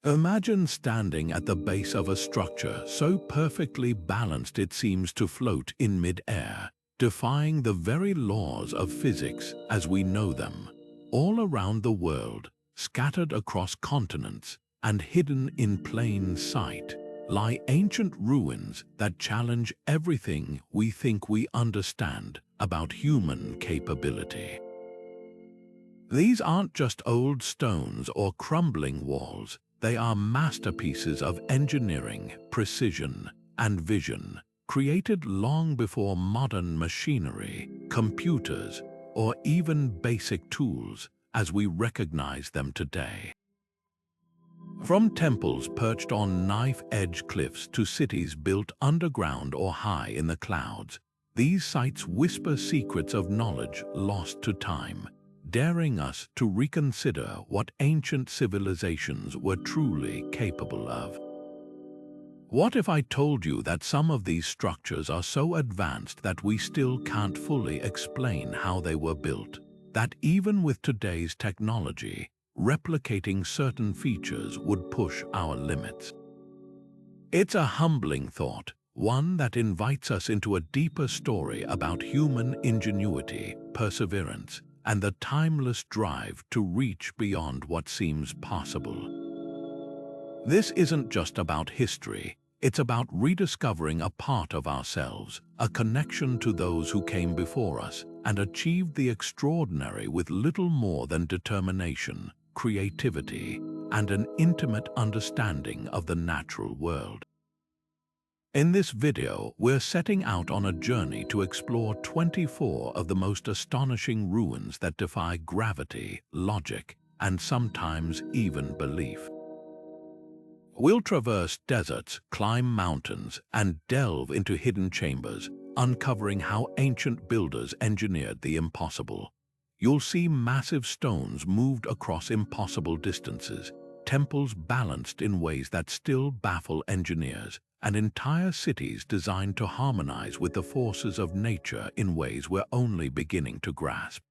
Imagine standing at the base of a structure so perfectly balanced it seems to float in mid-air, defying the very laws of physics as we know them. All around the world, scattered across continents and hidden in plain sight, lie ancient ruins that challenge everything we think we understand about human capability. These aren't just old stones or crumbling walls. They are masterpieces of engineering, precision, and vision, created long before modern machinery, computers, or even basic tools as we recognize them today. From temples perched on knife-edge cliffs to cities built underground or high in the clouds, these sites whisper secrets of knowledge lost to time, daring us to reconsider what ancient civilizations were truly capable of. What if I told you that some of these structures are so advanced that we still can't fully explain how they were built, that even with today's technology, replicating certain features would push our limits? It's a humbling thought, one that invites us into a deeper story about human ingenuity, perseverance, and the timeless drive to reach beyond what seems possible. This isn't just about history, it's about rediscovering a part of ourselves, a connection to those who came before us and achieved the extraordinary with little more than determination, creativity, and an intimate understanding of the natural world. In this video, we're setting out on a journey to explore 24 of the most astonishing ruins that defy gravity, logic, and sometimes even belief. We'll traverse deserts, climb mountains, and delve into hidden chambers, uncovering how ancient builders engineered the impossible. You'll see massive stones moved across impossible distances, temples balanced in ways that still baffle engineers, and entire cities designed to harmonize with the forces of nature in ways we're only beginning to grasp.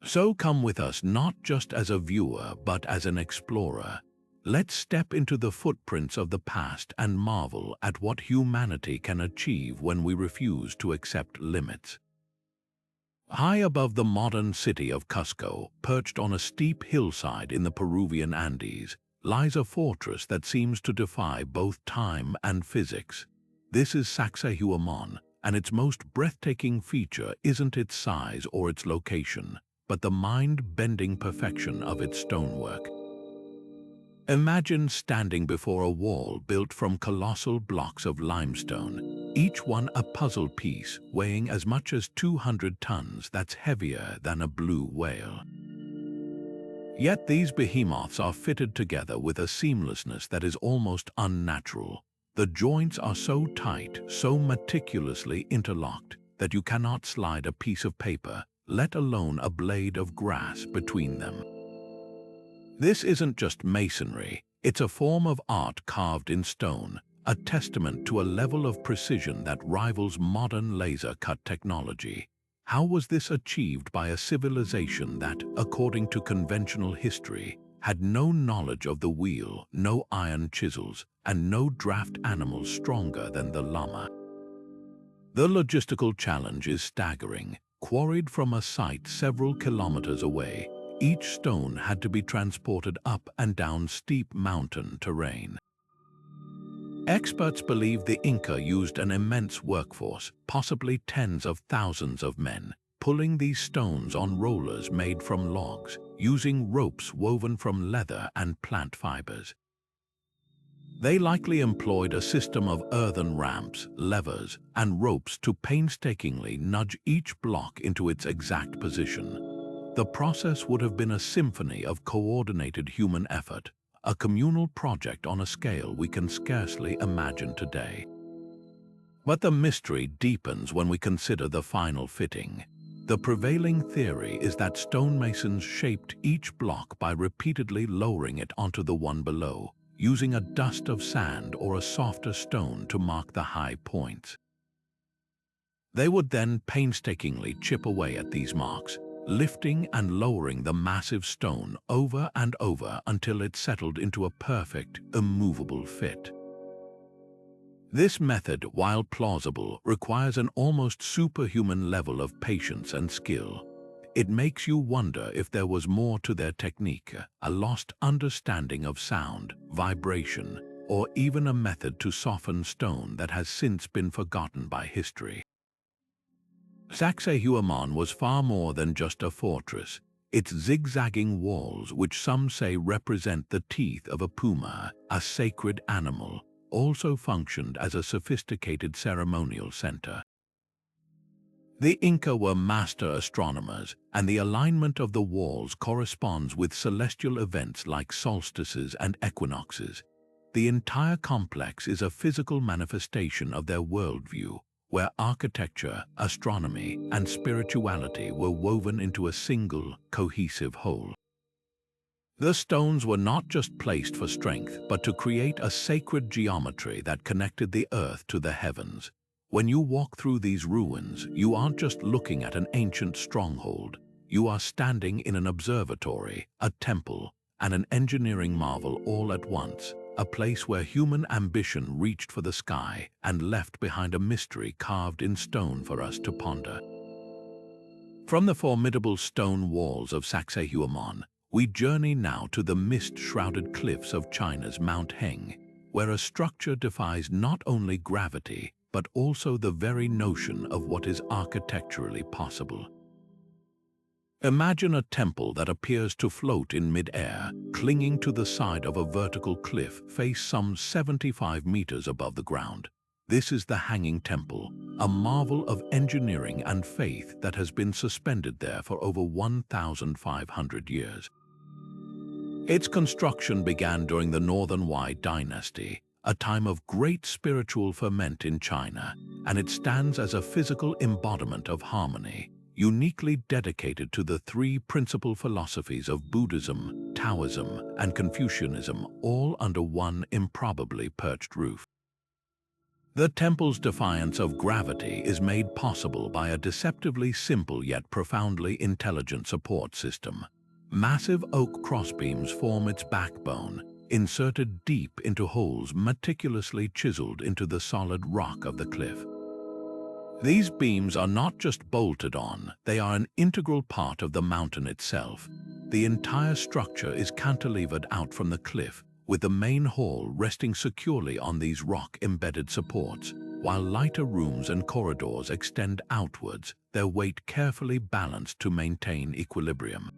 So come with us not just as a viewer but as an explorer. Let's step into the footprints of the past and marvel at what humanity can achieve when we refuse to accept limits. High above the modern city of Cusco, perched on a steep hillside in the Peruvian Andes, lies a fortress that seems to defy both time and physics. This is Sacsayhuamán, and its most breathtaking feature isn't its size or its location, but the mind-bending perfection of its stonework. Imagine standing before a wall built from colossal blocks of limestone, each one a puzzle piece weighing as much as 200 tons. That's heavier than a blue whale. Yet these behemoths are fitted together with a seamlessness that is almost unnatural. The joints are so tight, so meticulously interlocked, that you cannot slide a piece of paper, let alone a blade of grass, between them. This isn't just masonry, it's a form of art carved in stone, a testament to a level of precision that rivals modern laser-cut technology. How was this achieved by a civilization that, according to conventional history, had no knowledge of the wheel, no iron chisels, and no draft animals stronger than the llama? The logistical challenge is staggering. Quarried from a site several kilometers away, each stone had to be transported up and down steep mountain terrain. Experts believe the Inca used an immense workforce, possibly tens of thousands of men, pulling these stones on rollers made from logs, using ropes woven from leather and plant fibers. They likely employed a system of earthen ramps, levers, and ropes to painstakingly nudge each block into its exact position. The process would have been a symphony of coordinated human effort, a communal project on a scale we can scarcely imagine today. But the mystery deepens when we consider the final fitting. The prevailing theory is that stonemasons shaped each block by repeatedly lowering it onto the one below, using a dust of sand or a softer stone to mark the high points. They would then painstakingly chip away at these marks, lifting and lowering the massive stone over and over until it settled into a perfect, immovable fit. This method, while plausible, requires an almost superhuman level of patience and skill. It makes you wonder if there was more to their technique, a lost understanding of sound, vibration, or even a method to soften stone that has since been forgotten by history. Sacsayhuamán was far more than just a fortress. Its zigzagging walls, which some say represent the teeth of a puma, a sacred animal, also functioned as a sophisticated ceremonial center. The Inca were master astronomers, and the alignment of the walls corresponds with celestial events like solstices and equinoxes. The entire complex is a physical manifestation of their worldview, where architecture, astronomy, and spirituality were woven into a single, cohesive whole. The stones were not just placed for strength, but to create a sacred geometry that connected the earth to the heavens. When you walk through these ruins, you aren't just looking at an ancient stronghold. You are standing in an observatory, a temple, and an engineering marvel all at once, a place where human ambition reached for the sky and left behind a mystery carved in stone for us to ponder. From the formidable stone walls of Sacsayhuamán, we journey now to the mist-shrouded cliffs of China's Mount Heng, where a structure defies not only gravity, but also the very notion of what is architecturally possible. Imagine a temple that appears to float in mid-air, clinging to the side of a vertical cliff face some 75 meters above the ground. This is the Hanging Temple, a marvel of engineering and faith that has been suspended there for over 1,500 years. Its construction began during the Northern Wei dynasty, a time of great spiritual ferment in China, and it stands as a physical embodiment of harmony, uniquely dedicated to the three principal philosophies of Buddhism, Taoism, and Confucianism, all under one improbably perched roof. The temple's defiance of gravity is made possible by a deceptively simple yet profoundly intelligent support system. Massive oak crossbeams form its backbone, inserted deep into holes meticulously chiseled into the solid rock of the cliff. These beams are not just bolted on, they are an integral part of the mountain itself. The entire structure is cantilevered out from the cliff, with the main hall resting securely on these rock-embedded supports, while lighter rooms and corridors extend outwards, their weight carefully balanced to maintain equilibrium.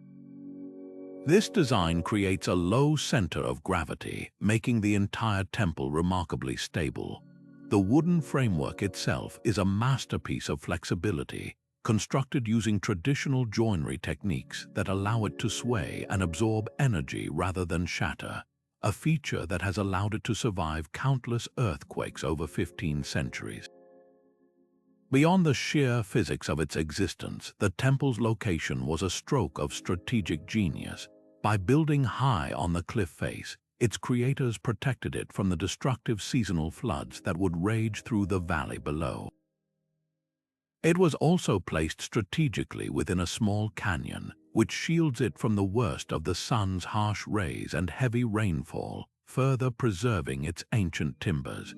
This design creates a low center of gravity, making the entire temple remarkably stable. The wooden framework itself is a masterpiece of flexibility, constructed using traditional joinery techniques that allow it to sway and absorb energy rather than shatter, a feature that has allowed it to survive countless earthquakes over 15 centuries. Beyond the sheer physics of its existence, the temple's location was a stroke of strategic genius. By building high on the cliff face, its creators protected it from the destructive seasonal floods that would rage through the valley below. It was also placed strategically within a small canyon, which shields it from the worst of the sun's harsh rays and heavy rainfall, further preserving its ancient timbers.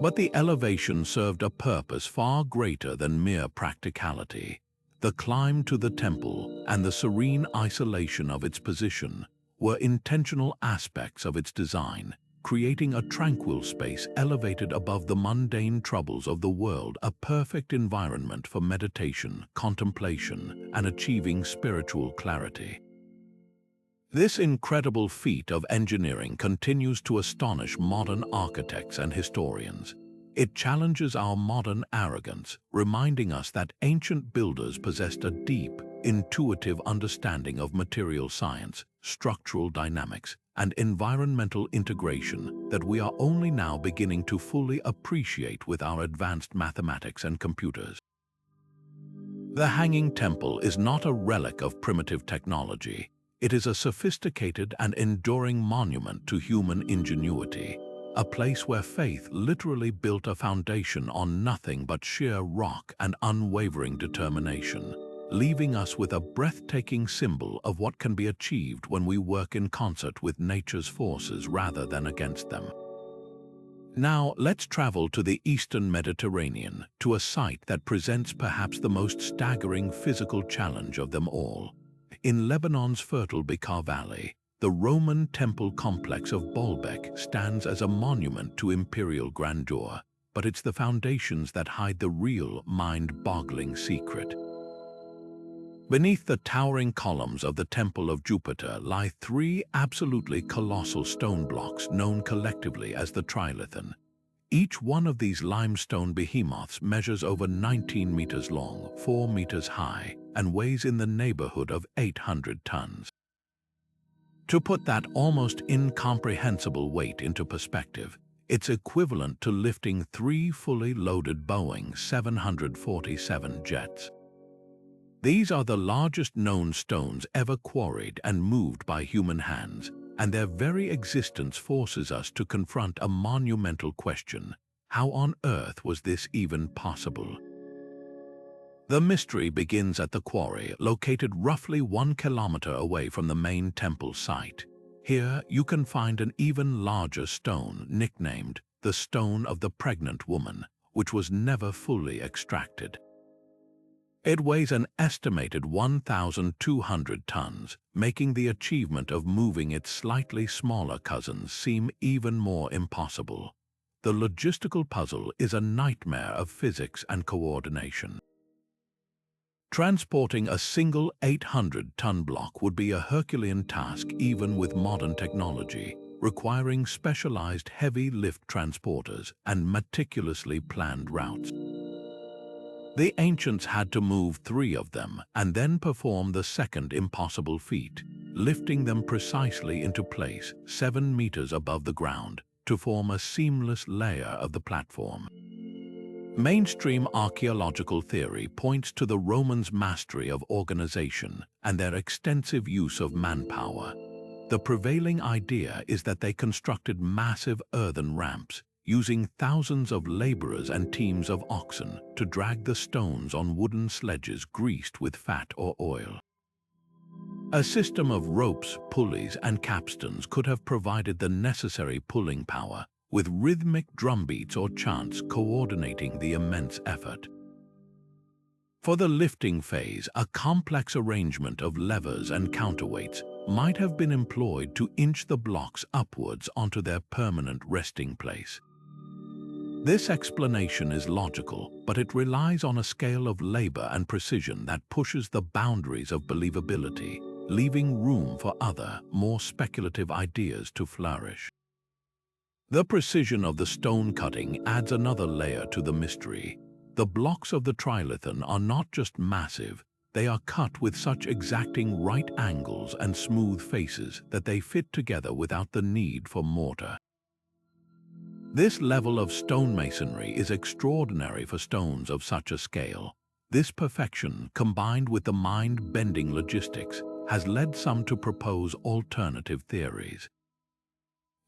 But the elevation served a purpose far greater than mere practicality. The climb to the temple and the serene isolation of its position were intentional aspects of its design, creating a tranquil space elevated above the mundane troubles of the world, a perfect environment for meditation, contemplation, and achieving spiritual clarity. This incredible feat of engineering continues to astonish modern architects and historians. It challenges our modern arrogance, reminding us that ancient builders possessed a deep, intuitive understanding of material science, structural dynamics, and environmental integration that we are only now beginning to fully appreciate with our advanced mathematics and computers. The Hanging Temple is not a relic of primitive technology. It is a sophisticated and enduring monument to human ingenuity, a place where faith literally built a foundation on nothing but sheer rock and unwavering determination. leaving us with a breathtaking symbol of what can be achieved when we work in concert with nature's forces rather than against them. Now, let's travel to the Eastern Mediterranean, to a site that presents perhaps the most staggering physical challenge of them all. In Lebanon's fertile Bekaa Valley, the Roman temple complex of Baalbek stands as a monument to imperial grandeur, but it's the foundations that hide the real mind-boggling secret. Beneath the towering columns of the Temple of Jupiter lie three absolutely colossal stone blocks known collectively as the Trilithon. Each one of these limestone behemoths measures over 19 meters long, 4 meters high, and weighs in the neighborhood of 800 tons. To put that almost incomprehensible weight into perspective, it's equivalent to lifting 3 fully loaded Boeing 747 jets. These are the largest known stones ever quarried and moved by human hands, and their very existence forces us to confront a monumental question: how on earth was this even possible? The mystery begins at the quarry, located roughly 1 kilometer away from the main temple site. Here, you can find an even larger stone nicknamed the Stone of the Pregnant Woman, which was never fully extracted. It weighs an estimated 1,200 tons, making the achievement of moving its slightly smaller cousins seem even more impossible. The logistical puzzle is a nightmare of physics and coordination. Transporting a single 800-ton block would be a Herculean task even with modern technology, requiring specialized heavy lift transporters and meticulously planned routes. The ancients had to move 3 of them and then perform the second impossible feat, lifting them precisely into place 7 meters above the ground to form a seamless layer of the platform. Mainstream archaeological theory points to the Romans' mastery of organization and their extensive use of manpower. The prevailing idea is that they constructed massive earthen ramps, using thousands of laborers and teams of oxen to drag the stones on wooden sledges greased with fat or oil. A system of ropes, pulleys, and capstans could have provided the necessary pulling power, with rhythmic drumbeats or chants coordinating the immense effort. For the lifting phase, a complex arrangement of levers and counterweights might have been employed to inch the blocks upwards onto their permanent resting place. This explanation is logical, but it relies on a scale of labor and precision that pushes the boundaries of believability, leaving room for other, more speculative ideas to flourish. The precision of the stone cutting adds another layer to the mystery. The blocks of the Trilithon are not just massive, they are cut with such exacting right angles and smooth faces that they fit together without the need for mortar. This level of stonemasonry is extraordinary for stones of such a scale. This perfection, combined with the mind-bending logistics, has led some to propose alternative theories.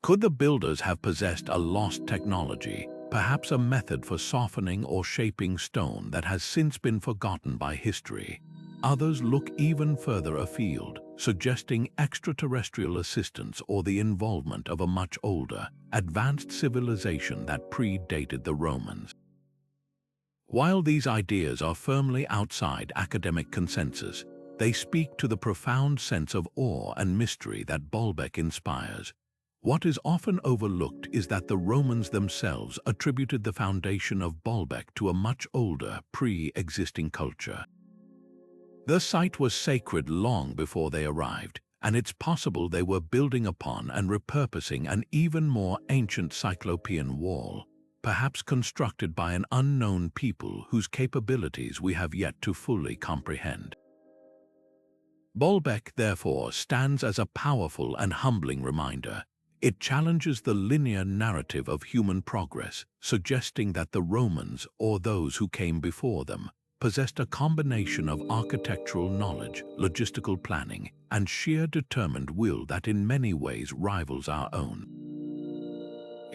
Could the builders have possessed a lost technology, perhaps a method for softening or shaping stone that has since been forgotten by history? Others look even further afield, suggesting extraterrestrial assistance or the involvement of a much older, advanced civilization that predated the Romans. While these ideas are firmly outside academic consensus, they speak to the profound sense of awe and mystery that Baalbek inspires. What is often overlooked is that the Romans themselves attributed the foundation of Baalbek to a much older, pre-existing culture. The site was sacred long before they arrived, and it's possible they were building upon and repurposing an even more ancient Cyclopean wall, perhaps constructed by an unknown people whose capabilities we have yet to fully comprehend. Baalbek, therefore, stands as a powerful and humbling reminder. It challenges the linear narrative of human progress, suggesting that the Romans, or those who came before them, possessed a combination of architectural knowledge, logistical planning, and sheer determined will that in many ways rivals our own.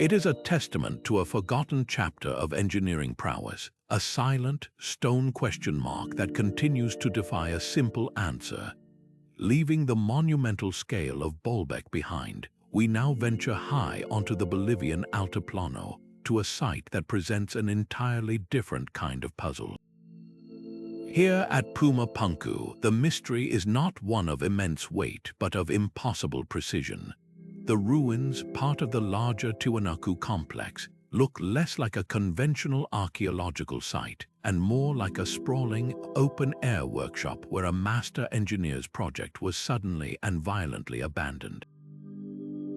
It is a testament to a forgotten chapter of engineering prowess, a silent, stone question mark that continues to defy a simple answer. Leaving the monumental scale of Baalbek behind, we now venture high onto the Bolivian Altiplano, to a site that presents an entirely different kind of puzzle. Here at Puma Punku, the mystery is not one of immense weight, but of impossible precision. The ruins, part of the larger Tiwanaku complex, look less like a conventional archaeological site and more like a sprawling, open-air workshop where a master engineer's project was suddenly and violently abandoned.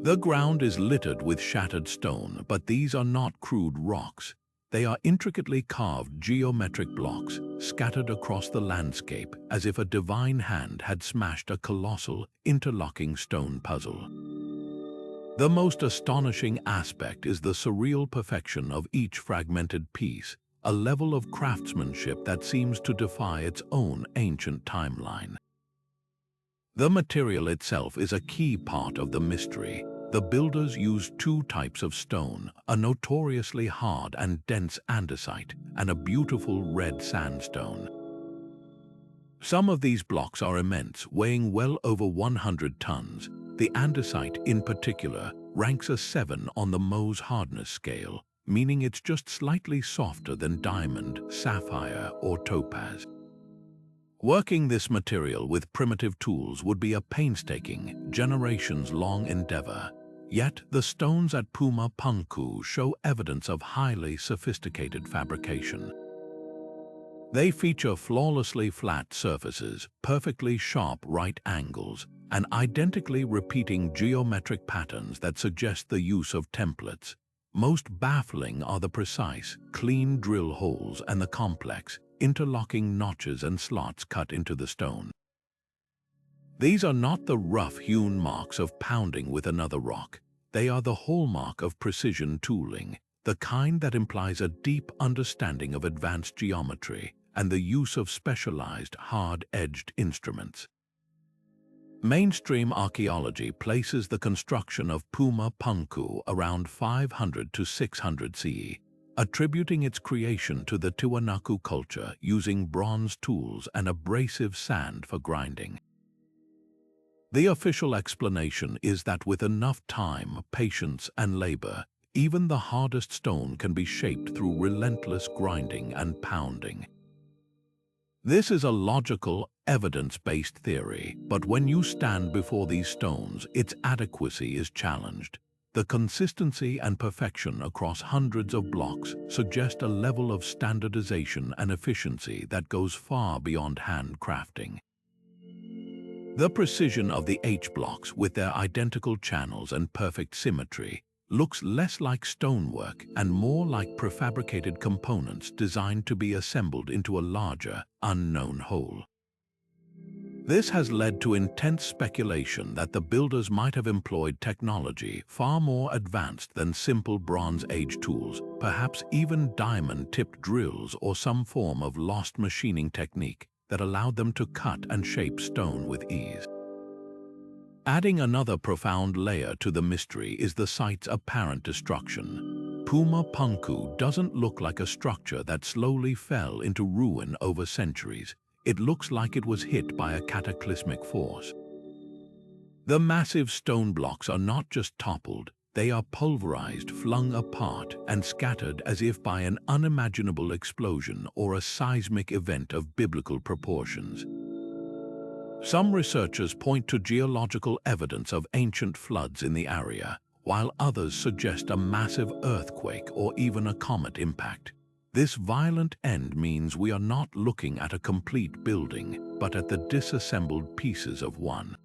The ground is littered with shattered stone, but these are not crude rocks. They are intricately carved geometric blocks scattered across the landscape as if a divine hand had smashed a colossal, interlocking stone puzzle. The most astonishing aspect is the surreal perfection of each fragmented piece, a level of craftsmanship that seems to defy its own ancient timeline. The material itself is a key part of the mystery. The builders used two types of stone, a notoriously hard and dense andesite and a beautiful red sandstone. Some of these blocks are immense, weighing well over 100 tons. The andesite, in particular, ranks a 7 on the Mohs hardness scale, meaning it's just slightly softer than diamond, sapphire, or topaz. Working this material with primitive tools would be a painstaking, generations-long endeavor. Yet, the stones at Puma Punku show evidence of highly sophisticated fabrication. They feature flawlessly flat surfaces, perfectly sharp right angles, and identically repeating geometric patterns that suggest the use of templates. Most baffling are the precise, clean drill holes and the complex, interlocking notches and slots cut into the stone. These are not the rough-hewn marks of pounding with another rock. They are the hallmark of precision tooling, the kind that implies a deep understanding of advanced geometry and the use of specialized, hard-edged instruments. Mainstream archaeology places the construction of Puma Punku around 500 to 600 CE, attributing its creation to the Tiwanaku culture using bronze tools and abrasive sand for grinding. The official explanation is that with enough time, patience, and labor, even the hardest stone can be shaped through relentless grinding and pounding. This is a logical, evidence-based theory, but when you stand before these stones, its adequacy is challenged. The consistency and perfection across hundreds of blocks suggest a level of standardization and efficiency that goes far beyond handcrafting. The precision of the H-blocks, with their identical channels and perfect symmetry, looks less like stonework and more like prefabricated components designed to be assembled into a larger, unknown whole. This has led to intense speculation that the builders might have employed technology far more advanced than simple Bronze Age tools, perhaps even diamond-tipped drills or some form of lost machining technique that allowed them to cut and shape stone with ease. Adding another profound layer to the mystery is the site's apparent destruction. Puma Punku doesn't look like a structure that slowly fell into ruin over centuries. It looks like it was hit by a cataclysmic force. The massive stone blocks are not just toppled, they are pulverized, flung apart, and scattered as if by an unimaginable explosion or a seismic event of biblical proportions. Some researchers point to geological evidence of ancient floods in the area, while others suggest a massive earthquake or even a comet impact. This violent end means we are not looking at a complete building, but at the disassembled pieces of one.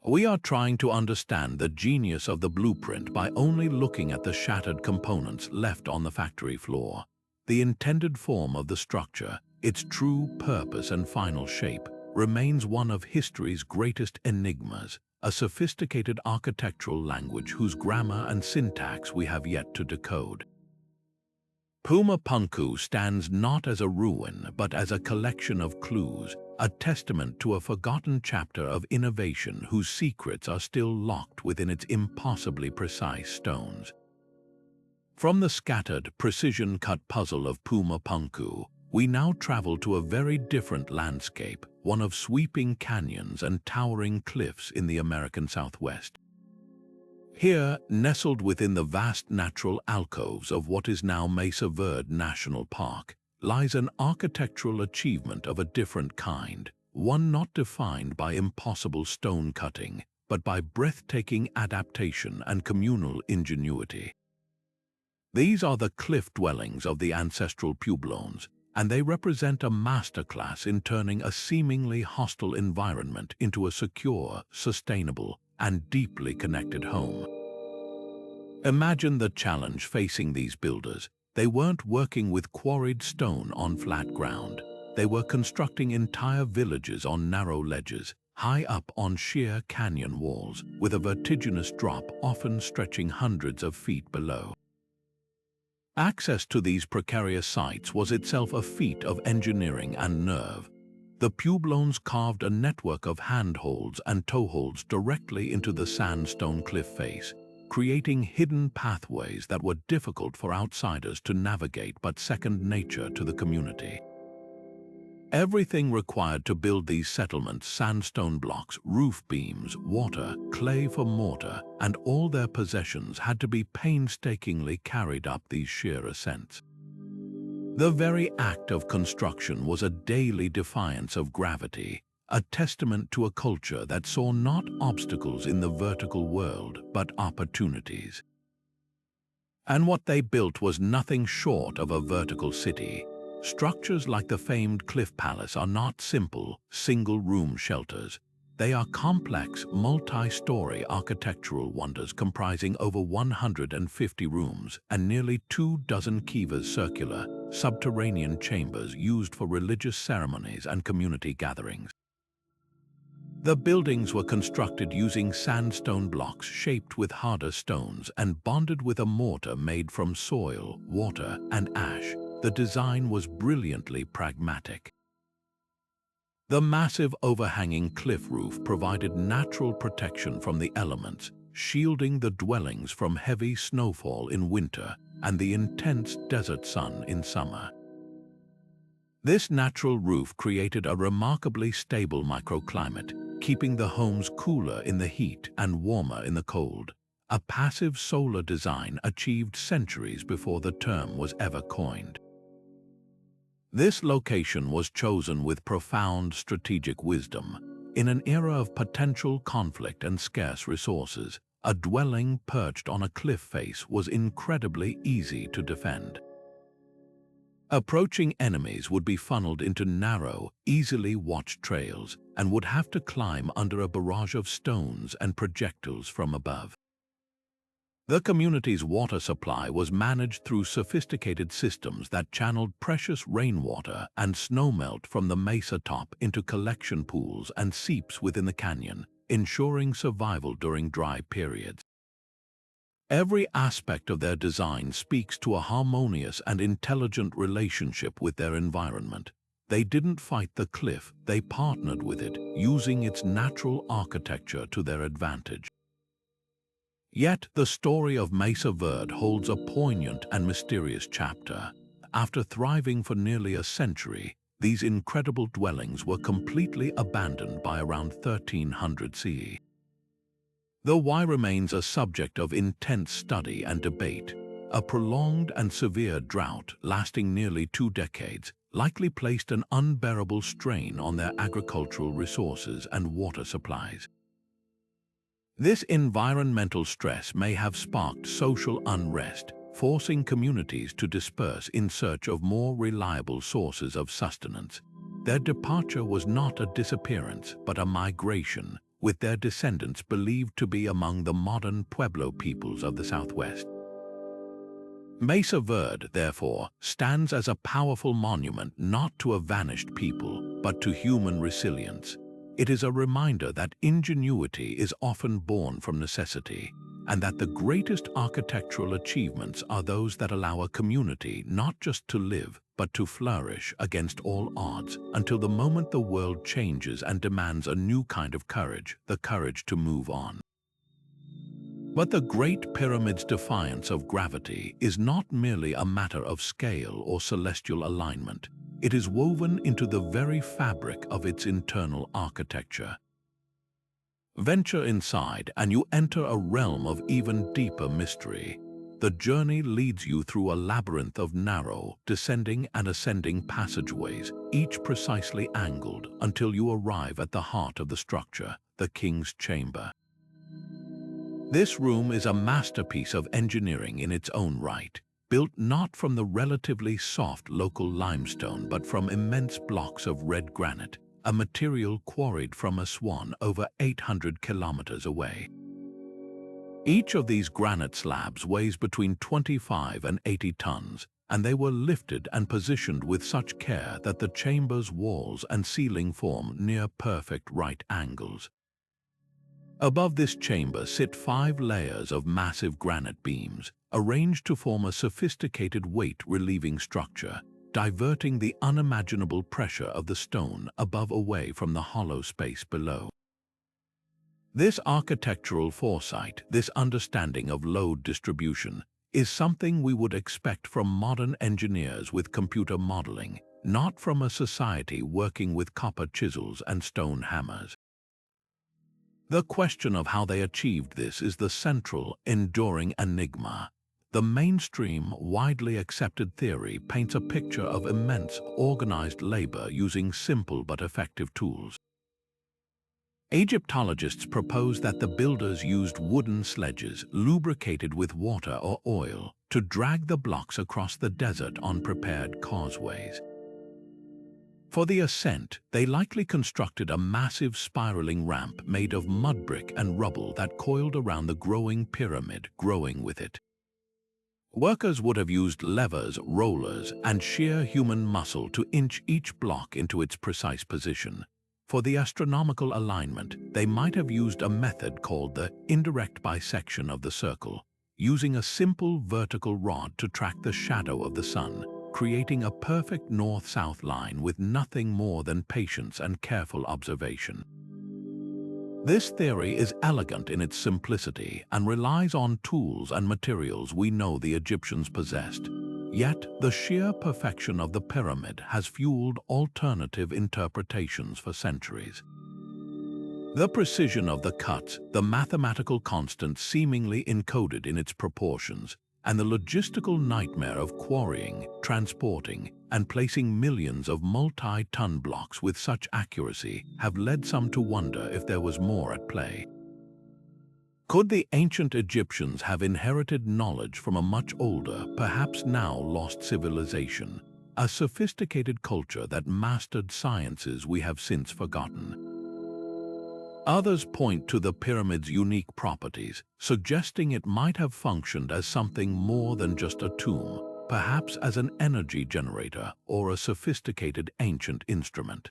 We are trying to understand the genius of the blueprint by only looking at the shattered components left on the factory floor. The intended form of the structure, its true purpose and final shape, remains one of history's greatest enigmas, a sophisticated architectural language whose grammar and syntax we have yet to decode. Puma Punku stands not as a ruin, but as a collection of clues, a testament to a forgotten chapter of innovation whose secrets are still locked within its impossibly precise stones. From the scattered, precision-cut puzzle of Puma Punku, we now travel to a very different landscape, one of sweeping canyons and towering cliffs in the American Southwest. Here, nestled within the vast natural alcoves of what is now Mesa Verde National Park, lies an architectural achievement of a different kind, one not defined by impossible stone cutting, but by breathtaking adaptation and communal ingenuity. These are the cliff dwellings of the ancestral pueblones, and they represent a masterclass in turning a seemingly hostile environment into a secure, sustainable, and deeply connected home. Imagine the challenge facing these builders. They weren't working with quarried stone on flat ground. They were constructing entire villages on narrow ledges, high up on sheer canyon walls, with a vertiginous drop often stretching hundreds of feet below. Access to these precarious sites was itself a feat of engineering and nerve. The pueblones carved a network of handholds and toeholds directly into the sandstone cliff face, creating hidden pathways that were difficult for outsiders to navigate but second nature to the community. Everything required to build these settlements, sandstone blocks, roof beams, water, clay for mortar, and all their possessions had to be painstakingly carried up these sheer ascents. The very act of construction was a daily defiance of gravity, a testament to a culture that saw not obstacles in the vertical world, but opportunities. And what they built was nothing short of a vertical city. Structures like the famed Cliff Palace are not simple, single-room shelters. They are complex, multi-story architectural wonders comprising over 150 rooms and nearly 24 kivas circular, subterranean chambers used for religious ceremonies and community gatherings. The buildings were constructed using sandstone blocks shaped with harder stones and bonded with a mortar made from soil, water, and ash. The design was brilliantly pragmatic. The massive overhanging cliff roof provided natural protection from the elements, shielding the dwellings from heavy snowfall in winter and the intense desert sun in summer. This natural roof created a remarkably stable microclimate, keeping the homes cooler in the heat and warmer in the cold. A passive solar design achieved centuries before the term was ever coined. This location was chosen with profound strategic wisdom. In an era of potential conflict and scarce resources, a dwelling perched on a cliff face was incredibly easy to defend. Approaching enemies would be funneled into narrow, easily watched trails and would have to climb under a barrage of stones and projectiles from above. The community's water supply was managed through sophisticated systems that channeled precious rainwater and snowmelt from the mesa top into collection pools and seeps within the canyon, ensuring survival during dry periods. Every aspect of their design speaks to a harmonious and intelligent relationship with their environment. They didn't fight the cliff, they partnered with it, using its natural architecture to their advantage. Yet the story of Mesa Verde holds a poignant and mysterious chapter. After thriving for nearly a century, these incredible dwellings were completely abandoned by around 1300 CE. The why remains a subject of intense study and debate. A prolonged and severe drought lasting nearly 2 decades likely placed an unbearable strain on their agricultural resources and water supplies. This environmental stress may have sparked social unrest, forcing communities to disperse in search of more reliable sources of sustenance. Their departure was not a disappearance, but a migration, with their descendants believed to be among the modern Pueblo peoples of the Southwest. Mesa Verde, therefore, stands as a powerful monument not to a vanished people, but to human resilience. It is a reminder that ingenuity is often born from necessity, and that the greatest architectural achievements are those that allow a community not just to live, but to flourish against all odds until the moment the world changes and demands a new kind of courage, the courage to move on. But the Great Pyramid's defiance of gravity is not merely a matter of scale or celestial alignment. It is woven into the very fabric of its internal architecture. Venture inside and you enter a realm of even deeper mystery. The journey leads you through a labyrinth of narrow, descending and ascending passageways, each precisely angled until you arrive at the heart of the structure, the King's Chamber. This room is a masterpiece of engineering in its own right, built not from the relatively soft local limestone but from immense blocks of red granite, a material quarried from Aswan over 800 kilometers away. Each of these granite slabs weighs between 25 and 80 tons, and they were lifted and positioned with such care that the chamber's walls and ceiling form near-perfect right angles. Above this chamber sit 5 layers of massive granite beams, arranged to form a sophisticated weight-relieving structure, diverting the unimaginable pressure of the stone above away from the hollow space below. This architectural foresight, this understanding of load distribution, is something we would expect from modern engineers with computer modeling, not from a society working with copper chisels and stone hammers. The question of how they achieved this is the central, enduring enigma. The mainstream, widely accepted theory paints a picture of immense, organized labor using simple but effective tools. Egyptologists propose that the builders used wooden sledges, lubricated with water or oil, to drag the blocks across the desert on prepared causeways. For the ascent, they likely constructed a massive spiraling ramp made of mud brick and rubble that coiled around the growing pyramid, growing with it. Workers would have used levers, rollers, and sheer human muscle to inch each block into its precise position. For the astronomical alignment, they might have used a method called the indirect bisection of the circle, using a simple vertical rod to track the shadow of the sun, creating a perfect north-south line with nothing more than patience and careful observation. This theory is elegant in its simplicity and relies on tools and materials we know the Egyptians possessed. Yet, the sheer perfection of the pyramid has fueled alternative interpretations for centuries. The precision of the cuts, the mathematical constant seemingly encoded in its proportions, and the logistical nightmare of quarrying, transporting, and placing millions of multi-ton blocks with such accuracy have led some to wonder if there was more at play. Could the ancient Egyptians have inherited knowledge from a much older, perhaps now lost civilization, a sophisticated culture that mastered sciences we have since forgotten? Others point to the pyramid's unique properties, suggesting it might have functioned as something more than just a tomb, perhaps as an energy generator or a sophisticated ancient instrument.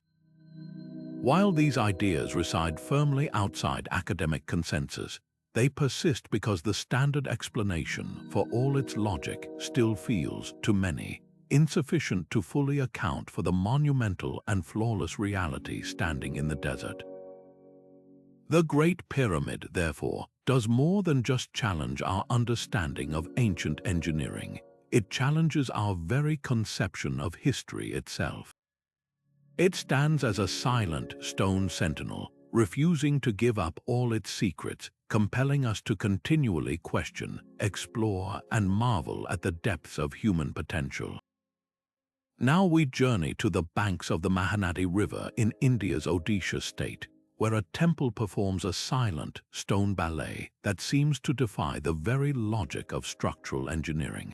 While these ideas reside firmly outside academic consensus, they persist because the standard explanation, for all its logic, still feels, to many, insufficient to fully account for the monumental and flawless reality standing in the desert. The Great Pyramid, therefore, does more than just challenge our understanding of ancient engineering. It challenges our very conception of history itself. It stands as a silent stone sentinel, refusing to give up all its secrets, compelling us to continually question, explore, and marvel at the depths of human potential. Now we journey to the banks of the Mahanadi River in India's Odisha state, where a temple performs a silent stone ballet that seems to defy the very logic of structural engineering.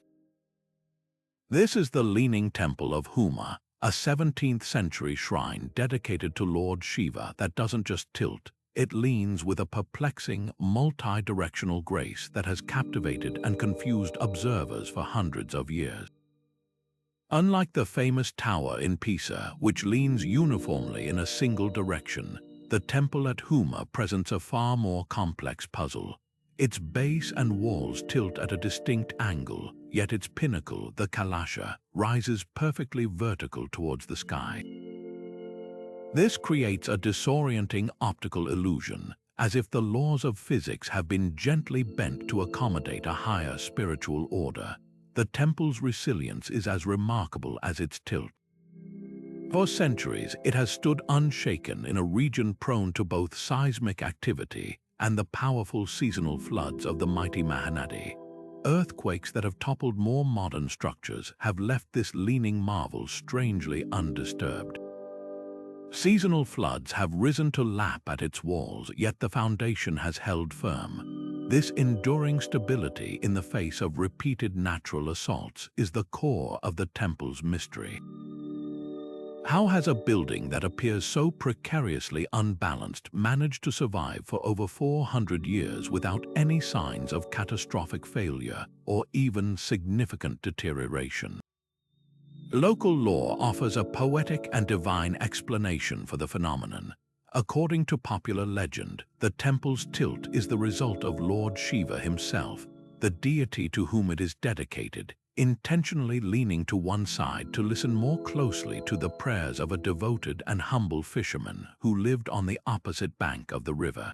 This is the Leaning Temple of Huma, a 17th-century shrine dedicated to Lord Shiva that doesn't just tilt, it leans with a perplexing, multi-directional grace that has captivated and confused observers for hundreds of years. Unlike the famous tower in Pisa, which leans uniformly in a single direction, the temple at Huma presents a far more complex puzzle. Its base and walls tilt at a distinct angle, yet its pinnacle, the Kalasha, rises perfectly vertical towards the sky. This creates a disorienting optical illusion, as if the laws of physics have been gently bent to accommodate a higher spiritual order. The temple's resilience is as remarkable as its tilt. For centuries, it has stood unshaken in a region prone to both seismic activity and the powerful seasonal floods of the mighty Mahanadi. Earthquakes that have toppled more modern structures have left this leaning marvel strangely undisturbed. Seasonal floods have risen to lap at its walls, yet the foundation has held firm. This enduring stability in the face of repeated natural assaults is the core of the temple's mystery. How has a building that appears so precariously unbalanced managed to survive for over 400 years without any signs of catastrophic failure or even significant deterioration? Local lore offers a poetic and divine explanation for the phenomenon. According to popular legend, the temple's tilt is the result of Lord Shiva himself, the deity to whom it is dedicated, intentionally leaning to one side to listen more closely to the prayers of a devoted and humble fisherman who lived on the opposite bank of the river.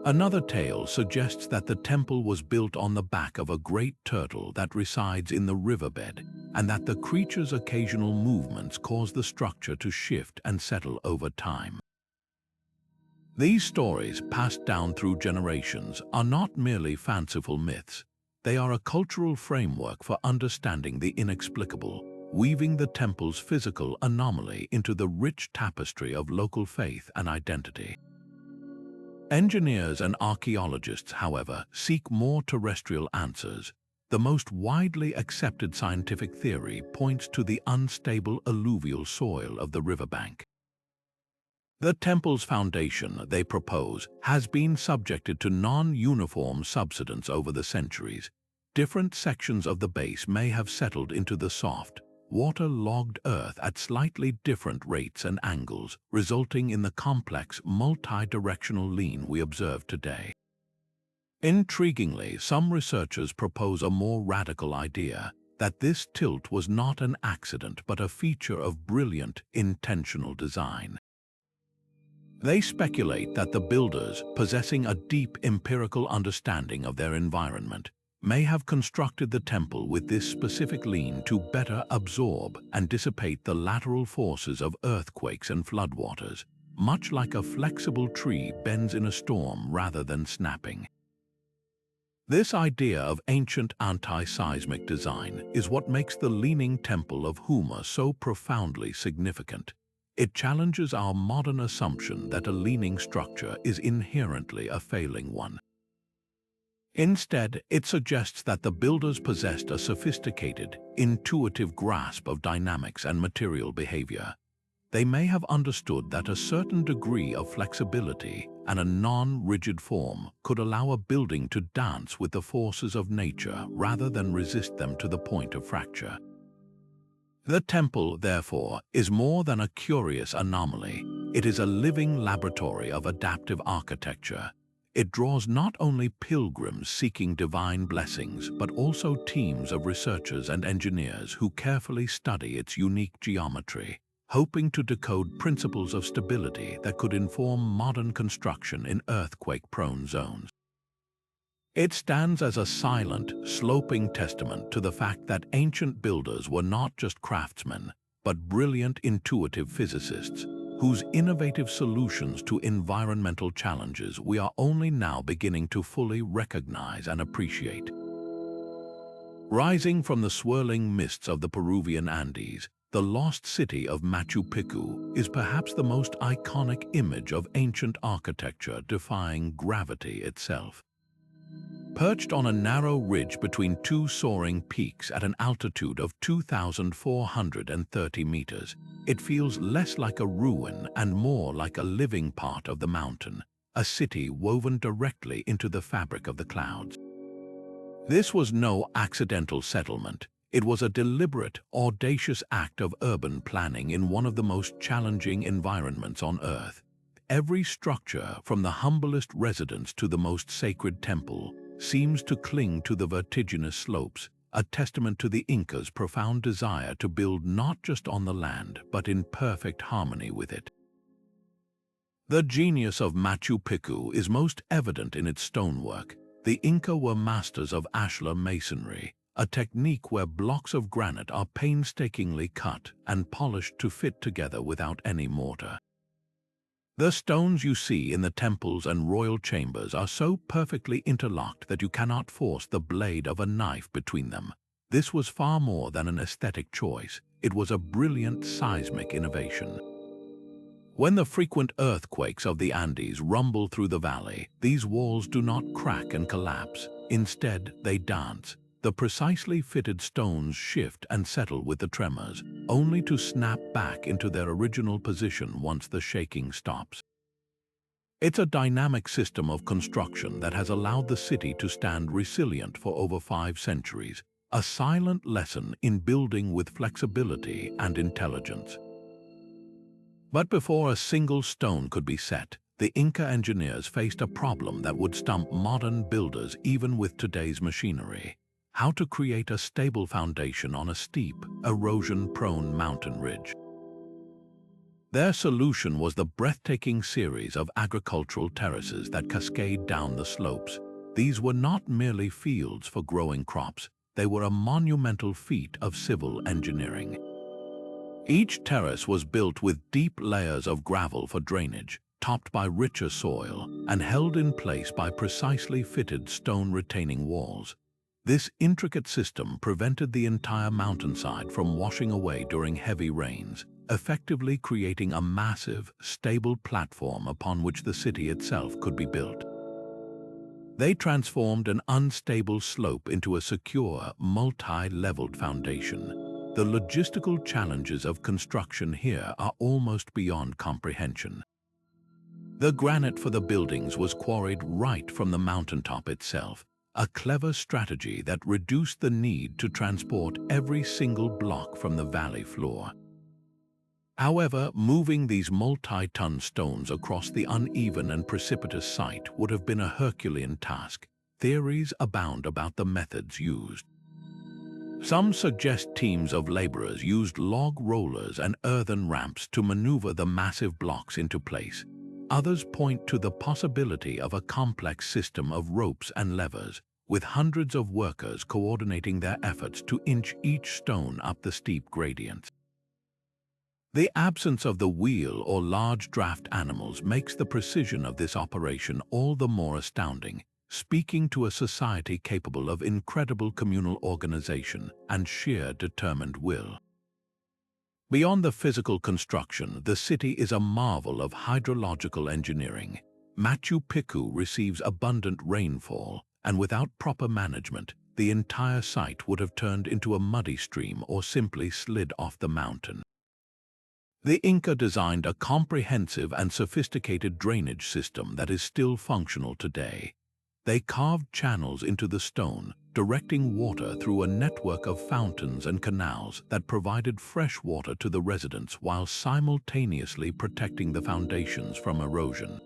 Another tale suggests that the temple was built on the back of a great turtle that resides in the riverbed, and that the creature's occasional movements cause the structure to shift and settle over time. These stories, passed down through generations, are not merely fanciful myths. They are a cultural framework for understanding the inexplicable, weaving the temple's physical anomaly into the rich tapestry of local faith and identity. Engineers and archaeologists, however, seek more terrestrial answers. The most widely accepted scientific theory points to the unstable alluvial soil of the riverbank. The temple's foundation, they propose, has been subjected to non-uniform subsidence over the centuries. Different sections of the base may have settled into the soft, water-logged earth at slightly different rates and angles, resulting in the complex, multi-directional lean we observe today. Intriguingly, some researchers propose a more radical idea, that this tilt was not an accident but a feature of brilliant, intentional design. They speculate that the builders, possessing a deep empirical understanding of their environment, may have constructed the temple with this specific lean to better absorb and dissipate the lateral forces of earthquakes and floodwaters, much like a flexible tree bends in a storm rather than snapping. This idea of ancient anti-seismic design is what makes the Leaning Temple of Huma so profoundly significant. It challenges our modern assumption that a leaning structure is inherently a failing one. Instead, it suggests that the builders possessed a sophisticated, intuitive grasp of dynamics and material behavior. They may have understood that a certain degree of flexibility and a non-rigid form could allow a building to dance with the forces of nature rather than resist them to the point of fracture. The temple, therefore, is more than a curious anomaly. It is a living laboratory of adaptive architecture. It draws not only pilgrims seeking divine blessings, but also teams of researchers and engineers who carefully study its unique geometry, hoping to decode principles of stability that could inform modern construction in earthquake-prone zones. It stands as a silent, sloping testament to the fact that ancient builders were not just craftsmen, but brilliant intuitive physicists, whose innovative solutions to environmental challenges we are only now beginning to fully recognize and appreciate. Rising from the swirling mists of the Peruvian Andes, the lost city of Machu Picchu is perhaps the most iconic image of ancient architecture defying gravity itself. Perched on a narrow ridge between two soaring peaks at an altitude of 2,430 meters, it feels less like a ruin and more like a living part of the mountain, a city woven directly into the fabric of the clouds. This was no accidental settlement. It was a deliberate, audacious act of urban planning in one of the most challenging environments on Earth. Every structure, from the humblest residence to the most sacred temple, seems to cling to the vertiginous slopes, a testament to the Incas' profound desire to build not just on the land, but in perfect harmony with it. The genius of Machu Picchu is most evident in its stonework. The Inca were masters of ashlar masonry, a technique where blocks of granite are painstakingly cut and polished to fit together without any mortar. The stones you see in the temples and royal chambers are so perfectly interlocked that you cannot force the blade of a knife between them. This was far more than an aesthetic choice. It was a brilliant seismic innovation. When the frequent earthquakes of the Andes rumble through the valley, these walls do not crack and collapse. Instead, they dance. The precisely fitted stones shift and settle with the tremors, only to snap back into their original position once the shaking stops. It's a dynamic system of construction that has allowed the city to stand resilient for over 5 centuries, a silent lesson in building with flexibility and intelligence. But before a single stone could be set, the Inca engineers faced a problem that would stump modern builders even with today's machinery: how to create a stable foundation on a steep, erosion-prone mountain ridge. Their solution was the breathtaking series of agricultural terraces that cascade down the slopes. These were not merely fields for growing crops, they were a monumental feat of civil engineering. Each terrace was built with deep layers of gravel for drainage, topped by richer soil, and held in place by precisely fitted stone retaining walls. This intricate system prevented the entire mountainside from washing away during heavy rains, effectively creating a massive, stable platform upon which the city itself could be built. They transformed an unstable slope into a secure, multi-leveled foundation. The logistical challenges of construction here are almost beyond comprehension. The granite for the buildings was quarried right from the mountaintop itself, a clever strategy that reduced the need to transport every single block from the valley floor. However, moving these multi-ton stones across the uneven and precipitous site would have been a Herculean task. Theories abound about the methods used. Some suggest teams of laborers used log rollers and earthen ramps to maneuver the massive blocks into place. Others point to the possibility of a complex system of ropes and levers, with hundreds of workers coordinating their efforts to inch each stone up the steep gradients. The absence of the wheel or large draft animals makes the precision of this operation all the more astounding, speaking to a society capable of incredible communal organization and sheer determined will. Beyond the physical construction, the city is a marvel of hydrological engineering. Machu Picchu receives abundant rainfall, and without proper management, the entire site would have turned into a muddy stream or simply slid off the mountain. The Inca designed a comprehensive and sophisticated drainage system that is still functional today. They carved channels into the stone, directing water through a network of fountains and canals that provided fresh water to the residents while simultaneously protecting the foundations from erosion.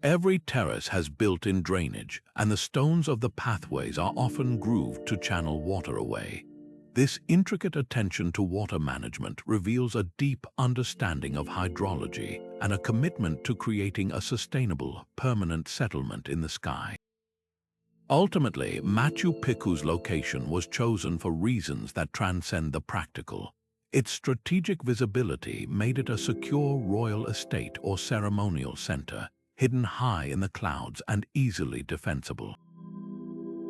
Every terrace has built-in drainage, and the stones of the pathways are often grooved to channel water away. This intricate attention to water management reveals a deep understanding of hydrology and a commitment to creating a sustainable, permanent settlement in the sky. Ultimately, Machu Picchu's location was chosen for reasons that transcend the practical. Its strategic visibility made it a secure royal estate or ceremonial center, hidden high in the clouds and easily defensible.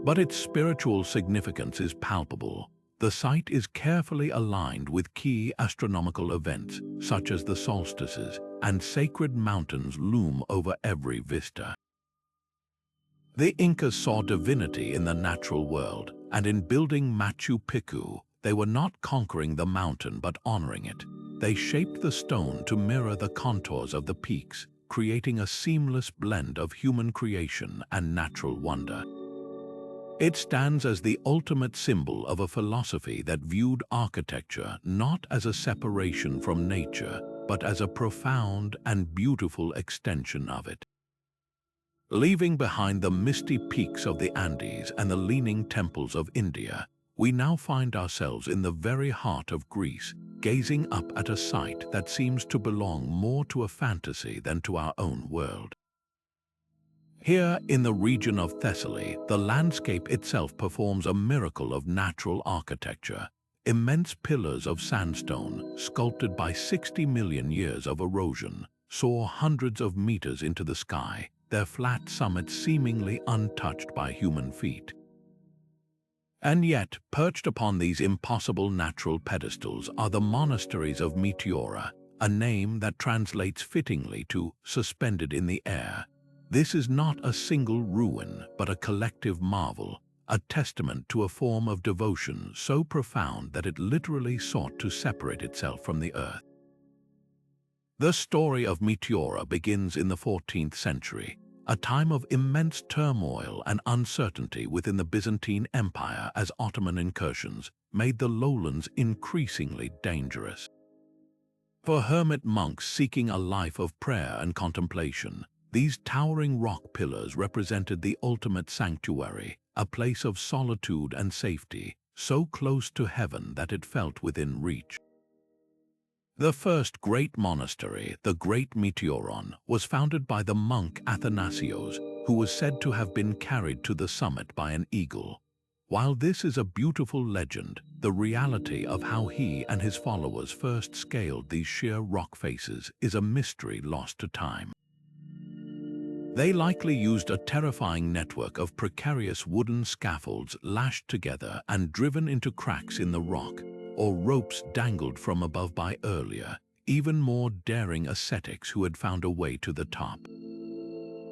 But its spiritual significance is palpable. The site is carefully aligned with key astronomical events, such as the solstices, and sacred mountains loom over every vista. The Incas saw divinity in the natural world, and in building Machu Picchu, they were not conquering the mountain but honoring it. They shaped the stone to mirror the contours of the peaks, creating a seamless blend of human creation and natural wonder. It stands as the ultimate symbol of a philosophy that viewed architecture not as a separation from nature, but as a profound and beautiful extension of it. Leaving behind the misty peaks of the Andes and the leaning temples of India, we now find ourselves in the very heart of Greece, gazing up at a sight that seems to belong more to a fantasy than to our own world. Here, in the region of Thessaly, the landscape itself performs a miracle of natural architecture. Immense pillars of sandstone, sculpted by 60 million years of erosion, soar hundreds of meters into the sky, their flat summits seemingly untouched by human feet. And yet, perched upon these impossible natural pedestals are the monasteries of Meteora, a name that translates fittingly to suspended in the air. This is not a single ruin, but a collective marvel, a testament to a form of devotion so profound that it literally sought to separate itself from the earth. The story of Meteora begins in the 14th century, a time of immense turmoil and uncertainty within the Byzantine Empire as Ottoman incursions made the lowlands increasingly dangerous. For hermit monks seeking a life of prayer and contemplation, these towering rock pillars represented the ultimate sanctuary, a place of solitude and safety, so close to heaven that it felt within reach. The first great monastery, the Great Meteoron, was founded by the monk Athanasios, who was said to have been carried to the summit by an eagle. While this is a beautiful legend, the reality of how he and his followers first scaled these sheer rock faces is a mystery lost to time. They likely used a terrifying network of precarious wooden scaffolds lashed together and driven into cracks in the rock, or ropes dangled from above by earlier, even more daring ascetics who had found a way to the top.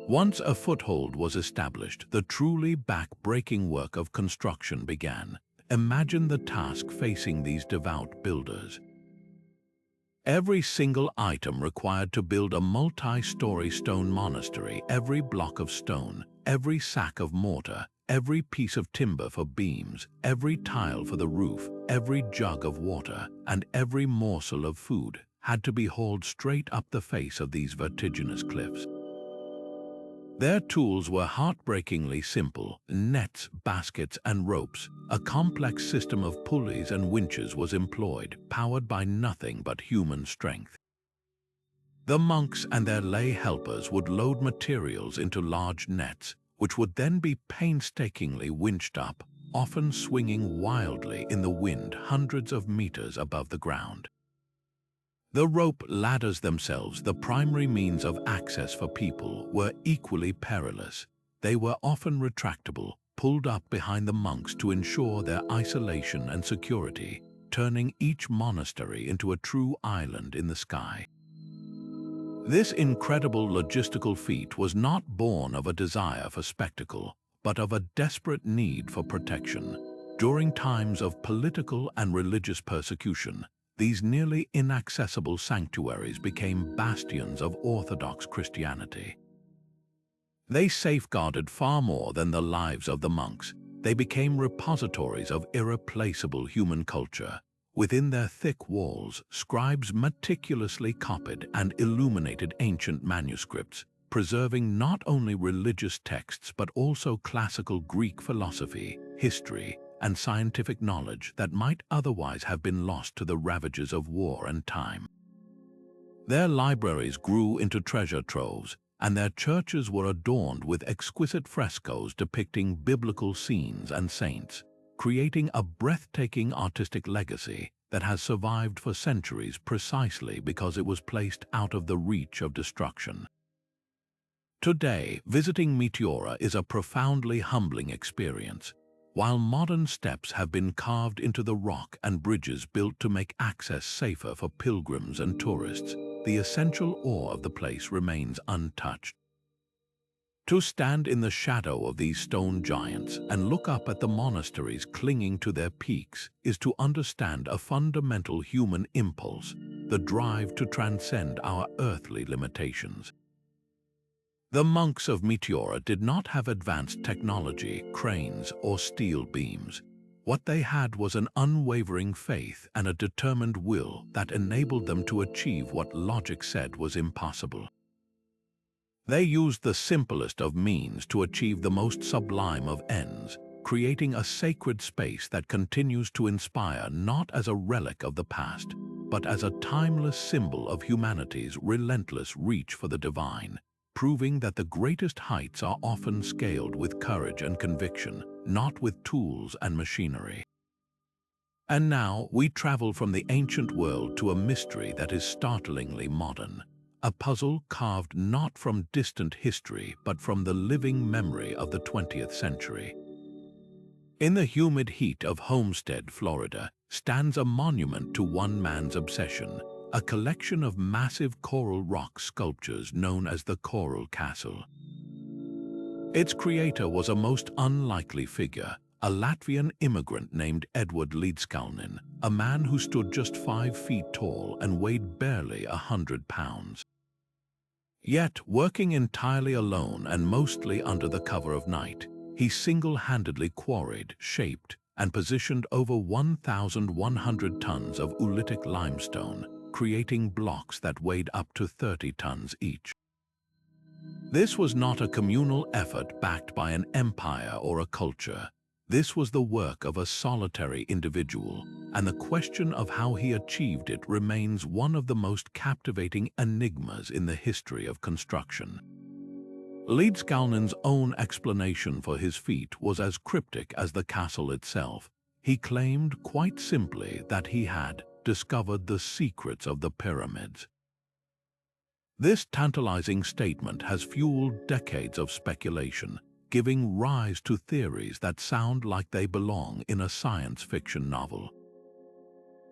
Once a foothold was established, the truly back-breaking work of construction began. Imagine the task facing these devout builders. Every single item required to build a multi-story stone monastery, every block of stone, every sack of mortar, every piece of timber for beams, every tile for the roof, every jug of water, and every morsel of food had to be hauled straight up the face of these vertiginous cliffs. Their tools were heartbreakingly simple: nets, baskets, and ropes. A complex system of pulleys and winches was employed, powered by nothing but human strength. The monks and their lay helpers would load materials into large nets, which would then be painstakingly winched up, often swinging wildly in the wind hundreds of meters above the ground. The rope ladders themselves, the primary means of access for people, were equally perilous. They were often retractable, pulled up behind the monks to ensure their isolation and security, turning each monastery into a true island in the sky. This incredible logistical feat was not born of a desire for spectacle, but of a desperate need for protection. During times of political and religious persecution, these nearly inaccessible sanctuaries became bastions of Orthodox Christianity. They safeguarded far more than the lives of the monks. They became repositories of irreplaceable human culture. Within their thick walls, scribes meticulously copied and illuminated ancient manuscripts, preserving not only religious texts but also classical Greek philosophy, history, and scientific knowledge that might otherwise have been lost to the ravages of war and time. Their libraries grew into treasure troves, and their churches were adorned with exquisite frescoes depicting biblical scenes and saints, creating a breathtaking artistic legacy that has survived for centuries precisely because it was placed out of the reach of destruction. Today, visiting Meteora is a profoundly humbling experience. While modern steps have been carved into the rock and bridges built to make access safer for pilgrims and tourists, the essential awe of the place remains untouched. To stand in the shadow of these stone giants and look up at the monasteries clinging to their peaks is to understand a fundamental human impulse, the drive to transcend our earthly limitations. The monks of Meteora did not have advanced technology, cranes, or steel beams. What they had was an unwavering faith and a determined will that enabled them to achieve what logic said was impossible. They used the simplest of means to achieve the most sublime of ends, creating a sacred space that continues to inspire not as a relic of the past, but as a timeless symbol of humanity's relentless reach for the divine, proving that the greatest heights are often scaled with courage and conviction, not with tools and machinery. And now we travel from the ancient world to a mystery that is startlingly modern, a puzzle carved not from distant history but from the living memory of the 20th century. In the humid heat of Homestead, Florida, stands a monument to one man's obsession, a collection of massive coral rock sculptures known as the Coral Castle. Its creator was a most unlikely figure, a Latvian immigrant named Edward Līdzkalnis, a man who stood just 5 feet tall and weighed barely 100 pounds. Yet, working entirely alone and mostly under the cover of night, he single-handedly quarried, shaped, and positioned over 1,100 tons of oolitic limestone, creating blocks that weighed up to 30 tons each. This was not a communal effort backed by an empire or a culture. This was the work of a solitary individual, and the question of how he achieved it remains one of the most captivating enigmas in the history of construction. Līdzkalnis' own explanation for his feat was as cryptic as the castle itself. He claimed quite simply that he had discovered the secrets of the pyramids. This tantalizing statement has fueled decades of speculation, giving rise to theories that sound like they belong in a science fiction novel.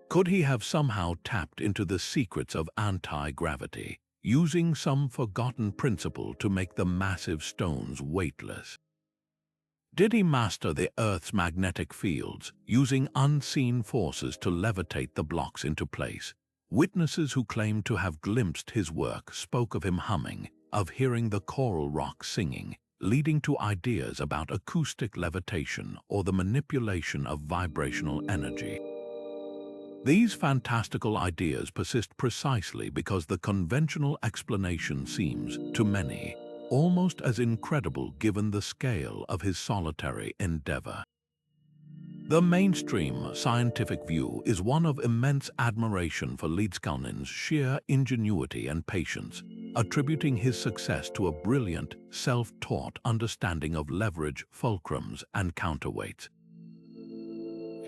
Could he have somehow tapped into the secrets of anti-gravity, using some forgotten principle to make the massive stones weightless? Did he master the Earth's magnetic fields, using unseen forces to levitate the blocks into place? Witnesses who claimed to have glimpsed his work spoke of him humming, of hearing the coral rock singing, leading to ideas about acoustic levitation or the manipulation of vibrational energy. These fantastical ideas persist precisely because the conventional explanation seems, to many, almost as incredible given the scale of his solitary endeavor. The mainstream scientific view is one of immense admiration for Līdzkalnis' sheer ingenuity and patience, attributing his success to a brilliant, self-taught understanding of leverage, fulcrums, and counterweights.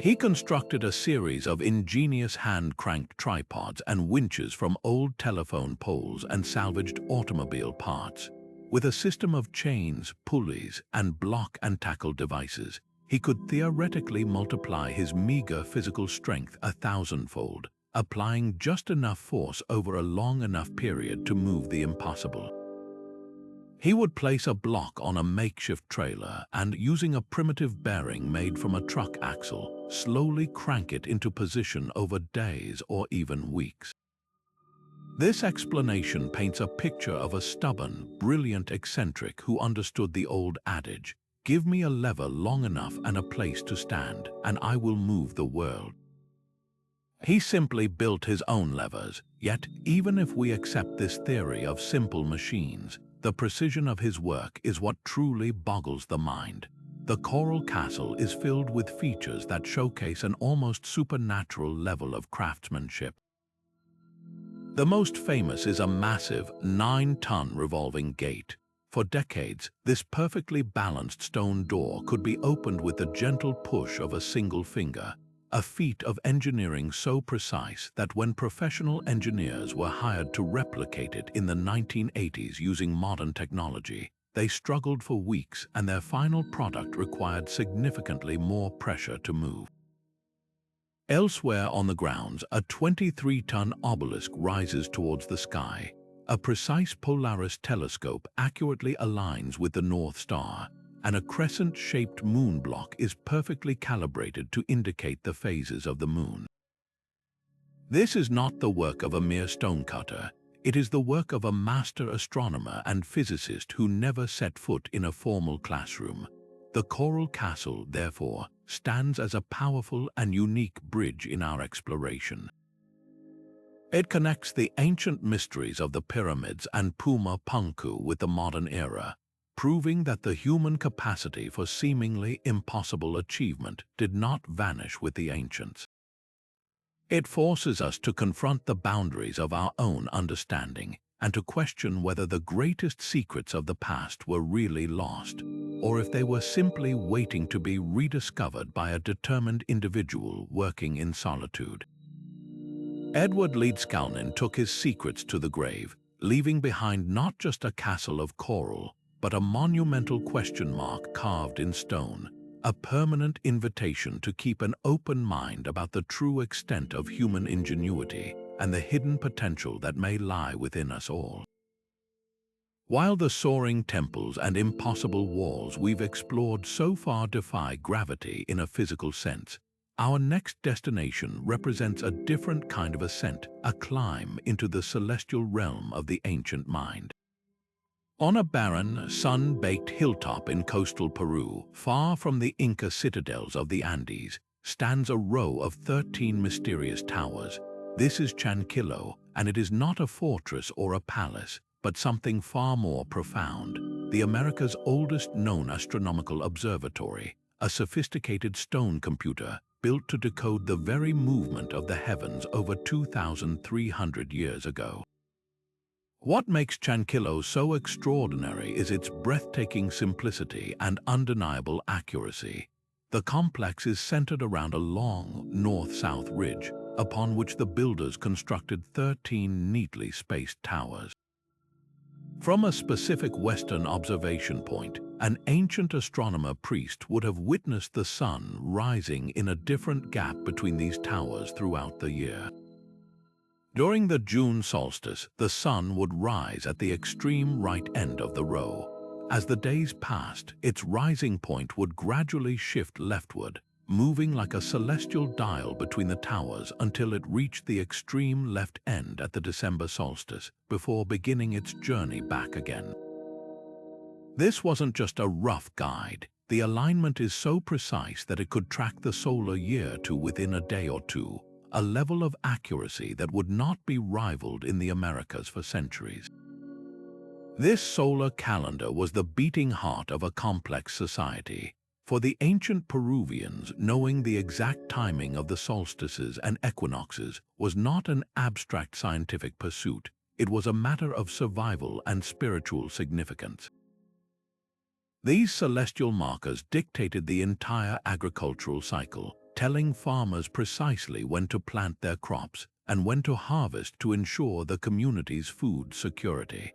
He constructed a series of ingenious hand-cranked tripods and winches from old telephone poles and salvaged automobile parts. With a system of chains, pulleys, and block and tackle devices, he could theoretically multiply his meager physical strength 1,000-fold, applying just enough force over a long enough period to move the impossible. He would place a block on a makeshift trailer and, using a primitive bearing made from a truck axle, slowly crank it into position over days or even weeks. This explanation paints a picture of a stubborn, brilliant eccentric who understood the old adage, "Give me a lever long enough and a place to stand, and I will move the world." He simply built his own levers, yet even if we accept this theory of simple machines, the precision of his work is what truly boggles the mind. The Coral Castle is filled with features that showcase an almost supernatural level of craftsmanship. The most famous is a massive 9-ton revolving gate. For decades, this perfectly balanced stone door could be opened with the gentle push of a single finger, a feat of engineering so precise that when professional engineers were hired to replicate it in the 1980s using modern technology, they struggled for weeks and their final product required significantly more pressure to move. Elsewhere on the grounds, a 23-ton obelisk rises towards the sky. A precise Polaris telescope accurately aligns with the North Star, and a crescent-shaped moon block is perfectly calibrated to indicate the phases of the moon. This is not the work of a mere stonecutter. It is the work of a master astronomer and physicist who never set foot in a formal classroom. The Coral Castle, therefore, stands as a powerful and unique bridge in our exploration. It connects the ancient mysteries of the pyramids and Puma Punku with the modern era, proving that the human capacity for seemingly impossible achievement did not vanish with the ancients. It forces us to confront the boundaries of our own understanding and to question whether the greatest secrets of the past were really lost, or if they were simply waiting to be rediscovered by a determined individual working in solitude. Edward Leedskalnin took his secrets to the grave, leaving behind not just a castle of coral, but a monumental question mark carved in stone, a permanent invitation to keep an open mind about the true extent of human ingenuity and the hidden potential that may lie within us all. While the soaring temples and impossible walls we've explored so far defy gravity in a physical sense, our next destination represents a different kind of ascent, a climb into the celestial realm of the ancient mind. On a barren, sun-baked hilltop in coastal Peru, far from the Inca citadels of the Andes, stands a row of 13 mysterious towers. This is Chancillo, and it is not a fortress or a palace, but something far more profound. The America's oldest known astronomical observatory, a sophisticated stone computer built to decode the very movement of the heavens over 2,300 years ago. What makes Chancillo so extraordinary is its breathtaking simplicity and undeniable accuracy. The complex is centered around a long north-south ridge, upon which the builders constructed 13 neatly spaced towers. From a specific western observation point, an ancient astronomer priest would have witnessed the sun rising in a different gap between these towers throughout the year. During the June solstice, the sun would rise at the extreme right end of the row. As the days passed, its rising point would gradually shift leftward, moving like a celestial dial between the towers until it reached the extreme left end at the December solstice, before beginning its journey back again. This wasn't just a rough guide. The alignment is so precise that it could track the solar year to within a day or two, a level of accuracy that would not be rivaled in the Americas for centuries. This solar calendar was the beating heart of a complex society. For the ancient Peruvians, knowing the exact timing of the solstices and equinoxes was not an abstract scientific pursuit, it was a matter of survival and spiritual significance. These celestial markers dictated the entire agricultural cycle, telling farmers precisely when to plant their crops and when to harvest to ensure the community's food security.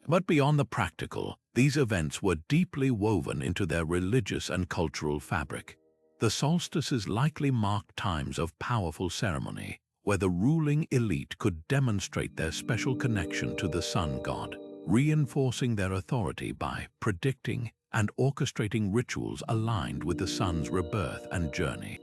But beyond the practical, these events were deeply woven into their religious and cultural fabric. The solstices likely marked times of powerful ceremony, where the ruling elite could demonstrate their special connection to the sun god, reinforcing their authority by predicting and orchestrating rituals aligned with the sun's rebirth and journey.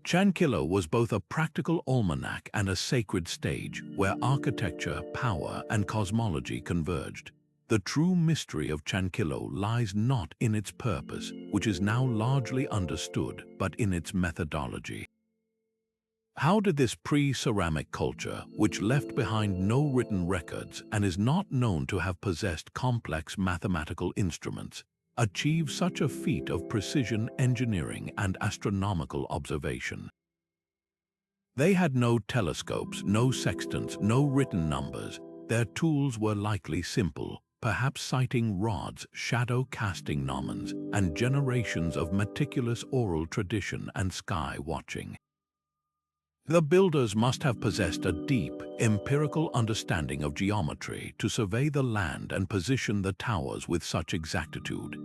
Chancillo was both a practical almanac and a sacred stage where architecture, power, and cosmology converged. The true mystery of Chancillo lies not in its purpose, which is now largely understood, but in its methodology. How did this pre-ceramic culture, which left behind no written records and is not known to have possessed complex mathematical instruments, achieve such a feat of precision engineering and astronomical observation? They had no telescopes, no sextants, no written numbers. Their tools were likely simple, perhaps sighting rods, shadow-casting gnomons, and generations of meticulous oral tradition and sky watching. The builders must have possessed a deep, empirical understanding of geometry to survey the land and position the towers with such exactitude.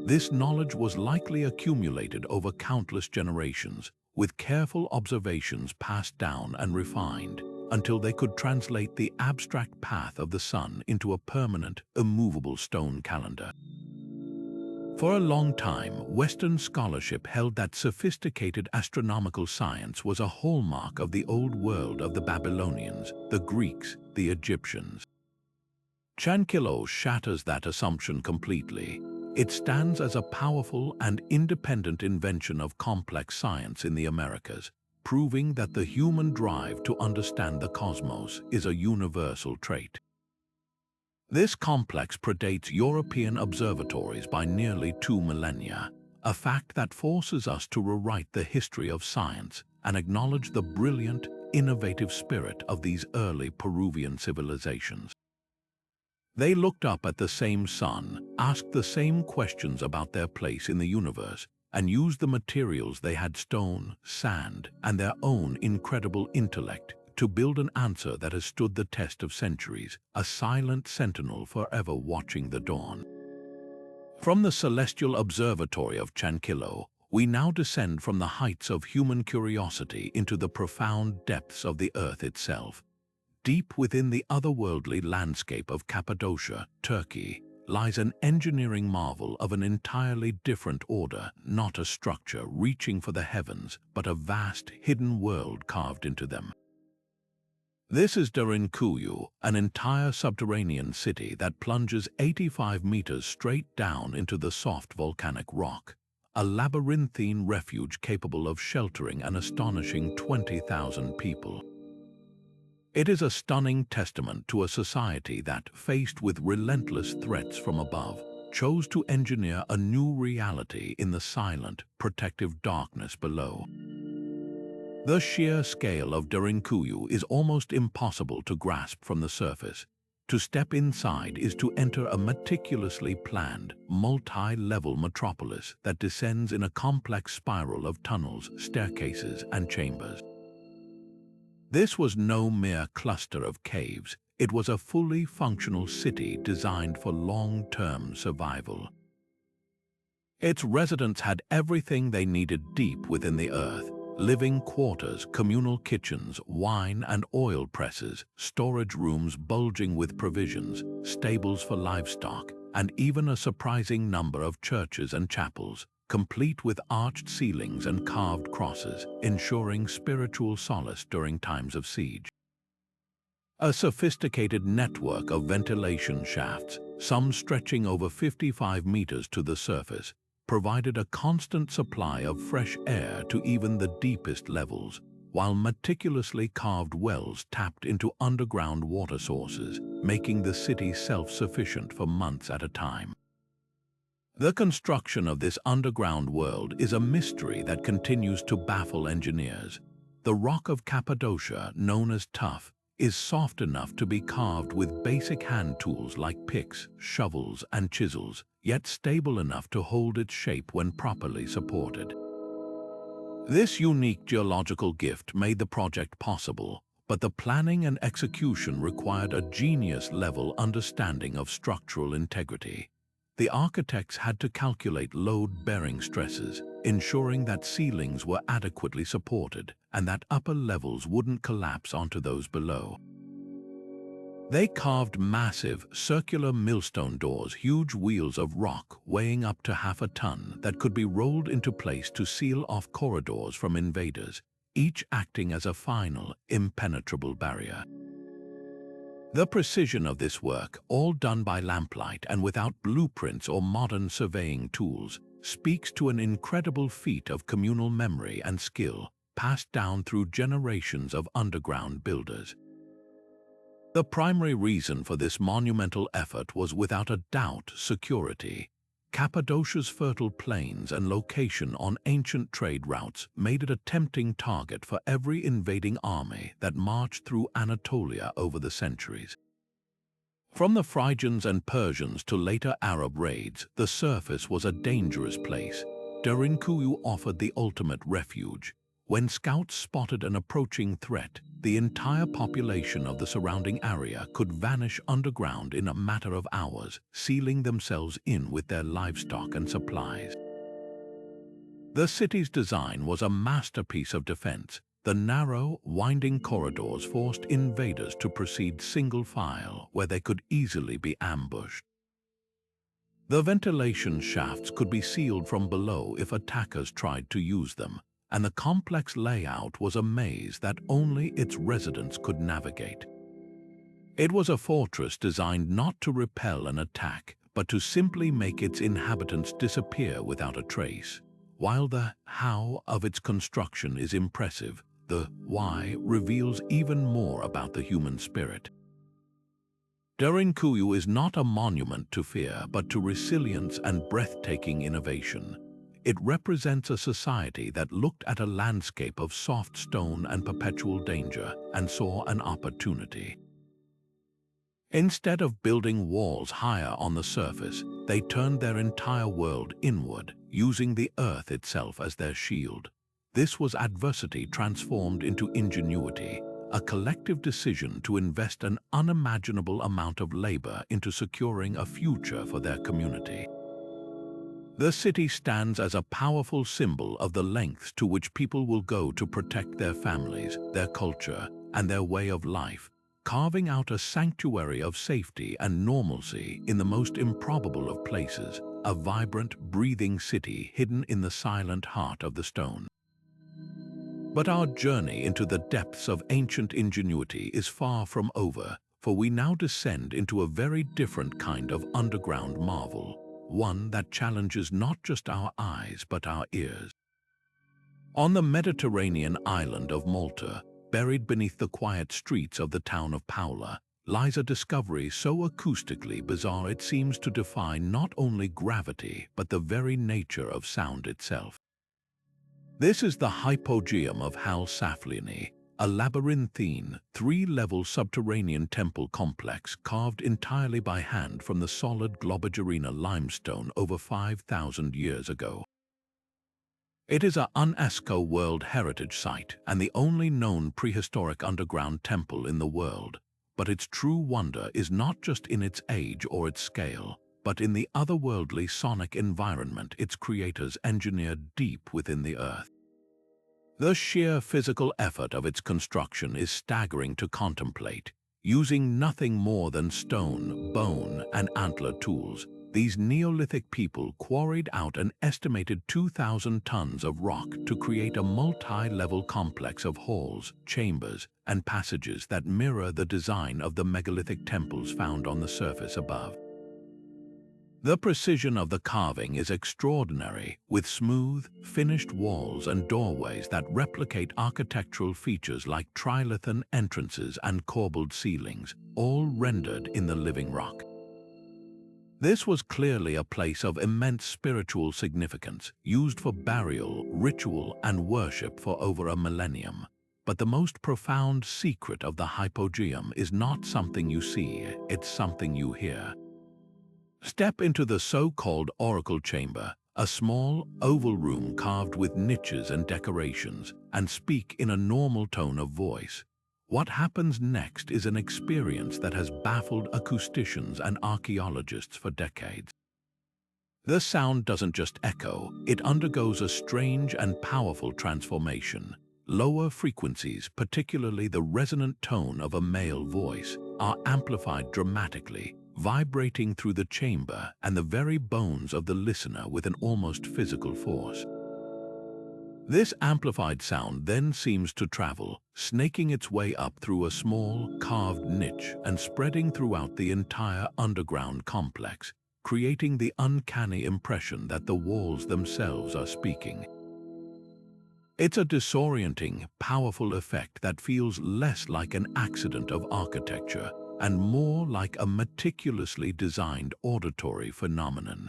This knowledge was likely accumulated over countless generations, with careful observations passed down and refined, until they could translate the abstract path of the sun into a permanent, immovable stone calendar. For a long time, Western scholarship held that sophisticated astronomical science was a hallmark of the old world of the Babylonians, the Greeks, the Egyptians. Chancillo shatters that assumption completely. It stands as a powerful and independent invention of complex science in the Americas, proving that the human drive to understand the cosmos is a universal trait. This complex predates European observatories by nearly 2 millennia, a fact that forces us to rewrite the history of science and acknowledge the brilliant, innovative spirit of these early Peruvian civilizations. They looked up at the same sun, asked the same questions about their place in the universe, and used the materials they had: stone, sand, and their own incredible intellect to build an answer that has stood the test of centuries, a silent sentinel forever watching the dawn. From the celestial observatory of Chancillo, we now descend from the heights of human curiosity into the profound depths of the earth itself. Deep within the otherworldly landscape of Cappadocia, Turkey, lies an engineering marvel of an entirely different order, not a structure reaching for the heavens, but a vast, hidden world carved into them. This is Derinkuyu, an entire subterranean city that plunges 85 meters straight down into the soft volcanic rock, a labyrinthine refuge capable of sheltering an astonishing 20,000 people. It is a stunning testament to a society that, faced with relentless threats from above, chose to engineer a new reality in the silent, protective darkness below. The sheer scale of Derinkuyu is almost impossible to grasp from the surface. To step inside is to enter a meticulously planned, multi-level metropolis that descends in a complex spiral of tunnels, staircases, and chambers. This was no mere cluster of caves. It was a fully functional city designed for long-term survival. Its residents had everything they needed deep within the earth: living quarters, communal kitchens, wine and oil presses, storage rooms bulging with provisions, stables for livestock, and even a surprising number of churches and chapels, complete with arched ceilings and carved crosses, ensuring spiritual solace during times of siege. A sophisticated network of ventilation shafts, some stretching over 55 meters to the surface, provided a constant supply of fresh air to even the deepest levels, while meticulously carved wells tapped into underground water sources, making the city self-sufficient for months at a time. The construction of this underground world is a mystery that continues to baffle engineers. The rock of Cappadocia, known as tuff, is soft enough to be carved with basic hand tools like picks, shovels, and chisels, yet stable enough to hold its shape when properly supported. This unique geological gift made the project possible, but the planning and execution required a genius-level understanding of structural integrity. The architects had to calculate load-bearing stresses, ensuring that ceilings were adequately supported and that upper levels wouldn't collapse onto those below. They carved massive, circular millstone doors, huge wheels of rock weighing up to half a ton that could be rolled into place to seal off corridors from invaders, each acting as a final, impenetrable barrier. The precision of this work, all done by lamplight and without blueprints or modern surveying tools, speaks to an incredible feat of communal memory and skill passed down through generations of underground builders. The primary reason for this monumental effort was without a doubt security. Cappadocia's fertile plains and location on ancient trade routes made it a tempting target for every invading army that marched through Anatolia over the centuries. From the Phrygians and Persians to later Arab raids, the surface was a dangerous place. Derinkuyu offered the ultimate refuge. When scouts spotted an approaching threat, the entire population of the surrounding area could vanish underground in a matter of hours, sealing themselves in with their livestock and supplies. The city's design was a masterpiece of defense. The narrow, winding corridors forced invaders to proceed single file where they could easily be ambushed. The ventilation shafts could be sealed from below if attackers tried to use them, and the complex layout was a maze that only its residents could navigate. It was a fortress designed not to repel an attack, but to simply make its inhabitants disappear without a trace. While the how of its construction is impressive, the why reveals even more about the human spirit. Derinkuyu is not a monument to fear, but to resilience and breathtaking innovation. It represents a society that looked at a landscape of soft stone and perpetual danger and saw an opportunity. Instead of building walls higher on the surface, they turned their entire world inward, using the earth itself as their shield. This was adversity transformed into ingenuity, a collective decision to invest an unimaginable amount of labor into securing a future for their community. The city stands as a powerful symbol of the lengths to which people will go to protect their families, their culture, and their way of life, carving out a sanctuary of safety and normalcy in the most improbable of places, a vibrant, breathing city hidden in the silent heart of the stone. But our journey into the depths of ancient ingenuity is far from over, for we now descend into a very different kind of underground marvel, one that challenges not just our eyes but our ears. On the Mediterranean island of Malta, buried beneath the quiet streets of the town of Paula, lies a discovery so acoustically bizarre it seems to defy not only gravity but the very nature of sound itself. This is the Hypogeum of Sacsayhuamán, a labyrinthine, three-level subterranean temple complex carved entirely by hand from the solid Globigerina limestone over 5,000 years ago. It is a UNESCO World Heritage Site and the only known prehistoric underground temple in the world, but its true wonder is not just in its age or its scale, but in the otherworldly sonic environment its creators engineered deep within the earth. The sheer physical effort of its construction is staggering to contemplate. Using nothing more than stone, bone, and antler tools, these Neolithic people quarried out an estimated 2,000 tons of rock to create a multi-level complex of halls, chambers, and passages that mirror the design of the megalithic temples found on the surface above. The precision of the carving is extraordinary, with smooth, finished walls and doorways that replicate architectural features like trilithon entrances and corbelled ceilings, all rendered in the living rock. This was clearly a place of immense spiritual significance, used for burial, ritual, and worship for over a millennium. But the most profound secret of the Hypogeum is not something you see, it's something you hear. Step into the so-called oracle chamber, a small, oval room carved with niches and decorations, and speak in a normal tone of voice. What happens next is an experience that has baffled acousticians and archaeologists for decades. The sound doesn't just echo, it undergoes a strange and powerful transformation. Lower frequencies, particularly the resonant tone of a male voice, are amplified dramatically, vibrating through the chamber and the very bones of the listener with an almost physical force. This amplified sound then seems to travel, snaking its way up through a small, carved niche and spreading throughout the entire underground complex, creating the uncanny impression that the walls themselves are speaking. It's a disorienting, powerful effect that feels less like an accident of architecture and more like a meticulously designed auditory phenomenon.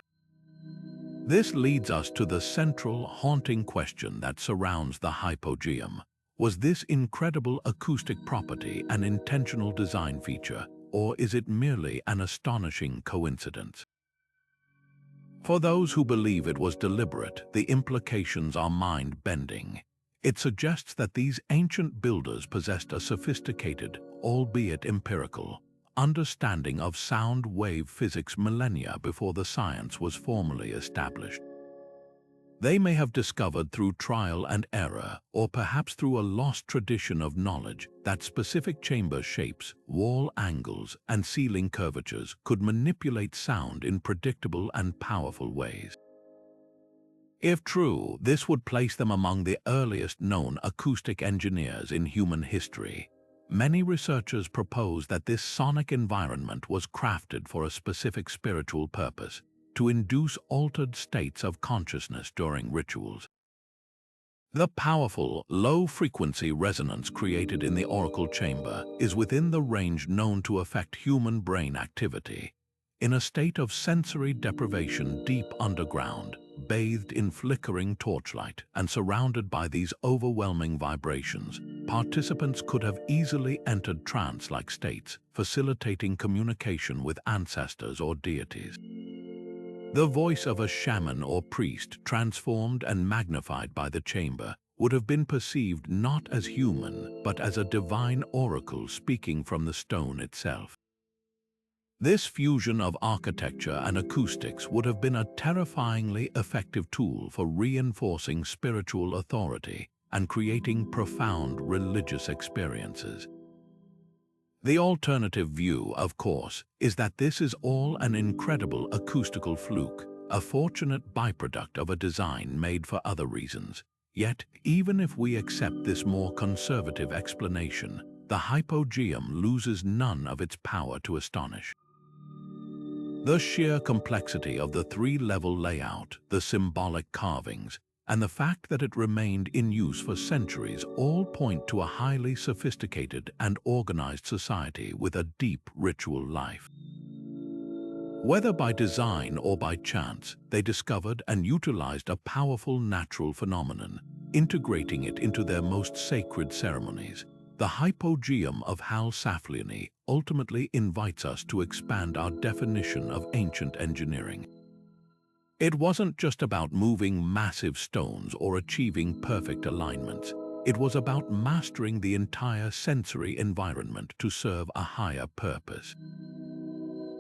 This leads us to the central, haunting question that surrounds the Hypogeum. Was this incredible acoustic property an intentional design feature, or is it merely an astonishing coincidence? For those who believe it was deliberate, the implications are mind-bending. It suggests that these ancient builders possessed a sophisticated, albeit empirical, understanding of sound wave physics millennia before the science was formally established. They may have discovered through trial and error, or perhaps through a lost tradition of knowledge, that specific chamber shapes, wall angles, and ceiling curvatures could manipulate sound in predictable and powerful ways. If true, this would place them among the earliest known acoustic engineers in human history. Many researchers propose that this sonic environment was crafted for a specific spiritual purpose, to induce altered states of consciousness during rituals. The powerful, low-frequency resonance created in the oracle chamber is within the range known to affect human brain activity. In a state of sensory deprivation deep underground, bathed in flickering torchlight and surrounded by these overwhelming vibrations, participants could have easily entered trance-like states, facilitating communication with ancestors or deities. The voice of a shaman or priest, transformed and magnified by the chamber, would have been perceived not as human, but as a divine oracle speaking from the stone itself. This fusion of architecture and acoustics would have been a terrifyingly effective tool for reinforcing spiritual authority and creating profound religious experiences. The alternative view, of course, is that this is all an incredible acoustical fluke, a fortunate byproduct of a design made for other reasons. Yet, even if we accept this more conservative explanation, the Hypogeum loses none of its power to astonish. The sheer complexity of the three-level layout, the symbolic carvings, and the fact that it remained in use for centuries all point to a highly sophisticated and organized society with a deep ritual life. Whether by design or by chance, they discovered and utilized a powerful natural phenomenon, integrating it into their most sacred ceremonies. The Hypogeum of Hal-Saflieni ultimately invites us to expand our definition of ancient engineering. It wasn't just about moving massive stones or achieving perfect alignments. It was about mastering the entire sensory environment to serve a higher purpose.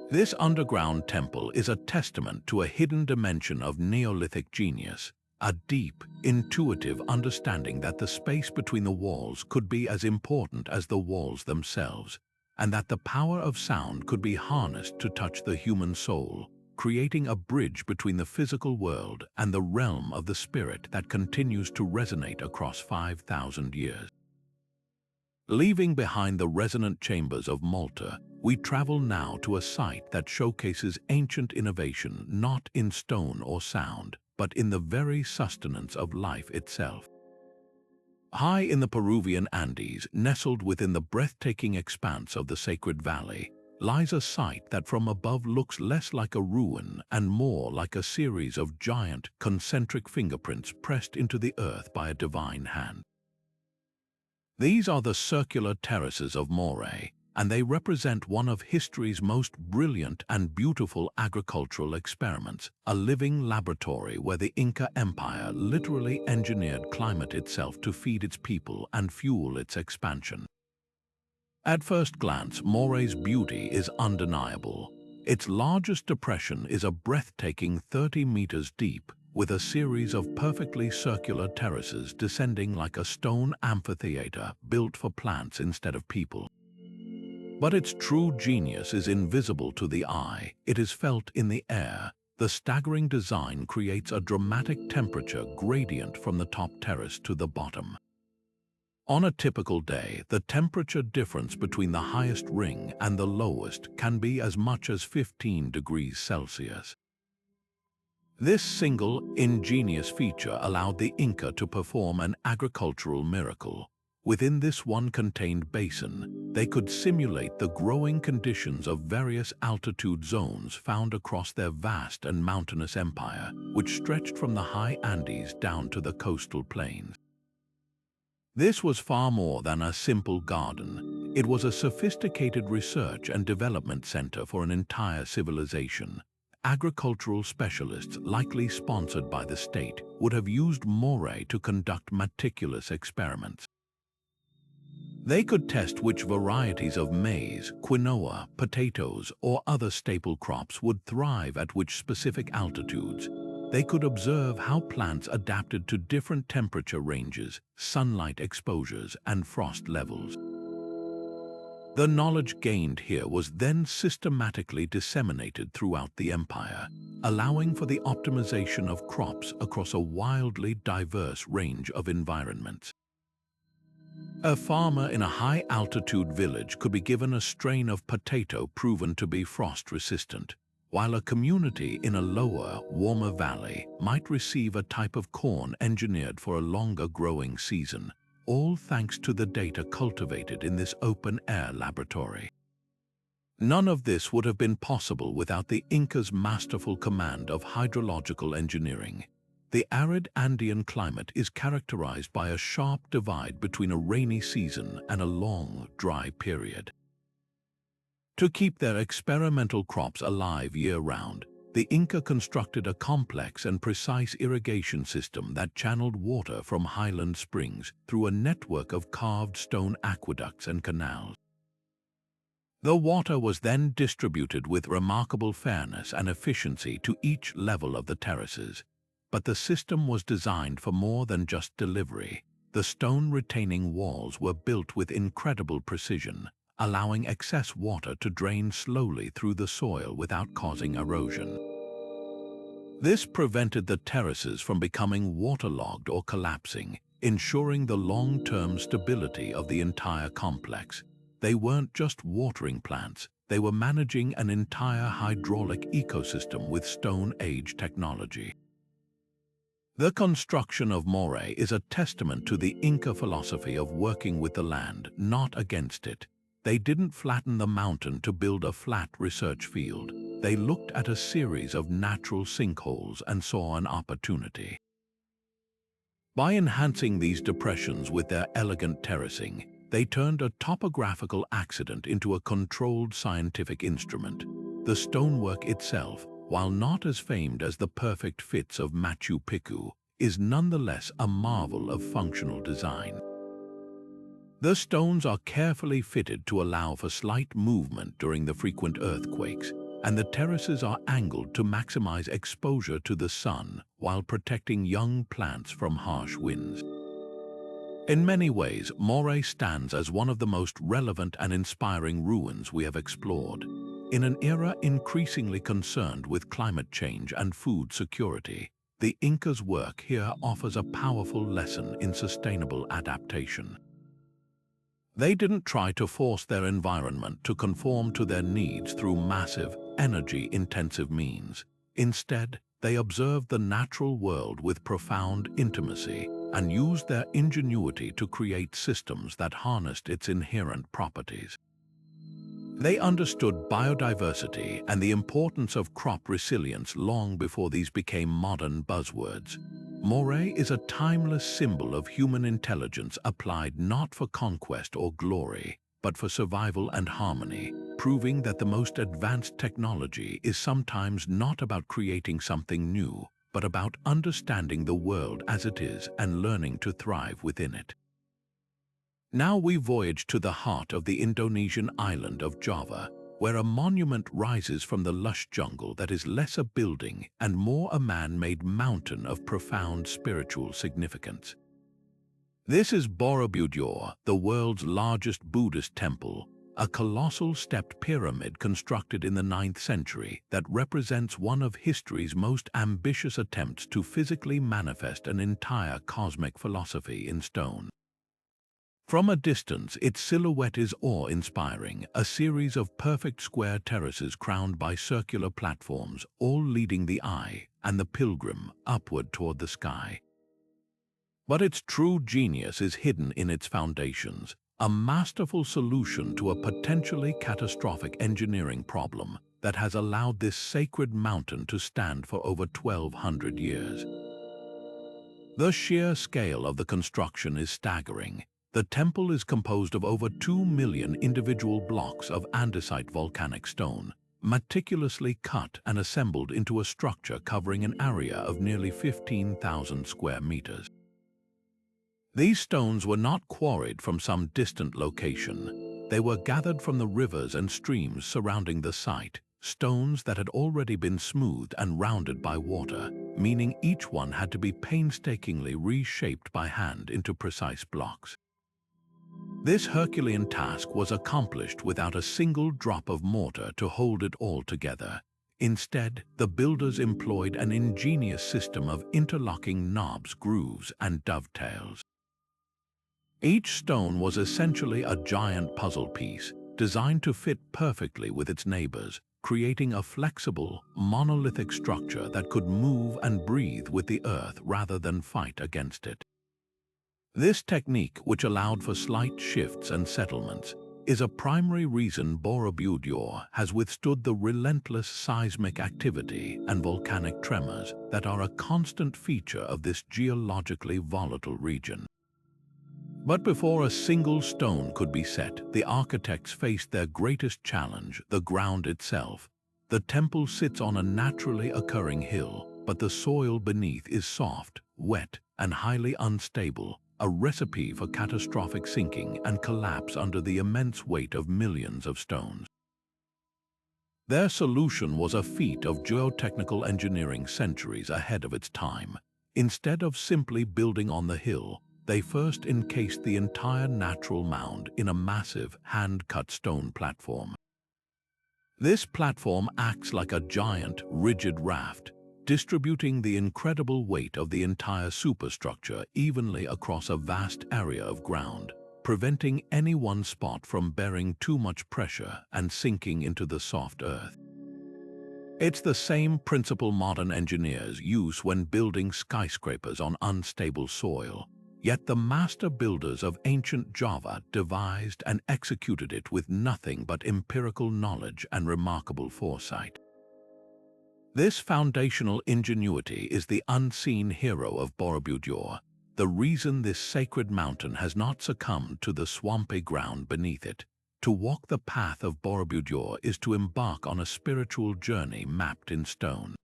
This underground temple is a testament to a hidden dimension of Neolithic genius, a deep, intuitive understanding that the space between the walls could be as important as the walls themselves, and that the power of sound could be harnessed to touch the human soul, creating a bridge between the physical world and the realm of the spirit that continues to resonate across 5,000 years. Leaving behind the resonant chambers of Malta, we travel now to a site that showcases ancient innovation not in stone or sound, but in the very sustenance of life itself. High in the Peruvian Andes, nestled within the breathtaking expanse of the Sacred Valley, lies a site that from above looks less like a ruin and more like a series of giant, concentric fingerprints pressed into the earth by a divine hand. These are the circular terraces of Moray, and they represent one of history's most brilliant and beautiful agricultural experiments, a living laboratory where the Inca Empire literally engineered climate itself to feed its people and fuel its expansion. At first glance, Moray's beauty is undeniable. Its largest depression is a breathtaking 30 meters deep, with a series of perfectly circular terraces descending like a stone amphitheater built for plants instead of people. But its true genius is invisible to the eye. It is felt in the air. The staggering design creates a dramatic temperature gradient from the top terrace to the bottom. On a typical day, the temperature difference between the highest ring and the lowest can be as much as 15 degrees Celsius. This single, ingenious feature allowed the Inca to perform an agricultural miracle. Within this one contained basin, they could simulate the growing conditions of various altitude zones found across their vast and mountainous empire, which stretched from the high Andes down to the coastal plains. This was far more than a simple garden. It was a sophisticated research and development center for an entire civilization. Agricultural specialists, likely sponsored by the state, would have used Moray to conduct meticulous experiments. They could test which varieties of maize, quinoa, potatoes, or other staple crops would thrive at which specific altitudes. They could observe how plants adapted to different temperature ranges, sunlight exposures, and frost levels. The knowledge gained here was then systematically disseminated throughout the empire, allowing for the optimization of crops across a wildly diverse range of environments. A farmer in a high-altitude village could be given a strain of potato proven to be frost-resistant, while a community in a lower, warmer valley might receive a type of corn engineered for a longer growing season, all thanks to the data cultivated in this open-air laboratory. None of this would have been possible without the Inca's masterful command of hydrological engineering. The arid Andean climate is characterized by a sharp divide between a rainy season and a long, dry period. To keep their experimental crops alive year-round, the Inca constructed a complex and precise irrigation system that channeled water from highland springs through a network of carved stone aqueducts and canals. The water was then distributed with remarkable fairness and efficiency to each level of the terraces. But the system was designed for more than just delivery. The stone retaining walls were built with incredible precision, allowing excess water to drain slowly through the soil without causing erosion. This prevented the terraces from becoming waterlogged or collapsing, ensuring the long-term stability of the entire complex. They weren't just watering plants, they were managing an entire hydraulic ecosystem with Stone Age technology. The construction of Moray is a testament to the Inca philosophy of working with the land, not against it. They didn't flatten the mountain to build a flat research field. They looked at a series of natural sinkholes and saw an opportunity. By enhancing these depressions with their elegant terracing, they turned a topographical accident into a controlled scientific instrument. The stonework itself, while not as famed as the perfect fits of Machu Picchu, is nonetheless a marvel of functional design. The stones are carefully fitted to allow for slight movement during the frequent earthquakes, and the terraces are angled to maximize exposure to the sun while protecting young plants from harsh winds. In many ways, Moray stands as one of the most relevant and inspiring ruins we have explored. In an era increasingly concerned with climate change and food security, the Incas' work here offers a powerful lesson in sustainable adaptation. They didn't try to force their environment to conform to their needs through massive, energy-intensive means. Instead, they observed the natural world with profound intimacy and used their ingenuity to create systems that harnessed its inherent properties. They understood biodiversity and the importance of crop resilience long before these became modern buzzwords. Moray is a timeless symbol of human intelligence applied not for conquest or glory, but for survival and harmony, proving that the most advanced technology is sometimes not about creating something new, but about understanding the world as it is and learning to thrive within it. Now we voyage to the heart of the Indonesian island of Java, where a monument rises from the lush jungle that is less a building and more a man-made mountain of profound spiritual significance. This is Borobudur, the world's largest Buddhist temple, a colossal stepped pyramid constructed in the 9th century that represents one of history's most ambitious attempts to physically manifest an entire cosmic philosophy in stone. From a distance, its silhouette is awe-inspiring, a series of perfect square terraces crowned by circular platforms, all leading the eye and the pilgrim upward toward the sky. But its true genius is hidden in its foundations, a masterful solution to a potentially catastrophic engineering problem that has allowed this sacred mountain to stand for over 1,200 years. The sheer scale of the construction is staggering. The temple is composed of over 2 million individual blocks of andesite volcanic stone, meticulously cut and assembled into a structure covering an area of nearly 15,000 square meters. These stones were not quarried from some distant location. They were gathered from the rivers and streams surrounding the site, stones that had already been smoothed and rounded by water, meaning each one had to be painstakingly reshaped by hand into precise blocks. This Herculean task was accomplished without a single drop of mortar to hold it all together. Instead, the builders employed an ingenious system of interlocking knobs, grooves, and dovetails. Each stone was essentially a giant puzzle piece, designed to fit perfectly with its neighbors, creating a flexible, monolithic structure that could move and breathe with the earth rather than fight against it. This technique, which allowed for slight shifts and settlements, is a primary reason Borobudur has withstood the relentless seismic activity and volcanic tremors that are a constant feature of this geologically volatile region. But before a single stone could be set, the architects faced their greatest challenge, the ground itself. The temple sits on a naturally occurring hill, but the soil beneath is soft, wet, and highly unstable, a recipe for catastrophic sinking and collapse under the immense weight of millions of stones. Their solution was a feat of geotechnical engineering centuries ahead of its time. Instead of simply building on the hill, they first encased the entire natural mound in a massive, hand-cut stone platform. This platform acts like a giant, rigid raft, distributing the incredible weight of the entire superstructure evenly across a vast area of ground, preventing any one spot from bearing too much pressure and sinking into the soft earth. It's the same principle modern engineers use when building skyscrapers on unstable soil, yet the master builders of ancient Java devised and executed it with nothing but empirical knowledge and remarkable foresight. This foundational ingenuity is the unseen hero of Borobudur, the reason this sacred mountain has not succumbed to the swampy ground beneath it. To walk the path of Borobudur is to embark on a spiritual journey mapped in stone.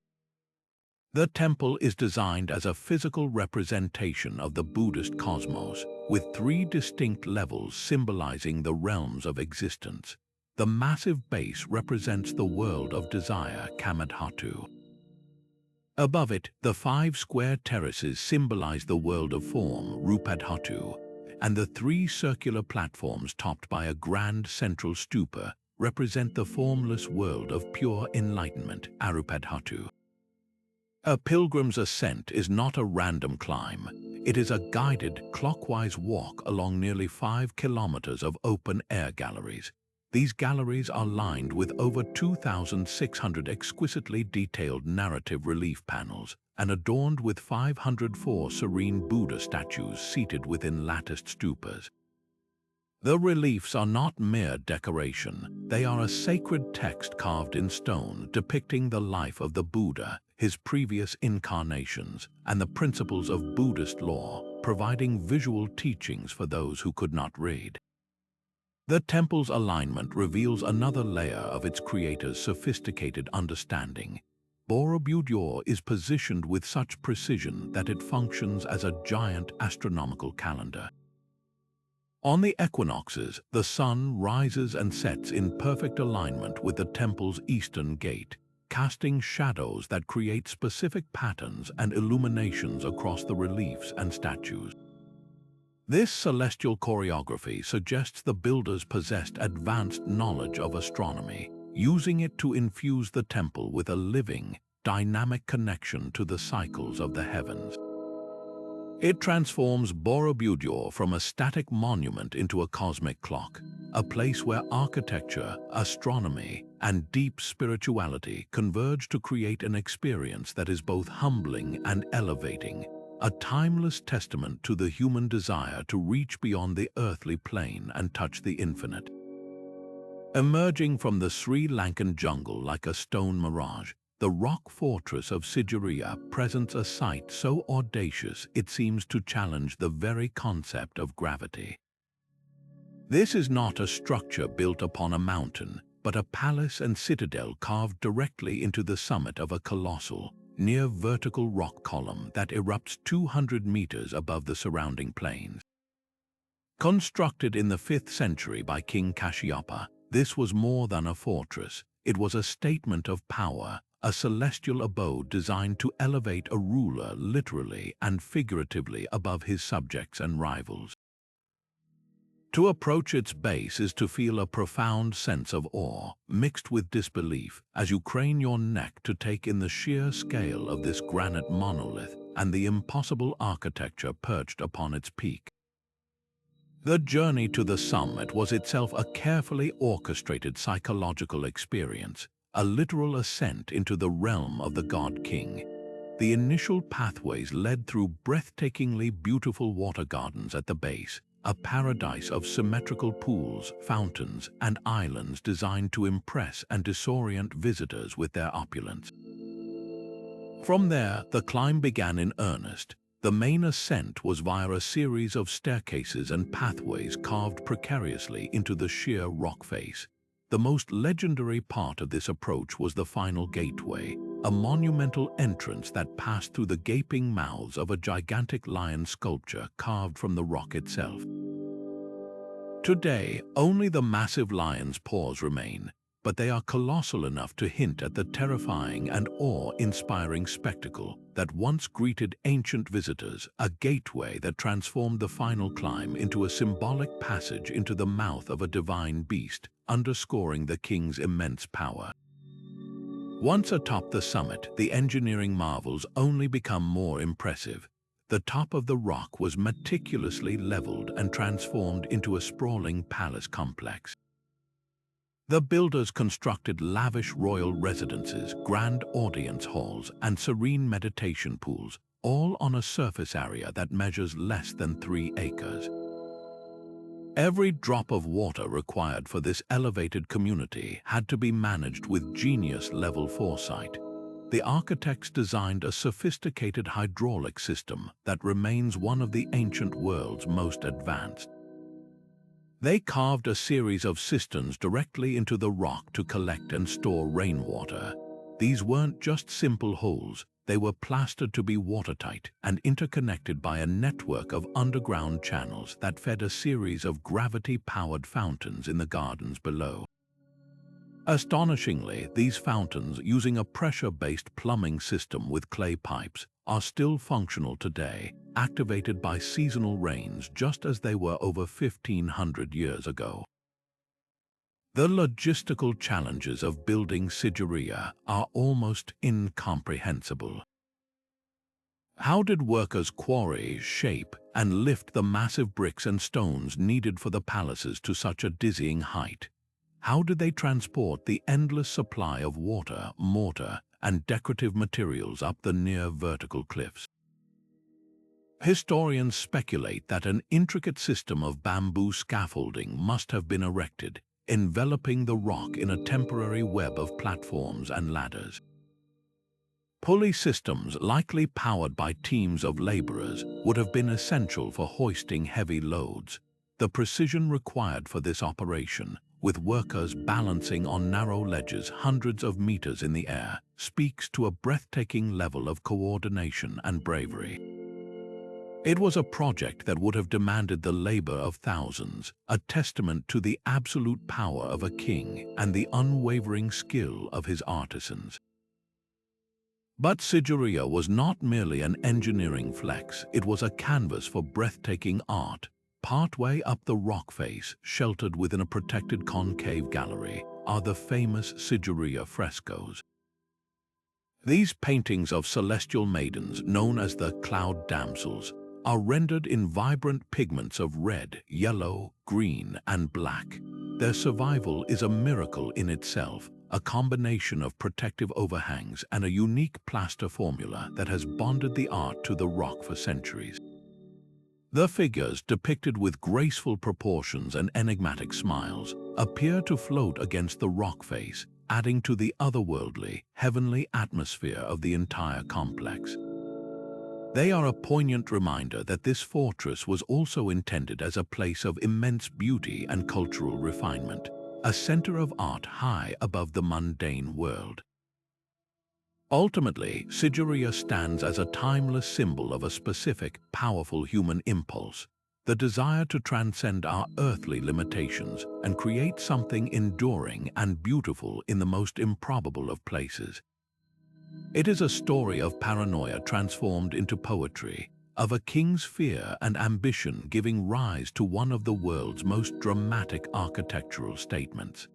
The temple is designed as a physical representation of the Buddhist cosmos, with 3 distinct levels symbolizing the realms of existence. The massive base represents the world of desire, Kamadhatu. Above it, the 5 square terraces symbolize the world of form, Rupadhatu, and the 3 circular platforms topped by a grand central stupa represent the formless world of pure enlightenment, Arupadhatu. A pilgrim's ascent is not a random climb. It is a guided, clockwise walk along nearly 5 kilometers of open-air galleries. These galleries are lined with over 2,600 exquisitely detailed narrative relief panels and adorned with 504 serene Buddha statues seated within latticed stupas. The reliefs are not mere decoration. They are a sacred text carved in stone depicting the life of the Buddha, his previous incarnations, and the principles of Buddhist law, providing visual teachings for those who could not read. The temple's alignment reveals another layer of its creator's sophisticated understanding. Borobudur is positioned with such precision that it functions as a giant astronomical calendar. On the equinoxes, the sun rises and sets in perfect alignment with the temple's eastern gate, casting shadows that create specific patterns and illuminations across the reliefs and statues. This celestial choreography suggests the builders possessed advanced knowledge of astronomy, using it to infuse the temple with a living, dynamic connection to the cycles of the heavens. It transforms Borobudur from a static monument into a cosmic clock, a place where architecture, astronomy, and deep spirituality converge to create an experience that is both humbling and elevating, a timeless testament to the human desire to reach beyond the earthly plane and touch the infinite. Emerging from the Sri Lankan jungle like a stone mirage, the rock fortress of Sigiriya presents a sight so audacious it seems to challenge the very concept of gravity. This is not a structure built upon a mountain, but a palace and citadel carved directly into the summit of a colossal, near-vertical rock column that erupts 200 meters above the surrounding plains. Constructed in the 5th century by King Kashyapa, this was more than a fortress. It was a statement of power, a celestial abode designed to elevate a ruler literally and figuratively above his subjects and rivals. To approach its base is to feel a profound sense of awe, mixed with disbelief, as you crane your neck to take in the sheer scale of this granite monolith and the impossible architecture perched upon its peak. The journey to the summit was itself a carefully orchestrated psychological experience, a literal ascent into the realm of the God-King. The initial pathways led through breathtakingly beautiful water gardens at the base, a paradise of symmetrical pools, fountains, and islands designed to impress and disorient visitors with their opulence. From there, the climb began in earnest. The main ascent was via a series of staircases and pathways carved precariously into the sheer rock face. The most legendary part of this approach was the final gateway, a monumental entrance that passed through the gaping mouths of a gigantic lion sculpture carved from the rock itself. Today, only the massive lion's paws remain, but they are colossal enough to hint at the terrifying and awe-inspiring spectacle that once greeted ancient visitors, a gateway that transformed the final climb into a symbolic passage into the mouth of a divine beast, underscoring the king's immense power. Once atop the summit, the engineering marvels only become more impressive. The top of the rock was meticulously leveled and transformed into a sprawling palace complex. The builders constructed lavish royal residences, grand audience halls, and serene meditation pools, all on a surface area that measures less than 3 acres. Every drop of water required for this elevated community had to be managed with genius-level foresight. The architects designed a sophisticated hydraulic system that remains one of the ancient world's most advanced. They carved a series of cisterns directly into the rock to collect and store rainwater. These weren't just simple holes, they were plastered to be watertight and interconnected by a network of underground channels that fed a series of gravity-powered fountains in the gardens below. Astonishingly, these fountains, using a pressure-based plumbing system with clay pipes, are still functional today, activated by seasonal rains just as they were over 1,500 years ago. The logistical challenges of building Sigiriya are almost incomprehensible. How did workers quarry, shape, and lift the massive bricks and stones needed for the palaces to such a dizzying height? How did they transport the endless supply of water, mortar, and decorative materials up the near-vertical cliffs? Historians speculate that an intricate system of bamboo scaffolding must have been erected, enveloping the rock in a temporary web of platforms and ladders. Pulley systems, likely powered by teams of laborers, would have been essential for hoisting heavy loads. The precision required for this operation, with workers balancing on narrow ledges hundreds of meters in the air, speaks to a breathtaking level of coordination and bravery. It was a project that would have demanded the labor of thousands, a testament to the absolute power of a king and the unwavering skill of his artisans. But Sigiriya was not merely an engineering flex, it was a canvas for breathtaking art. Partway up the rock face, sheltered within a protected concave gallery, are the famous Sigiriya frescoes. These paintings of celestial maidens, known as the cloud damsels, are rendered in vibrant pigments of red, yellow, green, and black. Their survival is a miracle in itself, a combination of protective overhangs and a unique plaster formula that has bonded the art to the rock for centuries. The figures, depicted with graceful proportions and enigmatic smiles, appear to float against the rock face, adding to the otherworldly, heavenly atmosphere of the entire complex. They are a poignant reminder that this fortress was also intended as a place of immense beauty and cultural refinement, a center of art high above the mundane world. Ultimately, Sigiriya stands as a timeless symbol of a specific, powerful human impulse, the desire to transcend our earthly limitations and create something enduring and beautiful in the most improbable of places. It is a story of paranoia transformed into poetry, of a king's fear and ambition giving rise to one of the world's most dramatic architectural statements.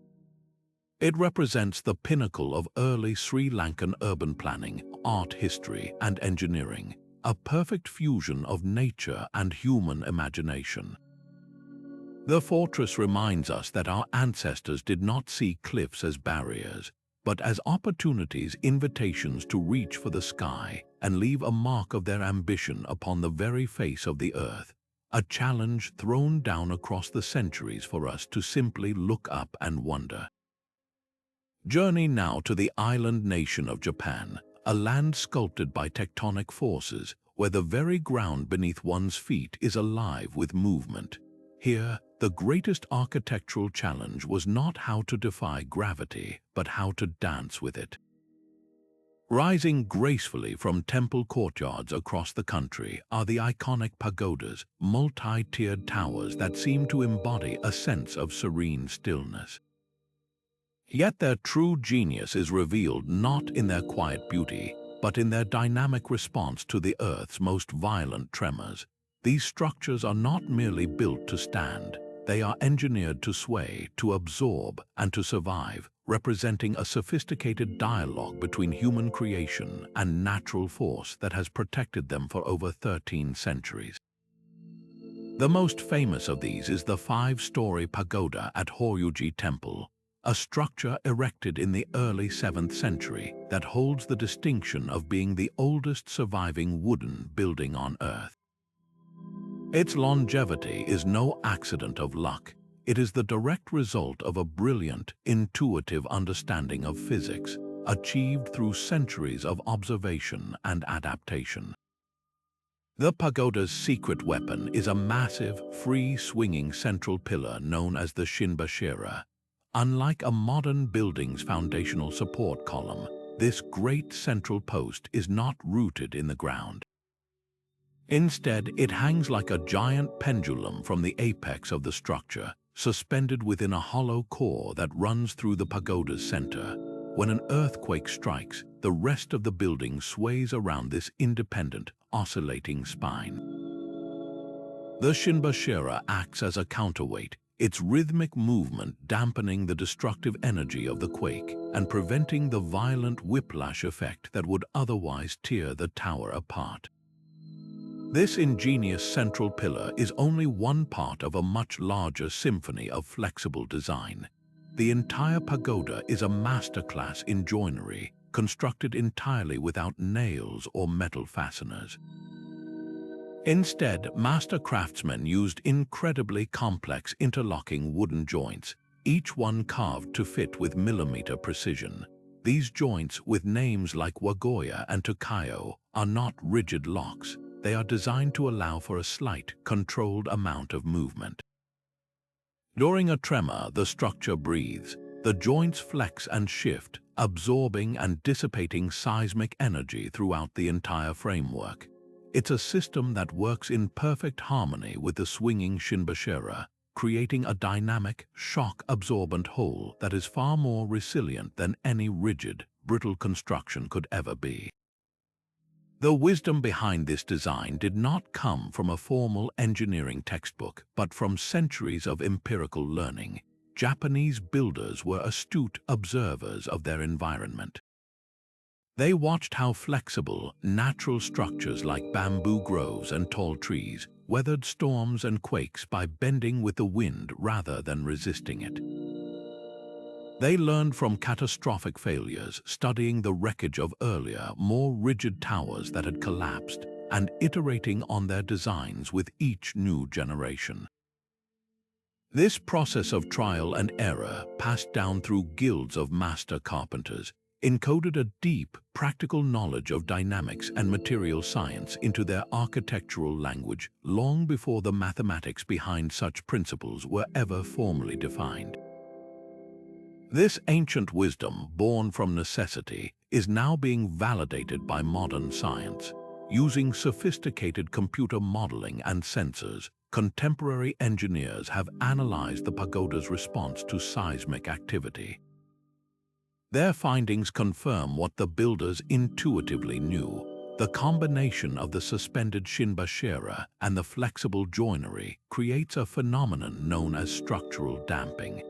It represents the pinnacle of early Sri Lankan urban planning, art history, and engineering, a perfect fusion of nature and human imagination. The fortress reminds us that our ancestors did not see cliffs as barriers, but as opportunities, invitations to reach for the sky and leave a mark of their ambition upon the very face of the earth. a challenge thrown down across the centuries for us to simply look up and wonder. Journey now to the island nation of Japan, a land sculpted by tectonic forces, where the very ground beneath one's feet is alive with movement. Here, the greatest architectural challenge was not how to defy gravity, but how to dance with it. Rising gracefully from temple courtyards across the country are the iconic pagodas, multi-tiered towers that seem to embody a sense of serene stillness. Yet their true genius is revealed not in their quiet beauty, but in their dynamic response to the Earth's most violent tremors. These structures are not merely built to stand. They are engineered to sway, to absorb, and to survive, representing a sophisticated dialogue between human creation and natural force that has protected them for over 13 centuries. The most famous of these is the 5-story pagoda at Horyuji Temple, a structure erected in the early 7th century that holds the distinction of being the oldest surviving wooden building on Earth. Its longevity is no accident of luck. It is the direct result of a brilliant, intuitive understanding of physics, achieved through centuries of observation and adaptation. The pagoda's secret weapon is a massive, free-swinging central pillar known as the Shinbashira. Unlike a modern building's foundational support column, this great central post is not rooted in the ground. Instead, it hangs like a giant pendulum from the apex of the structure, suspended within a hollow core that runs through the pagoda's center. When an earthquake strikes, the rest of the building sways around this independent, oscillating spine. The Shinbashira acts as a counterweight, its rhythmic movement dampening the destructive energy of the quake and preventing the violent whiplash effect that would otherwise tear the tower apart. This ingenious central pillar is only one part of a much larger symphony of flexible design. The entire pagoda is a masterclass in joinery, constructed entirely without nails or metal fasteners. Instead, master craftsmen used incredibly complex interlocking wooden joints, each one carved to fit with millimeter precision. These joints, with names like Wagoya and Tokayo, are not rigid locks. They are designed to allow for a slight, controlled amount of movement. During a tremor, the structure breathes. The joints flex and shift, absorbing and dissipating seismic energy throughout the entire framework. It's a system that works in perfect harmony with the swinging Shinbashira, creating a dynamic, shock-absorbent whole that is far more resilient than any rigid, brittle construction could ever be. The wisdom behind this design did not come from a formal engineering textbook, but from centuries of empirical learning. Japanese builders were astute observers of their environment. They watched how flexible, natural structures like bamboo groves and tall trees weathered storms and quakes by bending with the wind rather than resisting it. They learned from catastrophic failures, studying the wreckage of earlier, more rigid towers that had collapsed, and iterating on their designs with each new generation. This process of trial and error, passed down through guilds of master carpenters, encoded a deep, practical knowledge of dynamics and material science into their architectural language long before the mathematics behind such principles were ever formally defined. This ancient wisdom, born from necessity, is now being validated by modern science. Using sophisticated computer modeling and sensors, contemporary engineers have analyzed the pagoda's response to seismic activity. Their findings confirm what the builders intuitively knew. The combination of the suspended Shinbashira and the flexible joinery creates a phenomenon known as structural damping.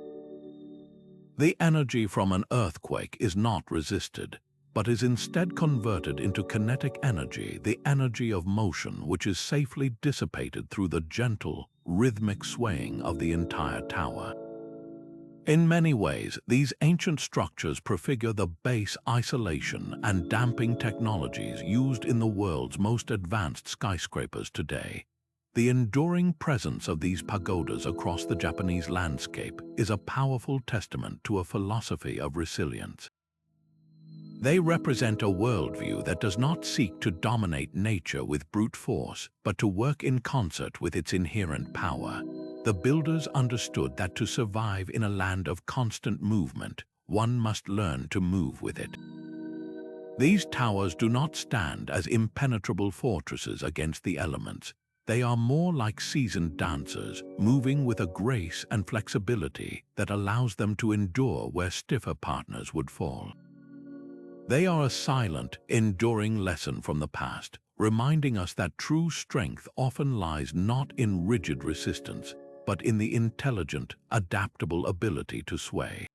The energy from an earthquake is not resisted, but is instead converted into kinetic energy, the energy of motion, which is safely dissipated through the gentle, rhythmic swaying of the entire tower. In many ways, these ancient structures prefigure the base isolation and damping technologies used in the world's most advanced skyscrapers today. The enduring presence of these pagodas across the Japanese landscape is a powerful testament to a philosophy of resilience. They represent a worldview that does not seek to dominate nature with brute force, but to work in concert with its inherent power. The builders understood that to survive in a land of constant movement, one must learn to move with it. These towers do not stand as impenetrable fortresses against the elements. They are more like seasoned dancers, moving with a grace and flexibility that allows them to endure where stiffer partners would fall. They are a silent, enduring lesson from the past, reminding us that true strength often lies not in rigid resistance, but in the intelligent, adaptable ability to sway.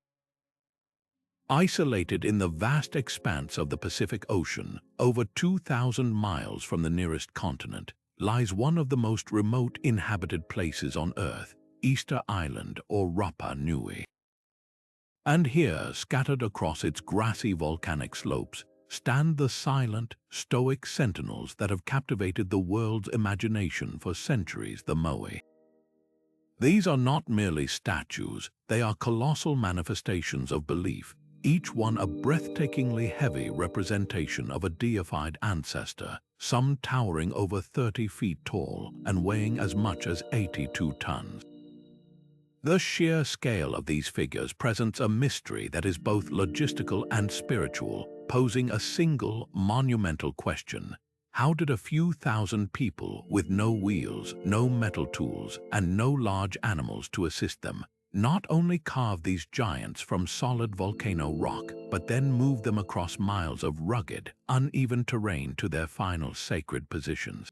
Isolated in the vast expanse of the Pacific Ocean, over 2,000 miles from the nearest continent, lies one of the most remote inhabited places on Earth, Easter Island or Rapa Nui. And here, scattered across its grassy volcanic slopes, stand the silent, stoic sentinels that have captivated the world's imagination for centuries, the moai. These are not merely statues, they are colossal manifestations of belief, each one a breathtakingly heavy representation of a deified ancestor, some towering over 30 feet tall and weighing as much as 82 tons. The sheer scale of these figures presents a mystery that is both logistical and spiritual, posing a single, monumental question. How did a few thousand people with no wheels, no metal tools, and no large animals to assist them, not only carve these giants from solid volcano rock, but then move them across miles of rugged, uneven terrain to their final sacred positions?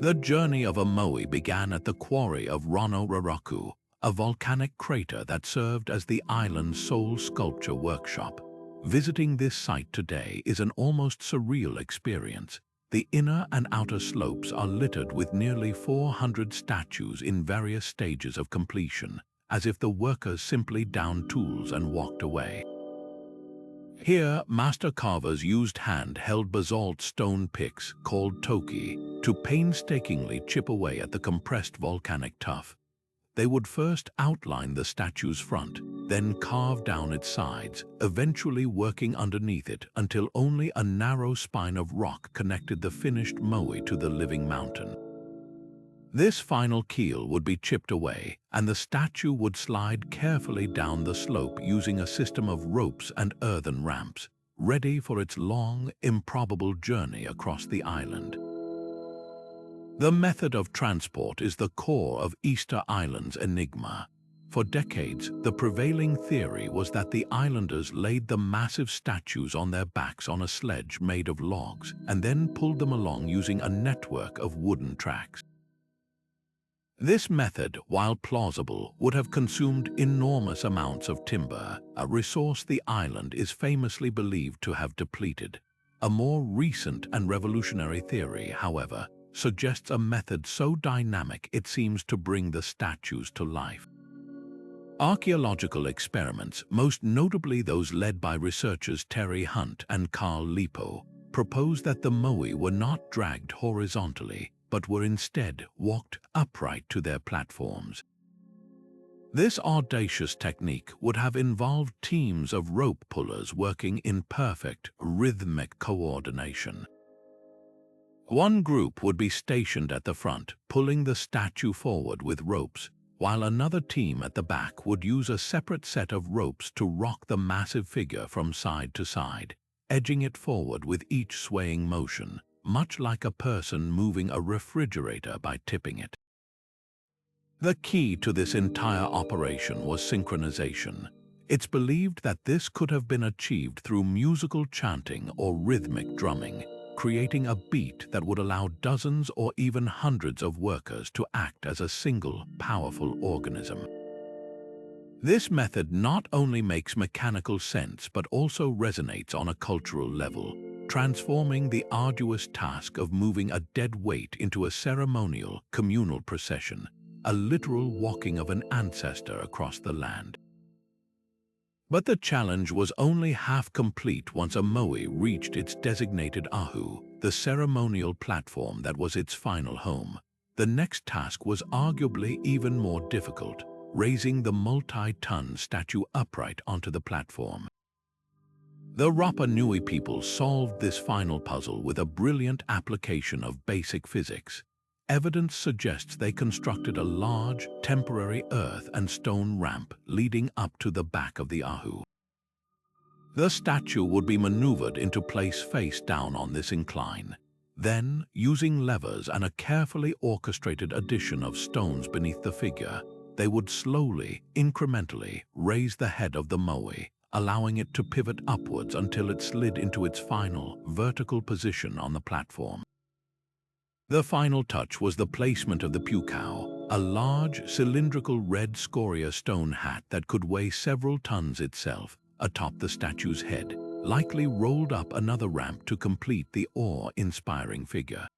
The journey of a moai began at the quarry of Rono Raraku, a volcanic crater that served as the island's sole sculpture workshop. Visiting this site today is an almost surreal experience. The inner and outer slopes are littered with nearly 400 statues in various stages of completion, as if the workers simply downed tools and walked away. Here, master carvers used hand-held basalt stone picks, called toki, to painstakingly chip away at the compressed volcanic tuff. They would first outline the statue's front, then carve down its sides, eventually working underneath it until only a narrow spine of rock connected the finished moai to the living mountain. This final keel would be chipped away, and the statue would slide carefully down the slope using a system of ropes and earthen ramps, ready for its long, improbable journey across the island. The method of transport is the core of Easter Island's enigma. For decades, the prevailing theory was that the islanders laid the massive statues on their backs on a sledge made of logs and then pulled them along using a network of wooden tracks. This method, while plausible, would have consumed enormous amounts of timber, a resource the island is famously believed to have depleted. A more recent and revolutionary theory, however, suggests a method so dynamic it seems to bring the statues to life. Archaeological experiments, most notably those led by researchers Terry Hunt and Carl Lipo, propose that the moai were not dragged horizontally, but were instead walked upright to their platforms. This audacious technique would have involved teams of rope pullers working in perfect, rhythmic coordination. One group would be stationed at the front, pulling the statue forward with ropes, while another team at the back would use a separate set of ropes to rock the massive figure from side to side, edging it forward with each swaying motion, much like a person moving a refrigerator by tipping it. The key to this entire operation was synchronization. It's believed that this could have been achieved through musical chanting or rhythmic drumming, creating a beat that would allow dozens or even hundreds of workers to act as a single, powerful organism. This method not only makes mechanical sense but also resonates on a cultural level, transforming the arduous task of moving a dead weight into a ceremonial, communal procession, a literal walking of an ancestor across the land. But the challenge was only half complete once a moai reached its designated ahu, the ceremonial platform that was its final home. The next task was arguably even more difficult, raising the multi-ton statue upright onto the platform. The Rapa Nui people solved this final puzzle with a brilliant application of basic physics. Evidence suggests they constructed a large, temporary earth and stone ramp leading up to the back of the Ahu. The statue would be maneuvered into place face down on this incline. Then, using levers and a carefully orchestrated addition of stones beneath the figure, they would slowly, incrementally raise the head of the moe, allowing it to pivot upwards until it slid into its final, vertical position on the platform. The final touch was the placement of the pukao, a large, cylindrical red scoria stone hat that could weigh several tons itself, atop the statue's head, likely rolled up another ramp to complete the awe-inspiring figure.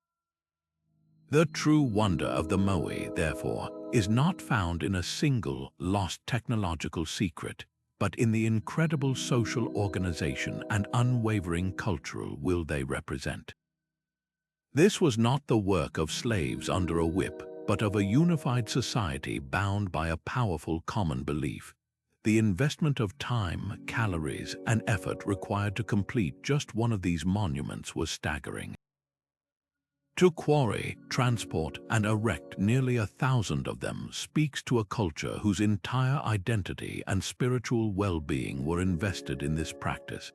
The true wonder of the moe, therefore, is not found in a single, lost technological secret, but in the incredible social organization and unwavering cultural will they represent. This was not the work of slaves under a whip, but of a unified society bound by a powerful common belief. The investment of time, calories, and effort required to complete just one of these monuments was staggering. To quarry, transport, and erect nearly 1,000 of them speaks to a culture whose entire identity and spiritual well-being were invested in this practice.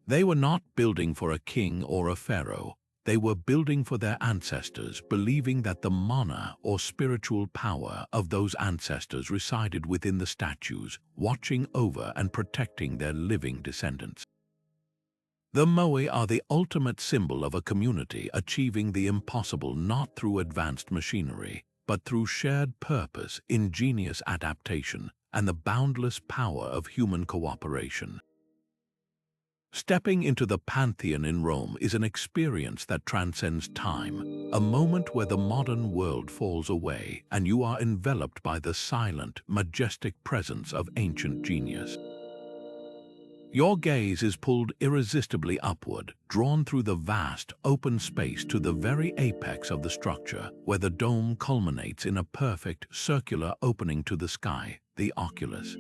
They were not building for a king or a pharaoh. They were building for their ancestors, believing that the mana or spiritual power of those ancestors resided within the statues, watching over and protecting their living descendants. The moe are the ultimate symbol of a community achieving the impossible not through advanced machinery, but through shared purpose, ingenious adaptation, and the boundless power of human cooperation. Stepping into the Pantheon in Rome is an experience that transcends time, a moment where the modern world falls away and you are enveloped by the silent, majestic presence of ancient genius. Your gaze is pulled irresistibly upward, drawn through the vast, open space to the very apex of the structure, where the dome culminates in a perfect, circular opening to the sky, the oculus.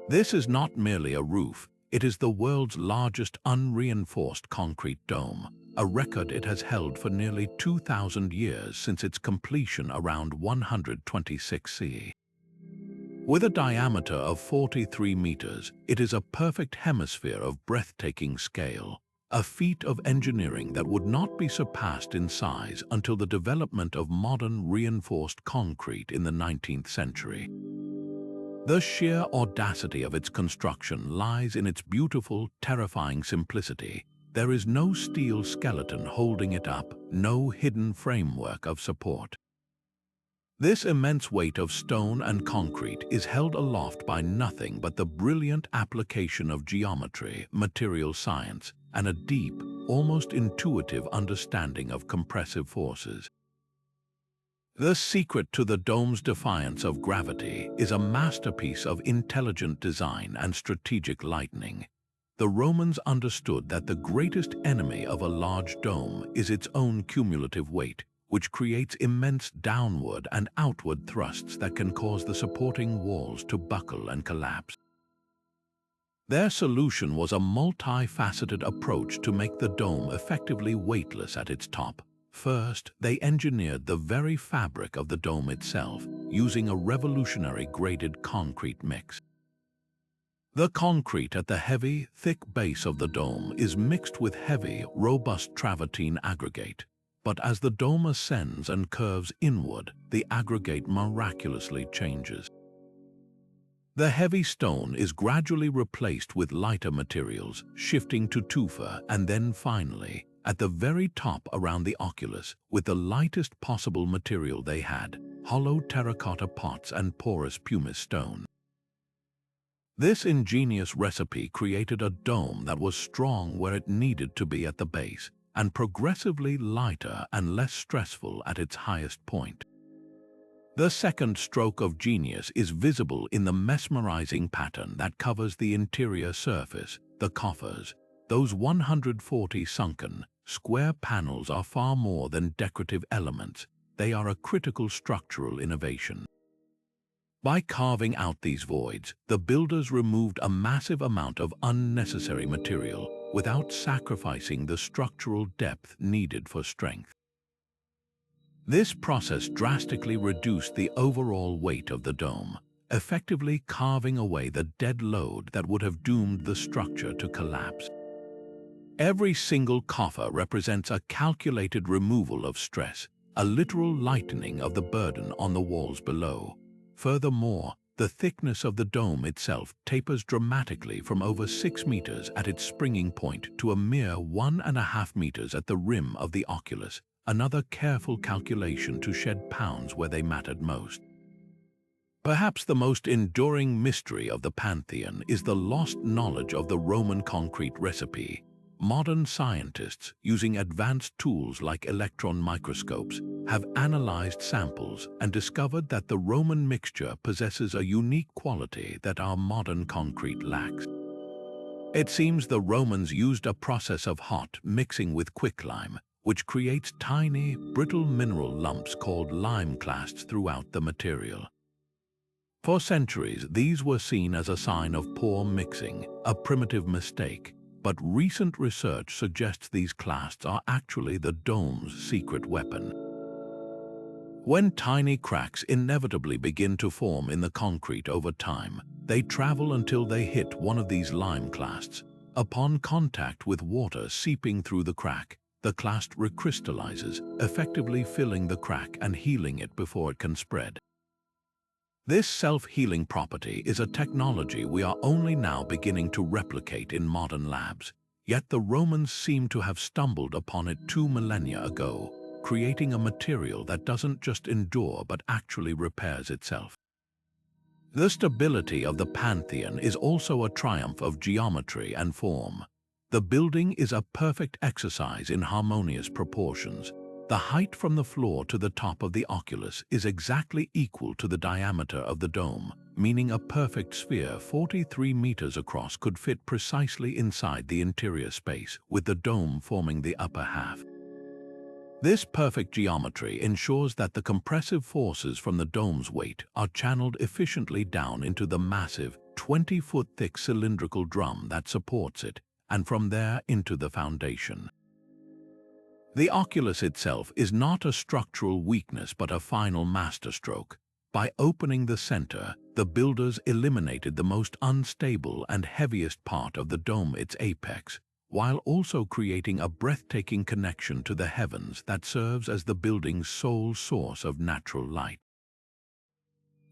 This is not merely a roof. It is the world's largest unreinforced concrete dome, a record it has held for nearly 2,000 years since its completion around 126 CE. With a diameter of 43 meters, it is a perfect hemisphere of breathtaking scale, a feat of engineering that would not be surpassed in size until the development of modern reinforced concrete in the 19th century. The sheer audacity of its construction lies in its beautiful, terrifying simplicity. There is no steel skeleton holding it up, no hidden framework of support. This immense weight of stone and concrete is held aloft by nothing but the brilliant application of geometry, material science, and a deep, almost intuitive understanding of compressive forces. The secret to the dome's defiance of gravity is a masterpiece of intelligent design and strategic lightning. The Romans understood that the greatest enemy of a large dome is its own cumulative weight, which creates immense downward and outward thrusts that can cause the supporting walls to buckle and collapse. Their solution was a multifaceted approach to make the dome effectively weightless at its top. First, they engineered the very fabric of the dome itself, using a revolutionary graded concrete mix. The concrete at the heavy, thick base of the dome is mixed with heavy, robust travertine aggregate. But as the dome ascends and curves inward, the aggregate miraculously changes. The heavy stone is gradually replaced with lighter materials, shifting to tufa, and then finally, at the very top around the oculus, with the lightest possible material they had, hollow terracotta pots and porous pumice stone. This ingenious recipe created a dome that was strong where it needed to be at the base, and progressively lighter and less stressful at its highest point. The second stroke of genius is visible in the mesmerizing pattern that covers the interior surface, the coffers, those 140 sunken, square panels are far more than decorative elements. They are a critical structural innovation. By carving out these voids, the builders removed a massive amount of unnecessary material without sacrificing the structural depth needed for strength. This process drastically reduced the overall weight of the dome, effectively carving away the dead load that would have doomed the structure to collapse. Every single coffer represents a calculated removal of stress, a literal lightening of the burden on the walls below. Furthermore, the thickness of the dome itself tapers dramatically from over 6 meters at its springing point to a mere 1.5 meters at the rim of the oculus, another careful calculation to shed pounds where they mattered most. Perhaps the most enduring mystery of the Pantheon is the lost knowledge of the Roman concrete recipe. Modern scientists, using advanced tools like electron microscopes, have analyzed samples and discovered that the Roman mixture possesses a unique quality that our modern concrete lacks. It seems the Romans used a process of hot mixing with quicklime, which creates tiny, brittle mineral lumps called lime clasts throughout the material. For centuries, these were seen as a sign of poor mixing, a primitive mistake. But recent research suggests these clasts are actually the dome's secret weapon. When tiny cracks inevitably begin to form in the concrete over time, they travel until they hit one of these lime clasts. Upon contact with water seeping through the crack, the clast recrystallizes, effectively filling the crack and healing it before it can spread. This self-healing property is a technology we are only now beginning to replicate in modern labs, yet the Romans seem to have stumbled upon it 2 millennia ago, creating a material that doesn't just endure but actually repairs itself. The stability of the Pantheon is also a triumph of geometry and form. The building is a perfect exercise in harmonious proportions. The height from the floor to the top of the oculus is exactly equal to the diameter of the dome, meaning a perfect sphere 43 meters across could fit precisely inside the interior space, with the dome forming the upper half. This perfect geometry ensures that the compressive forces from the dome's weight are channeled efficiently down into the massive, 20-foot-thick cylindrical drum that supports it, and from there into the foundation. The oculus itself is not a structural weakness but a final masterstroke. By opening the center, the builders eliminated the most unstable and heaviest part of the dome, its apex, while also creating a breathtaking connection to the heavens that serves as the building's sole source of natural light.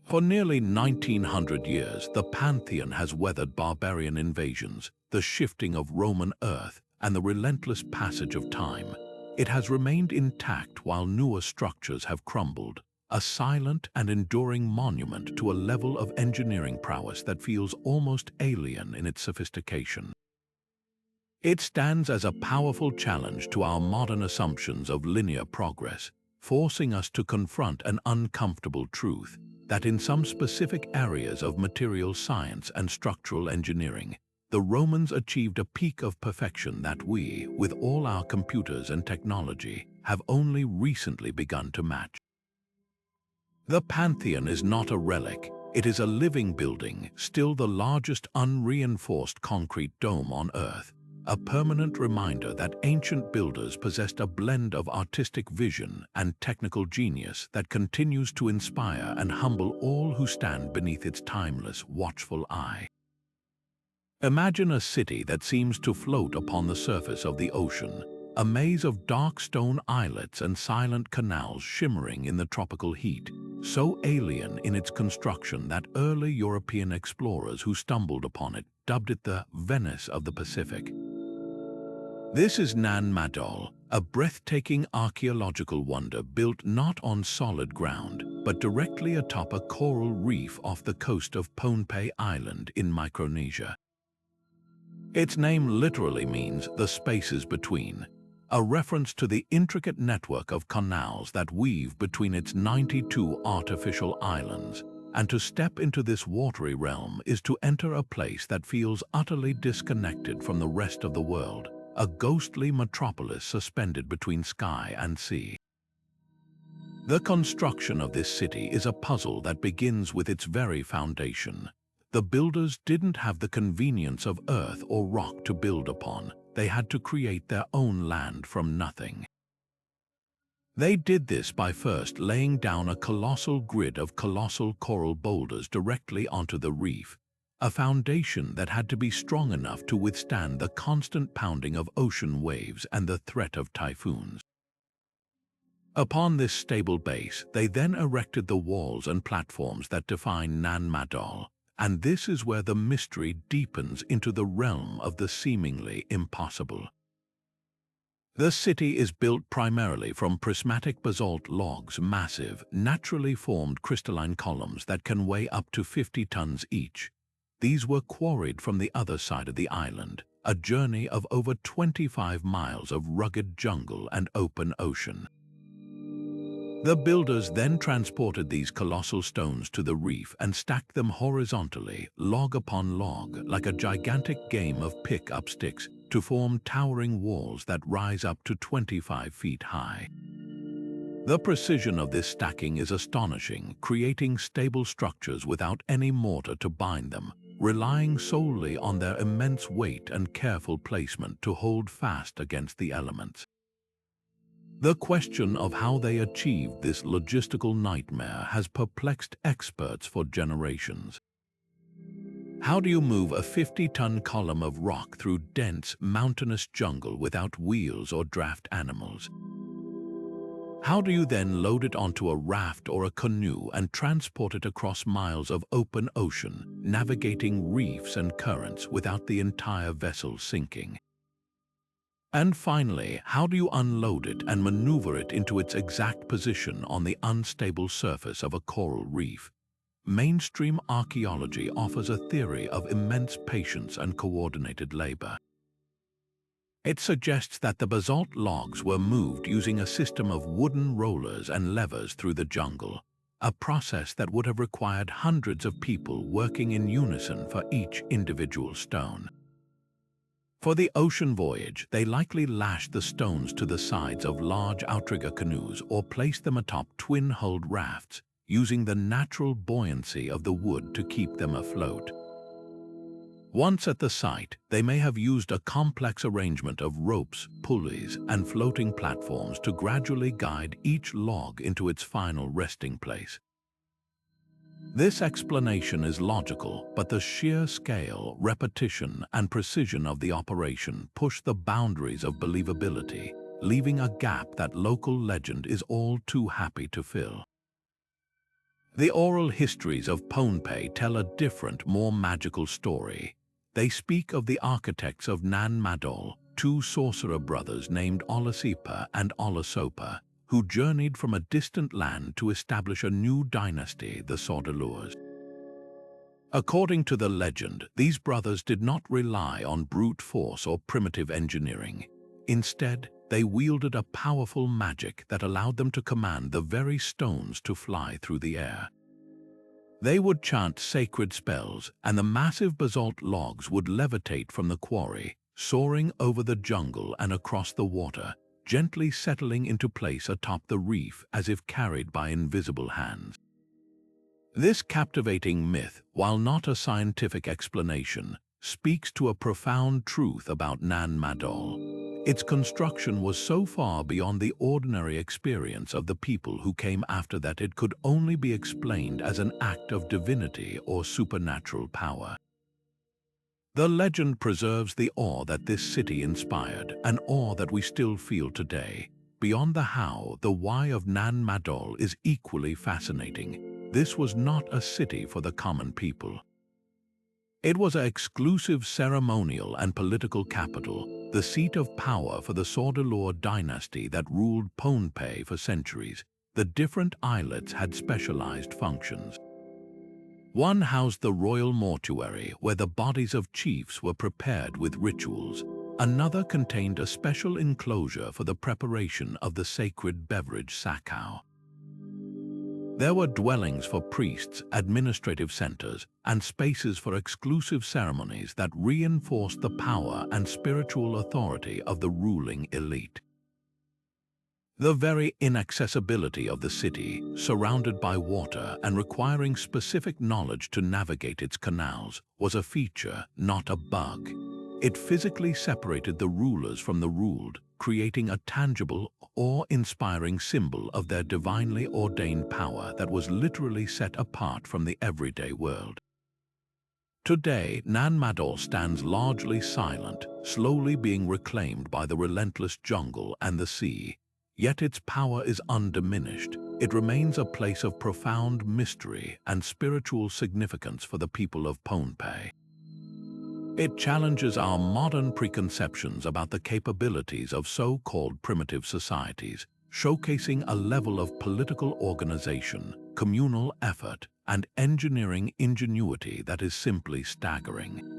For nearly 1900 years, the Pantheon has weathered barbarian invasions, the shifting of Roman earth, and the relentless passage of time. It has remained intact while newer structures have crumbled, a silent and enduring monument to a level of engineering prowess that feels almost alien in its sophistication. It stands as a powerful challenge to our modern assumptions of linear progress, forcing us to confront an uncomfortable truth that in some specific areas of material science and structural engineering, the Romans achieved a peak of perfection that we, with all our computers and technology, have only recently begun to match. The Pantheon is not a relic, it is a living building, still the largest unreinforced concrete dome on Earth, a permanent reminder that ancient builders possessed a blend of artistic vision and technical genius that continues to inspire and humble all who stand beneath its timeless, watchful eye. Imagine a city that seems to float upon the surface of the ocean, a maze of dark stone islets and silent canals shimmering in the tropical heat, so alien in its construction that early European explorers who stumbled upon it dubbed it the Venice of the Pacific. This is Nan Madol, a breathtaking archaeological wonder built not on solid ground, but directly atop a coral reef off the coast of Pohnpei Island in Micronesia. Its name literally means the spaces between, a reference to the intricate network of canals that weave between its 92 artificial islands. And to step into this watery realm is to enter a place that feels utterly disconnected from the rest of the world, a ghostly metropolis suspended between sky and sea. The construction of this city is a puzzle that begins with its very foundation. The builders didn't have the convenience of earth or rock to build upon. They had to create their own land from nothing. They did this by first laying down a colossal grid of colossal coral boulders directly onto the reef, a foundation that had to be strong enough to withstand the constant pounding of ocean waves and the threat of typhoons. Upon this stable base, they then erected the walls and platforms that define Nan Madol, and this is where the mystery deepens into the realm of the seemingly impossible. The city is built primarily from prismatic basalt logs, massive, naturally formed crystalline columns that can weigh up to 50 tons each. These were quarried from the other side of the island, a journey of over 25 miles of rugged jungle and open ocean. The builders then transported these colossal stones to the reef and stacked them horizontally, log upon log, like a gigantic game of pick-up sticks, to form towering walls that rise up to 25 feet high. The precision of this stacking is astonishing, creating stable structures without any mortar to bind them, relying solely on their immense weight and careful placement to hold fast against the elements. The question of how they achieved this logistical nightmare has perplexed experts for generations. How do you move a 50-ton column of rock through dense, mountainous jungle without wheels or draft animals? How do you then load it onto a raft or a canoe and transport it across miles of open ocean, navigating reefs and currents without the entire vessel sinking? And finally, how do you unload it and maneuver it into its exact position on the unstable surface of a coral reef? Mainstream archaeology offers a theory of immense patience and coordinated labor. It suggests that the basalt logs were moved using a system of wooden rollers and levers through the jungle, a process that would have required hundreds of people working in unison for each individual stone. For the ocean voyage, they likely lashed the stones to the sides of large outrigger canoes or placed them atop twin-hulled rafts, using the natural buoyancy of the wood to keep them afloat. Once at the site, they may have used a complex arrangement of ropes, pulleys, and floating platforms to gradually guide each log into its final resting place. This explanation is logical, but the sheer scale, repetition, and precision of the operation push the boundaries of believability, leaving a gap that local legend is all too happy to fill. The oral histories of Pohnpei tell a different, more magical story. They speak of the architects of Nan Madol, two sorcerer brothers named Olasipa and Olasopa, who journeyed from a distant land to establish a new dynasty, the Sordeleurs. According to the legend, these brothers did not rely on brute force or primitive engineering. Instead, they wielded a powerful magic that allowed them to command the very stones to fly through the air. They would chant sacred spells, and the massive basalt logs would levitate from the quarry, soaring over the jungle and across the water, gently settling into place atop the reef as if carried by invisible hands. This captivating myth, while not a scientific explanation, speaks to a profound truth about Nan Madol. Its construction was so far beyond the ordinary experience of the people who came after that it could only be explained as an act of divinity or supernatural power. The legend preserves the awe that this city inspired, an awe that we still feel today. Beyond the how, the why of Nan Madol is equally fascinating. This was not a city for the common people. It was an exclusive ceremonial and political capital, the seat of power for the Sordeleur dynasty that ruled Pohnpei for centuries. The different islets had specialized functions. One housed the royal mortuary, where the bodies of chiefs were prepared with rituals. Another contained a special enclosure for the preparation of the sacred beverage sakau. There were dwellings for priests, administrative centers, and spaces for exclusive ceremonies that reinforced the power and spiritual authority of the ruling elite. The very inaccessibility of the city, surrounded by water and requiring specific knowledge to navigate its canals, was a feature, not a bug. It physically separated the rulers from the ruled, creating a tangible, awe-inspiring symbol of their divinely ordained power that was literally set apart from the everyday world. Today, Nan Madol stands largely silent, slowly being reclaimed by the relentless jungle and the sea. Yet its power is undiminished. It remains a place of profound mystery and spiritual significance for the people of Pohnpei. It challenges our modern preconceptions about the capabilities of so-called primitive societies, showcasing a level of political organization, communal effort, and engineering ingenuity that is simply staggering.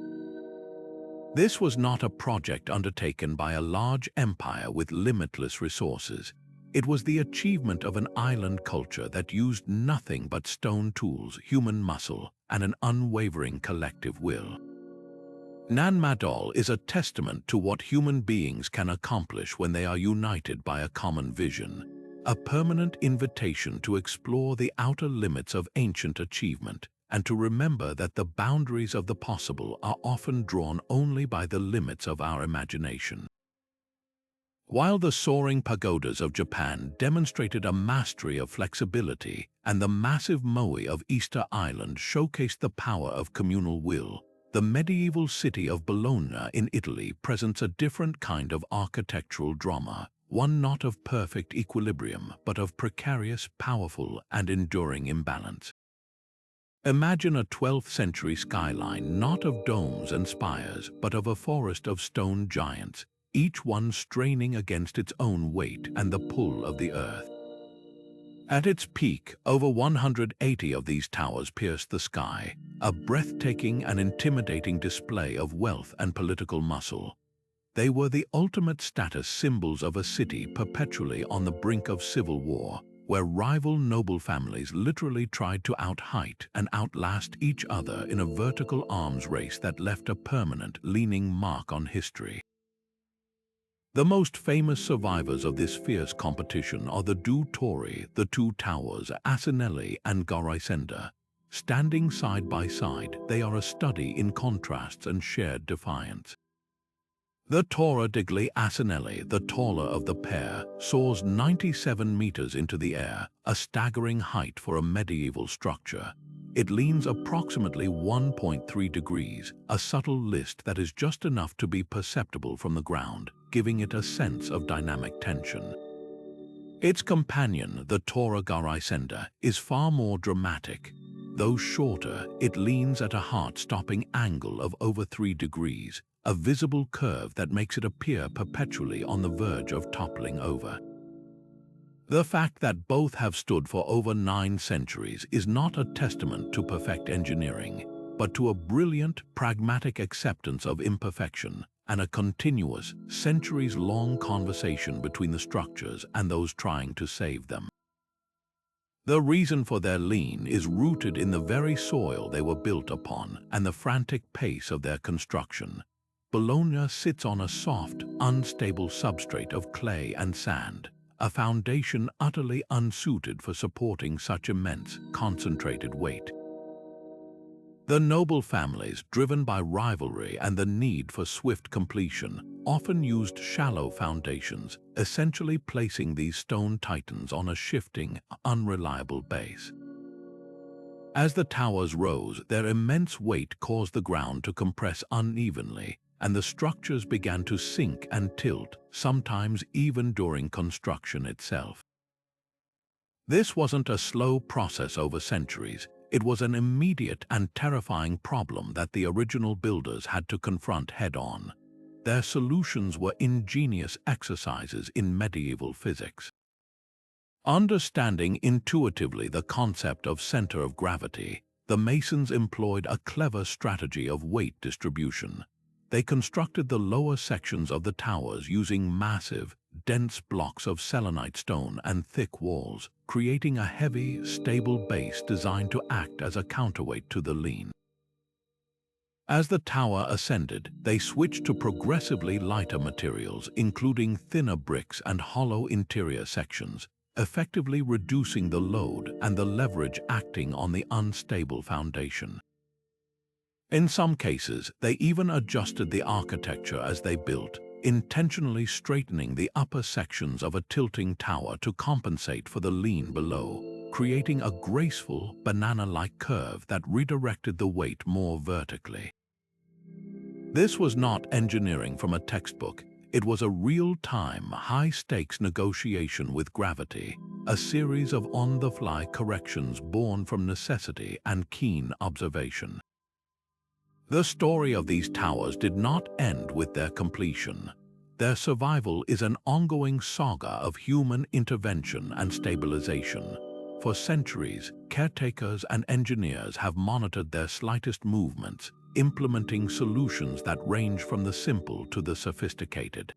This was not a project undertaken by a large empire with limitless resources. It was the achievement of an island culture that used nothing but stone tools, human muscle, and an unwavering collective will. Nan Madol is a testament to what human beings can accomplish when they are united by a common vision, a permanent invitation to explore the outer limits of ancient achievement, and to remember that the boundaries of the possible are often drawn only by the limits of our imagination. While the soaring pagodas of Japan demonstrated a mastery of flexibility, and the massive moai of Easter Island showcased the power of communal will, the medieval city of Bologna in Italy presents a different kind of architectural drama, one not of perfect equilibrium, but of precarious, powerful, and enduring imbalance. Imagine a 12th century skyline not of domes and spires, but of a forest of stone giants, each one straining against its own weight and the pull of the earth. At its peak, over 180 of these towers pierced the sky, a breathtaking and intimidating display of wealth and political muscle. They were the ultimate status symbols of a city perpetually on the brink of civil war, where rival noble families literally tried to out-height and outlast each other in a vertical arms race that left a permanent, leaning mark on history. The most famous survivors of this fierce competition are the Due Torri, the two towers, Asinelli and Garisenda. Standing side by side, they are a study in contrasts and shared defiance. The Torre degli Asinelli, the taller of the pair, soars 97 meters into the air, a staggering height for a medieval structure. It leans approximately 1.3 degrees, a subtle list that is just enough to be perceptible from the ground, giving it a sense of dynamic tension. Its companion, the Torre Garisenda, is far more dramatic. Though shorter, it leans at a heart-stopping angle of over 3 degrees, a visible curve that makes it appear perpetually on the verge of toppling over. The fact that both have stood for over 9 centuries is not a testament to perfect engineering, but to a brilliant, pragmatic acceptance of imperfection and a continuous, centuries-long conversation between the structures and those trying to save them. The reason for their lean is rooted in the very soil they were built upon and the frantic pace of their construction. Bologna sits on a soft, unstable substrate of clay and sand, a foundation utterly unsuited for supporting such immense, concentrated weight. The noble families, driven by rivalry and the need for swift completion, often used shallow foundations, essentially placing these stone titans on a shifting, unreliable base. As the towers rose, their immense weight caused the ground to compress unevenly, and the structures began to sink and tilt, sometimes even during construction itself. This wasn't a slow process over centuries. It was an immediate and terrifying problem that the original builders had to confront head-on. Their solutions were ingenious exercises in medieval physics. Understanding intuitively the concept of center of gravity, the masons employed a clever strategy of weight distribution. They constructed the lower sections of the towers using massive, dense blocks of selenite stone and thick walls, creating a heavy, stable base designed to act as a counterweight to the lean. As the tower ascended, they switched to progressively lighter materials, including thinner bricks and hollow interior sections, effectively reducing the load and the leverage acting on the unstable foundation. In some cases, they even adjusted the architecture as they built, intentionally straightening the upper sections of a tilting tower to compensate for the lean below, creating a graceful, banana-like curve that redirected the weight more vertically. This was not engineering from a textbook. It was a real-time, high-stakes negotiation with gravity, a series of on-the-fly corrections born from necessity and keen observation. The story of these towers did not end with their completion. Their survival is an ongoing saga of human intervention and stabilization. For centuries, caretakers and engineers have monitored their slightest movements, implementing solutions that range from the simple to the sophisticated.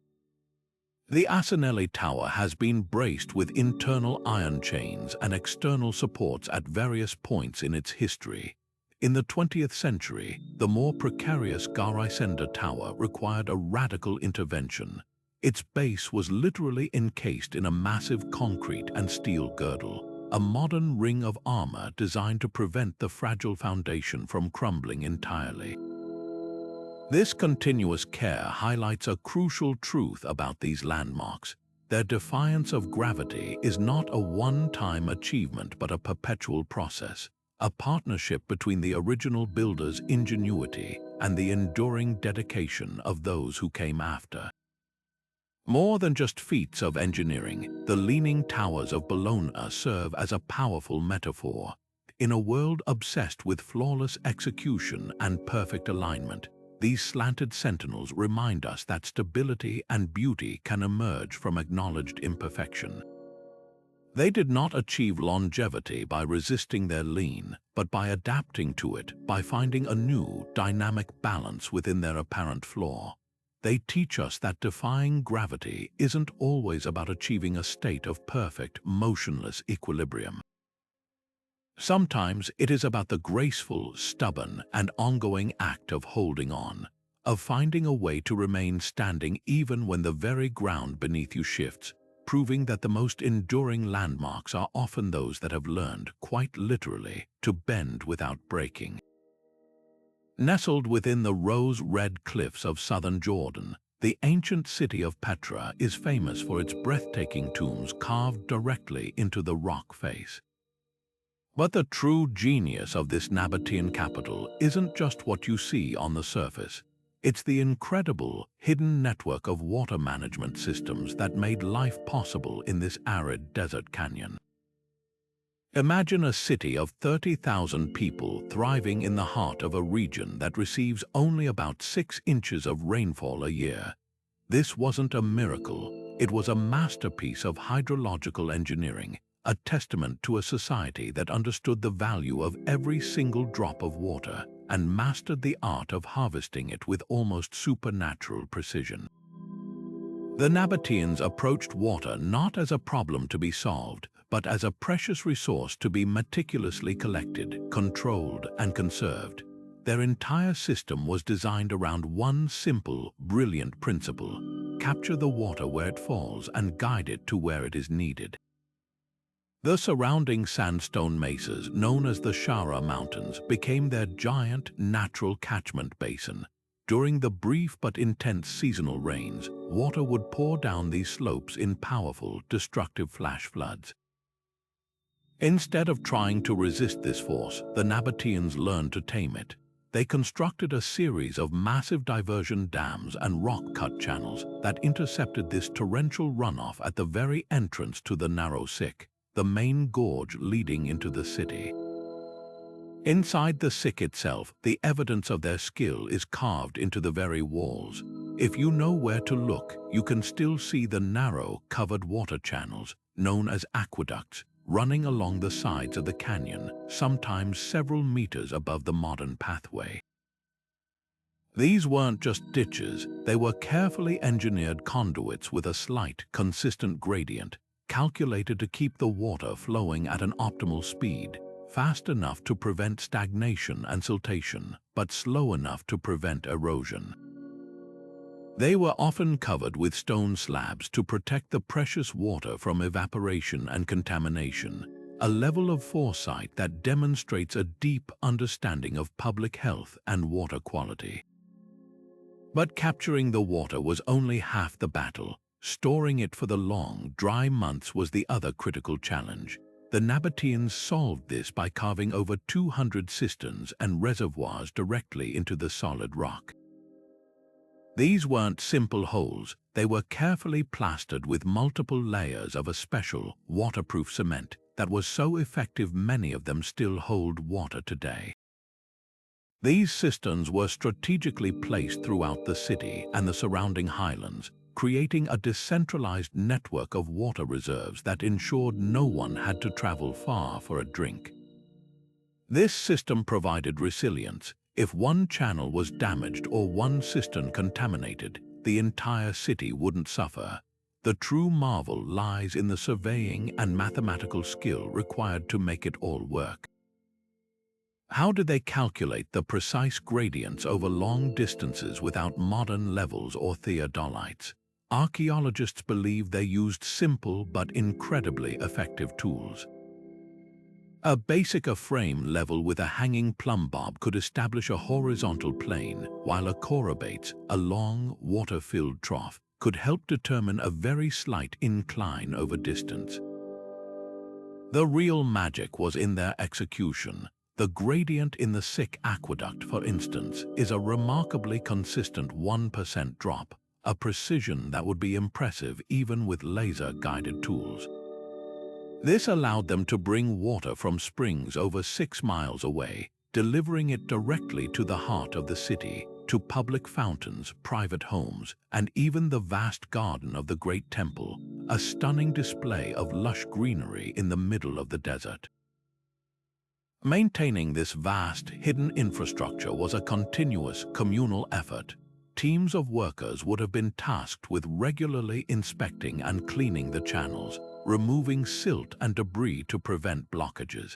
The Asinelli Tower has been braced with internal iron chains and external supports at various points in its history. In the 20th century, the more precarious Garisenda Tower required a radical intervention. Its base was literally encased in a massive concrete and steel girdle, a modern ring of armor designed to prevent the fragile foundation from crumbling entirely. This continuous care highlights a crucial truth about these landmarks. Their defiance of gravity is not a one-time achievement but a perpetual process. A partnership between the original builder's ingenuity and the enduring dedication of those who came after. More than just feats of engineering, the Leaning Towers of Bologna serve as a powerful metaphor. In a world obsessed with flawless execution and perfect alignment, these slanted sentinels remind us that stability and beauty can emerge from acknowledged imperfection. They did not achieve longevity by resisting their lean, but by adapting to it, by finding a new, dynamic balance within their apparent flaw. They teach us that defying gravity isn't always about achieving a state of perfect, motionless equilibrium. Sometimes it is about the graceful, stubborn, and ongoing act of holding on, of finding a way to remain standing even when the very ground beneath you shifts, proving that the most enduring landmarks are often those that have learned, quite literally, to bend without breaking. Nestled within the rose-red cliffs of southern Jordan, the ancient city of Petra is famous for its breathtaking tombs carved directly into the rock face. But the true genius of this Nabatean capital isn't just what you see on the surface. It's the incredible, hidden network of water management systems that made life possible in this arid desert canyon. Imagine a city of 30,000 people thriving in the heart of a region that receives only about 6 inches of rainfall a year. This wasn't a miracle, it was a masterpiece of hydrological engineering, a testament to a society that understood the value of every single drop of water and mastered the art of harvesting it with almost supernatural precision. The Nabateans approached water not as a problem to be solved, but as a precious resource to be meticulously collected, controlled, and conserved. Their entire system was designed around one simple, brilliant principle: capture the water where it falls and guide it to where it is needed. The surrounding sandstone mesas, known as the Shara Mountains, became their giant, natural catchment basin. During the brief but intense seasonal rains, water would pour down these slopes in powerful, destructive flash floods. Instead of trying to resist this force, the Nabateans learned to tame it. They constructed a series of massive diversion dams and rock-cut channels that intercepted this torrential runoff at the very entrance to the narrow Siq, the main gorge leading into the city. Inside the Siq itself, the evidence of their skill is carved into the very walls. If you know where to look, you can still see the narrow, covered water channels, known as aqueducts, running along the sides of the canyon, sometimes several meters above the modern pathway. These weren't just ditches, they were carefully engineered conduits with a slight, consistent gradient, calculated to keep the water flowing at an optimal speed, fast enough to prevent stagnation and siltation, but slow enough to prevent erosion. They were often covered with stone slabs to protect the precious water from evaporation and contamination, a level of foresight that demonstrates a deep understanding of public health and water quality. But capturing the water was only half the battle. Storing it for the long, dry months was the other critical challenge. The Nabateans solved this by carving over 200 cisterns and reservoirs directly into the solid rock. These weren't simple holes, they were carefully plastered with multiple layers of a special, waterproof cement that was so effective many of them still hold water today. These cisterns were strategically placed throughout the city and the surrounding highlands, creating a decentralized network of water reserves that ensured no one had to travel far for a drink. This system provided resilience. If one channel was damaged or one cistern contaminated, the entire city wouldn't suffer. The true marvel lies in the surveying and mathematical skill required to make it all work. How did they calculate the precise gradients over long distances without modern levels or theodolites? Archaeologists believe they used simple but incredibly effective tools. A basic frame level with a hanging plumb bob could establish a horizontal plane, while a chorobates, a long, water-filled trough, could help determine a very slight incline over distance. The real magic was in their execution. The gradient in the Sikh aqueduct, for instance, is a remarkably consistent 1% drop, a precision that would be impressive even with laser-guided tools. This allowed them to bring water from springs over 6 miles away, delivering it directly to the heart of the city, to public fountains, private homes, and even the vast garden of the Great Temple, a stunning display of lush greenery in the middle of the desert. Maintaining this vast, hidden infrastructure was a continuous, communal effort. Teams of workers would have been tasked with regularly inspecting and cleaning the channels, removing silt and debris to prevent blockages.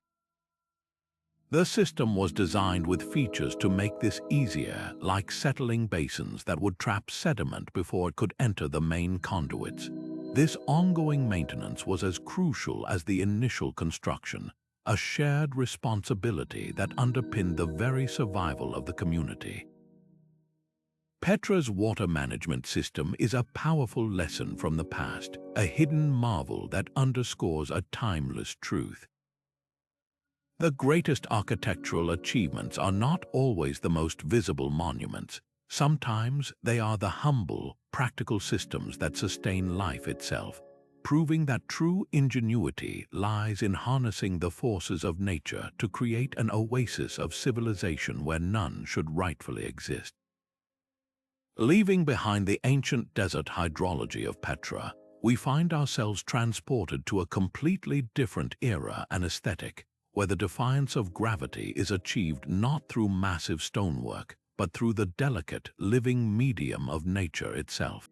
The system was designed with features to make this easier, like settling basins that would trap sediment before it could enter the main conduits. This ongoing maintenance was as crucial as the initial construction, a shared responsibility that underpinned the very survival of the community. Petra's water management system is a powerful lesson from the past, a hidden marvel that underscores a timeless truth. The greatest architectural achievements are not always the most visible monuments. Sometimes they are the humble, practical systems that sustain life itself, proving that true ingenuity lies in harnessing the forces of nature to create an oasis of civilization where none should rightfully exist. Leaving behind the ancient desert hydrology of Petra, we find ourselves transported to a completely different era and aesthetic, where the defiance of gravity is achieved not through massive stonework, but through the delicate, living medium of nature itself.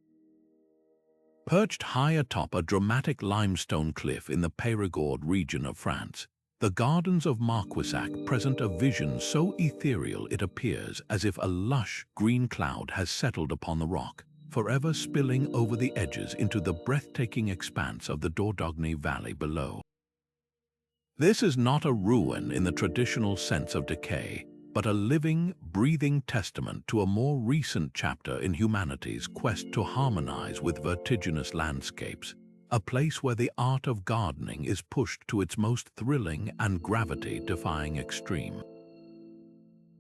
Perched high atop a dramatic limestone cliff in the Périgord region of France, the gardens of Marquissac present a vision so ethereal it appears as if a lush green cloud has settled upon the rock, forever spilling over the edges into the breathtaking expanse of the Dordogne Valley below. This is not a ruin in the traditional sense of decay, but a living, breathing testament to a more recent chapter in humanity's quest to harmonize with vertiginous landscapes, a place where the art of gardening is pushed to its most thrilling and gravity-defying extreme.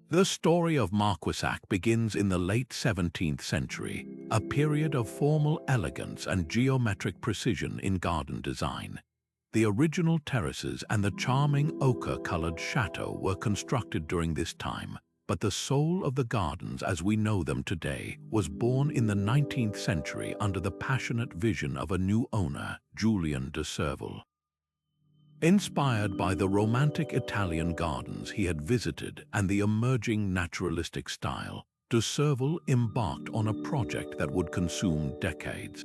The story of Marquissac begins in the late 17th century, a period of formal elegance and geometric precision in garden design. The original terraces and the charming ochre-colored chateau were constructed during this time, but the soul of the gardens as we know them today was born in the 19th century under the passionate vision of a new owner, Julian de Serval. Inspired by the romantic Italian gardens he had visited and the emerging naturalistic style, de Surville embarked on a project that would consume decades.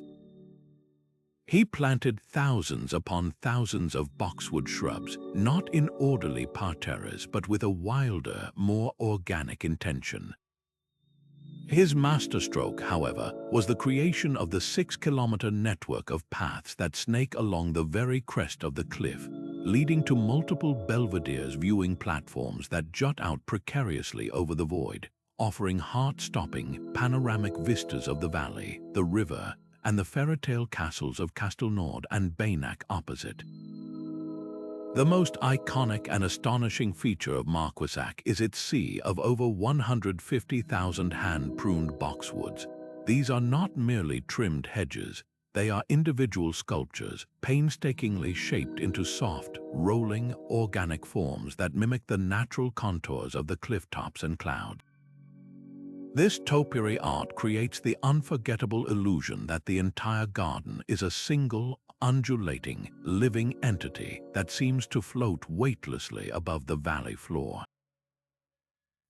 He planted thousands upon thousands of boxwood shrubs, not in orderly parterres, but with a wilder, more organic intention. His masterstroke, however, was the creation of the 6-kilometer network of paths that snake along the very crest of the cliff, leading to multiple belvederes viewing platforms that jut out precariously over the void, offering heart-stopping, panoramic vistas of the valley, the river, and the fairy-tale castles of Castelnord and Baynac opposite. The most iconic and astonishing feature of Marquissac is its sea of over 150,000 hand-pruned boxwoods. These are not merely trimmed hedges, they are individual sculptures, painstakingly shaped into soft, rolling, organic forms that mimic the natural contours of the cliff tops and clouds. This topiary art creates the unforgettable illusion that the entire garden is a single, undulating, living entity that seems to float weightlessly above the valley floor.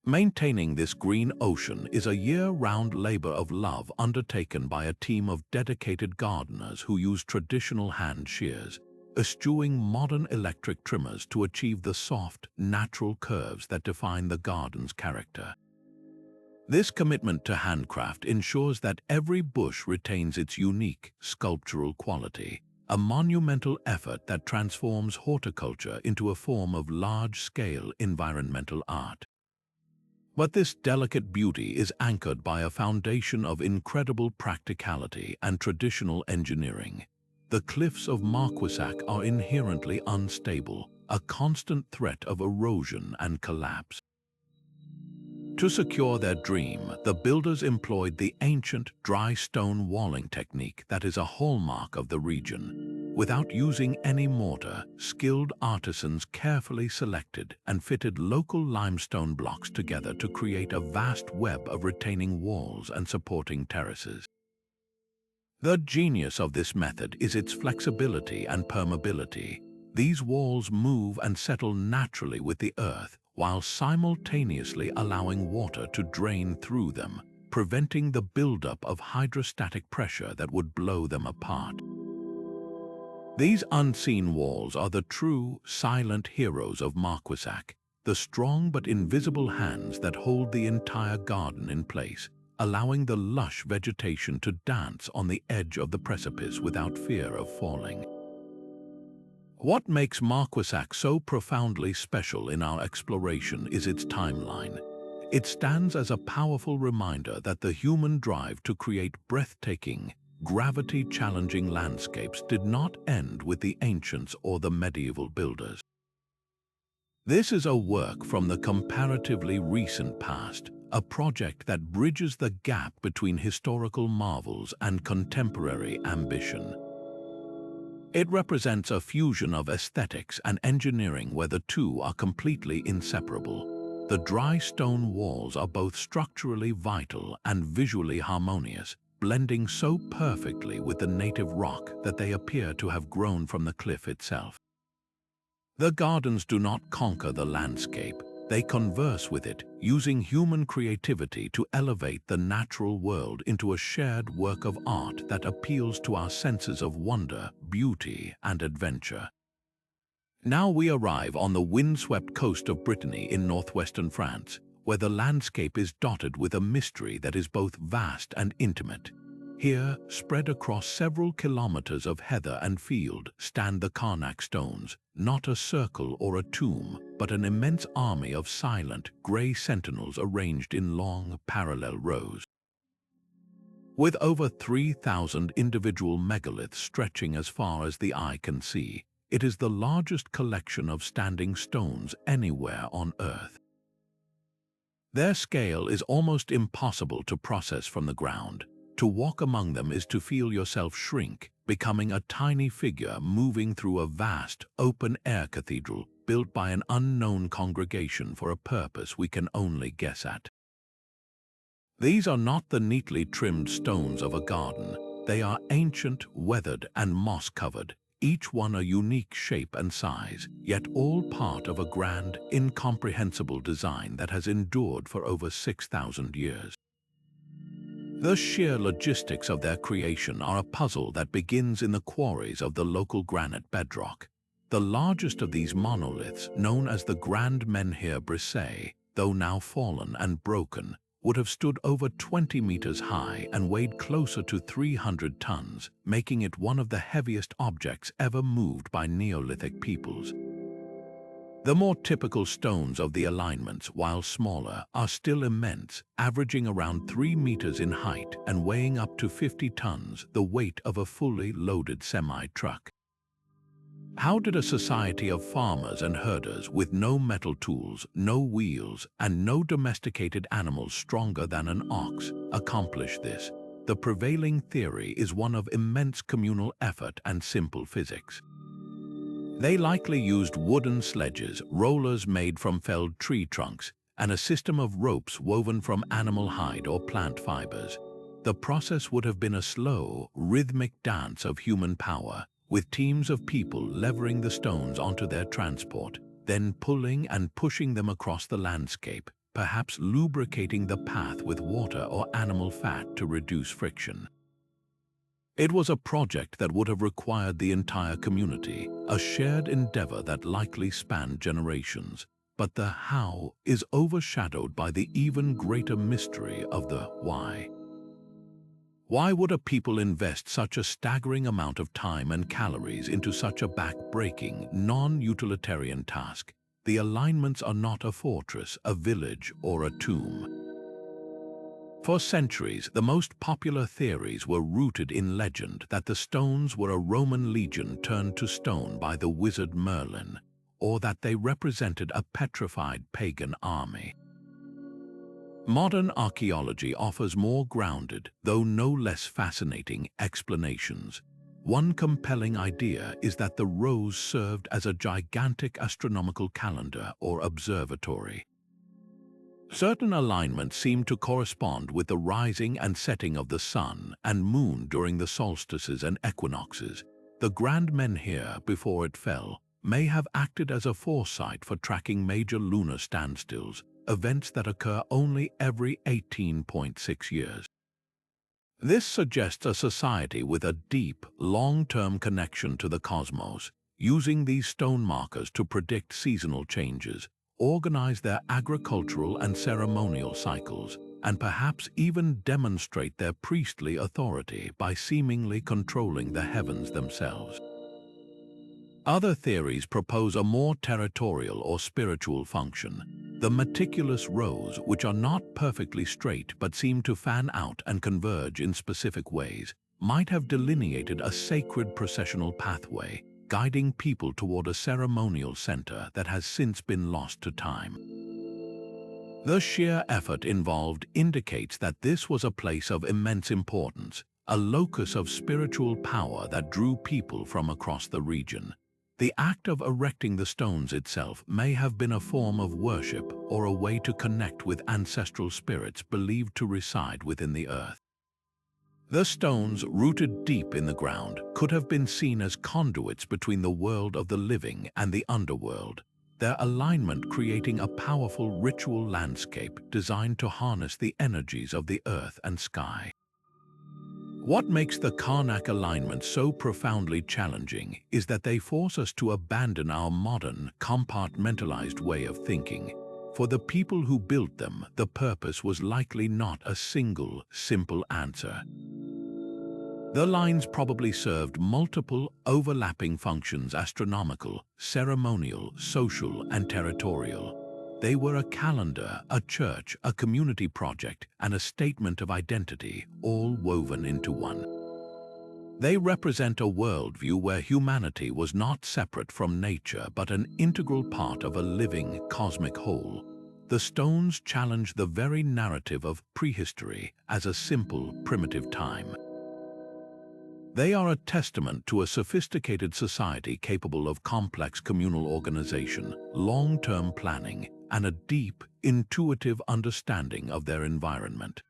Maintaining this green ocean is a year-round labor of love undertaken by a team of dedicated gardeners who use traditional hand shears, eschewing modern electric trimmers to achieve the soft, natural curves that define the garden's character. This commitment to handcraft ensures that every bush retains its unique sculptural quality, a monumental effort that transforms horticulture into a form of large-scale environmental art. But this delicate beauty is anchored by a foundation of incredible practicality and traditional engineering. The cliffs of Marquissac are inherently unstable, a constant threat of erosion and collapse. To secure their dream, the builders employed the ancient dry stone walling technique that is a hallmark of the region. Without using any mortar, skilled artisans carefully selected and fitted local limestone blocks together to create a vast web of retaining walls and supporting terraces. The genius of this method is its flexibility and permeability. These walls move and settle naturally with the earth, while simultaneously allowing water to drain through them, preventing the buildup of hydrostatic pressure that would blow them apart. These unseen walls are the true, silent heroes of Marquissac, the strong but invisible hands that hold the entire garden in place, allowing the lush vegetation to dance on the edge of the precipice without fear of falling. What makes Marquissac so profoundly special in our exploration is its timeline. It stands as a powerful reminder that the human drive to create breathtaking, gravity-challenging landscapes did not end with the ancients or the medieval builders. This is a work from the comparatively recent past, a project that bridges the gap between historical marvels and contemporary ambition. It represents a fusion of aesthetics and engineering where the two are completely inseparable. The dry stone walls are both structurally vital and visually harmonious, blending so perfectly with the native rock that they appear to have grown from the cliff itself. The gardens do not conquer the landscape, they converse with it, using human creativity to elevate the natural world into a shared work of art that appeals to our senses of wonder, beauty, and adventure. Now we arrive on the windswept coast of Brittany in northwestern France, where the landscape is dotted with a mystery that is both vast and intimate. Here, spread across several kilometers of heather and field, stand the Carnac stones, not a circle or a tomb, but an immense army of silent, grey sentinels arranged in long, parallel rows. With over 3,000 individual megaliths stretching as far as the eye can see, it is the largest collection of standing stones anywhere on Earth. Their scale is almost impossible to process from the ground. To walk among them is to feel yourself shrink, becoming a tiny figure moving through a vast, open-air cathedral built by an unknown congregation for a purpose we can only guess at. These are not the neatly trimmed stones of a garden. They are ancient, weathered, and moss-covered, each one a unique shape and size, yet all part of a grand, incomprehensible design that has endured for over 6,000 years. The sheer logistics of their creation are a puzzle that begins in the quarries of the local granite bedrock. The largest of these monoliths, known as the Grand Menhir Brisset, though now fallen and broken, would have stood over 20 meters high and weighed closer to 300 tons, making it one of the heaviest objects ever moved by Neolithic peoples. The more typical stones of the alignments, while smaller, are still immense, averaging around 3 meters in height and weighing up to 50 tons, the weight of a fully loaded semi-truck. How did a society of farmers and herders with no metal tools, no wheels, and no domesticated animals stronger than an ox accomplish this? The prevailing theory is one of immense communal effort and simple physics. They likely used wooden sledges, rollers made from felled tree trunks, and a system of ropes woven from animal hide or plant fibers. The process would have been a slow, rhythmic dance of human power, with teams of people levering the stones onto their transport, then pulling and pushing them across the landscape, perhaps lubricating the path with water or animal fat to reduce friction. It was a project that would have required the entire community, a shared endeavor that likely spanned generations. But the how is overshadowed by the even greater mystery of the why. Why would a people invest such a staggering amount of time and calories into such a back-breaking, non-utilitarian task? The alignments are not a fortress, a village, or a tomb. For centuries, the most popular theories were rooted in legend that the stones were a Roman legion turned to stone by the wizard Merlin, or that they represented a petrified pagan army. Modern archaeology offers more grounded, though no less fascinating, explanations. One compelling idea is that the rose served as a gigantic astronomical calendar or observatory. Certain alignments seem to correspond with the rising and setting of the sun and moon during the solstices and equinoxes. The Grand Menhir, before it fell, may have acted as a foresight for tracking major lunar standstills, events that occur only every 18.6 years. This suggests a society with a deep, long-term connection to the cosmos, using these stone markers to predict seasonal changes, organize their agricultural and ceremonial cycles, and perhaps even demonstrate their priestly authority by seemingly controlling the heavens themselves. Other theories propose a more territorial or spiritual function. The meticulous rows, which are not perfectly straight but seem to fan out and converge in specific ways, might have delineated a sacred processional pathway, guiding people toward a ceremonial center that has since been lost to time. The sheer effort involved indicates that this was a place of immense importance, a locus of spiritual power that drew people from across the region. The act of erecting the stones itself may have been a form of worship or a way to connect with ancestral spirits believed to reside within the earth. The stones, rooted deep in the ground, could have been seen as conduits between the world of the living and the underworld, their alignment creating a powerful ritual landscape designed to harness the energies of the earth and sky. What makes the Carnac alignment so profoundly challenging is that they force us to abandon our modern, compartmentalized way of thinking. For the people who built them, the purpose was likely not a single, simple answer. The lines probably served multiple, overlapping functions: astronomical, ceremonial, social, and territorial. They were a calendar, a church, a community project, and a statement of identity, all woven into one. They represent a worldview where humanity was not separate from nature but an integral part of a living, cosmic whole. The stones challenge the very narrative of prehistory as a simple, primitive time. They are a testament to a sophisticated society capable of complex communal organization, long-term planning, and a deep, intuitive understanding of their environment.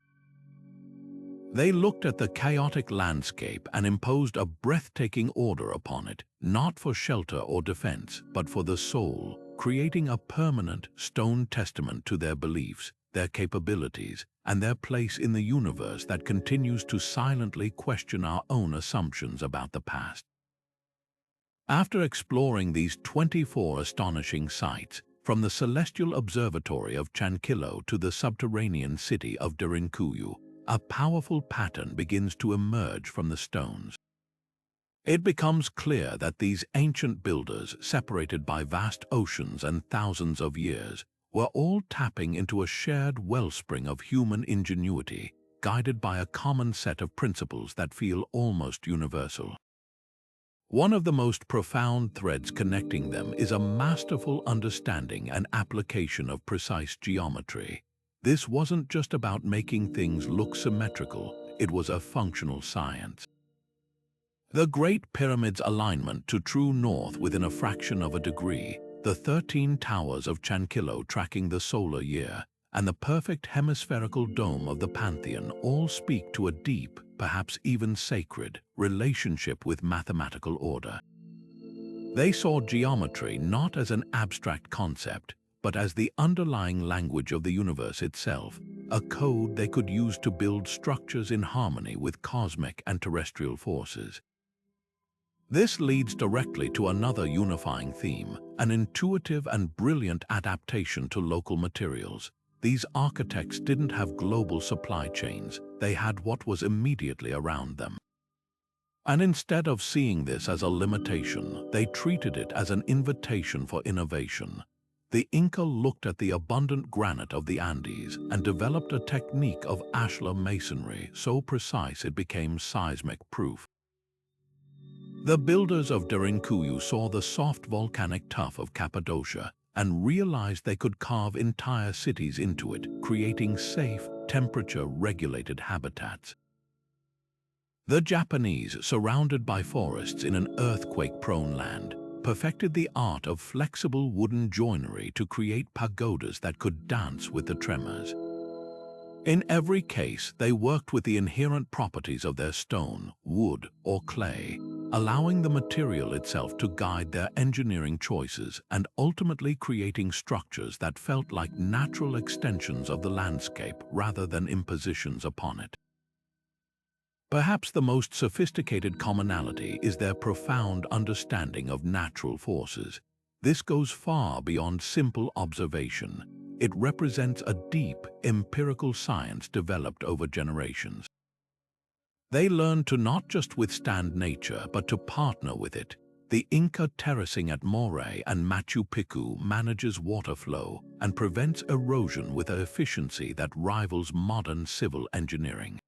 They looked at the chaotic landscape and imposed a breathtaking order upon it, not for shelter or defense, but for the soul, creating a permanent stone testament to their beliefs. their capabilities, and their place in the universe that continues to silently question our own assumptions about the past. After exploring these 24 astonishing sites, from the celestial observatory of Chancillo to the subterranean city of Derinkuyu, a powerful pattern begins to emerge from the stones. It becomes clear that these ancient builders, separated by vast oceans and thousands of years, were all tapping into a shared wellspring of human ingenuity, guided by a common set of principles that feel almost universal. One of the most profound threads connecting them is a masterful understanding and application of precise geometry. This wasn't just about making things look symmetrical, it was a functional science. The Great Pyramid's alignment to true north within a fraction of a degree, the 13 towers of Chancillo tracking the solar year, and the perfect hemispherical dome of the Pantheon all speak to a deep, perhaps even sacred, relationship with mathematical order. They saw geometry not as an abstract concept, but as the underlying language of the universe itself, a code they could use to build structures in harmony with cosmic and terrestrial forces. This leads directly to another unifying theme, an intuitive and brilliant adaptation to local materials. These architects didn't have global supply chains, they had what was immediately around them. And instead of seeing this as a limitation, they treated it as an invitation for innovation. The Inca looked at the abundant granite of the Andes and developed a technique of ashlar masonry so precise it became seismic proof. The builders of Derinkuyu saw the soft volcanic tuff of Cappadocia and realized they could carve entire cities into it, creating safe, temperature-regulated habitats. The Japanese, surrounded by forests in an earthquake-prone land, perfected the art of flexible wooden joinery to create pagodas that could dance with the tremors. In every case, they worked with the inherent properties of their stone, wood, or clay, allowing the material itself to guide their engineering choices and ultimately creating structures that felt like natural extensions of the landscape rather than impositions upon it. Perhaps the most sophisticated commonality is their profound understanding of natural forces. This goes far beyond simple observation. It represents a deep, empirical science developed over generations. They learned to not just withstand nature, but to partner with it. The Inca terracing at Moray and Machu Picchu manages water flow and prevents erosion with an efficiency that rivals modern civil engineering.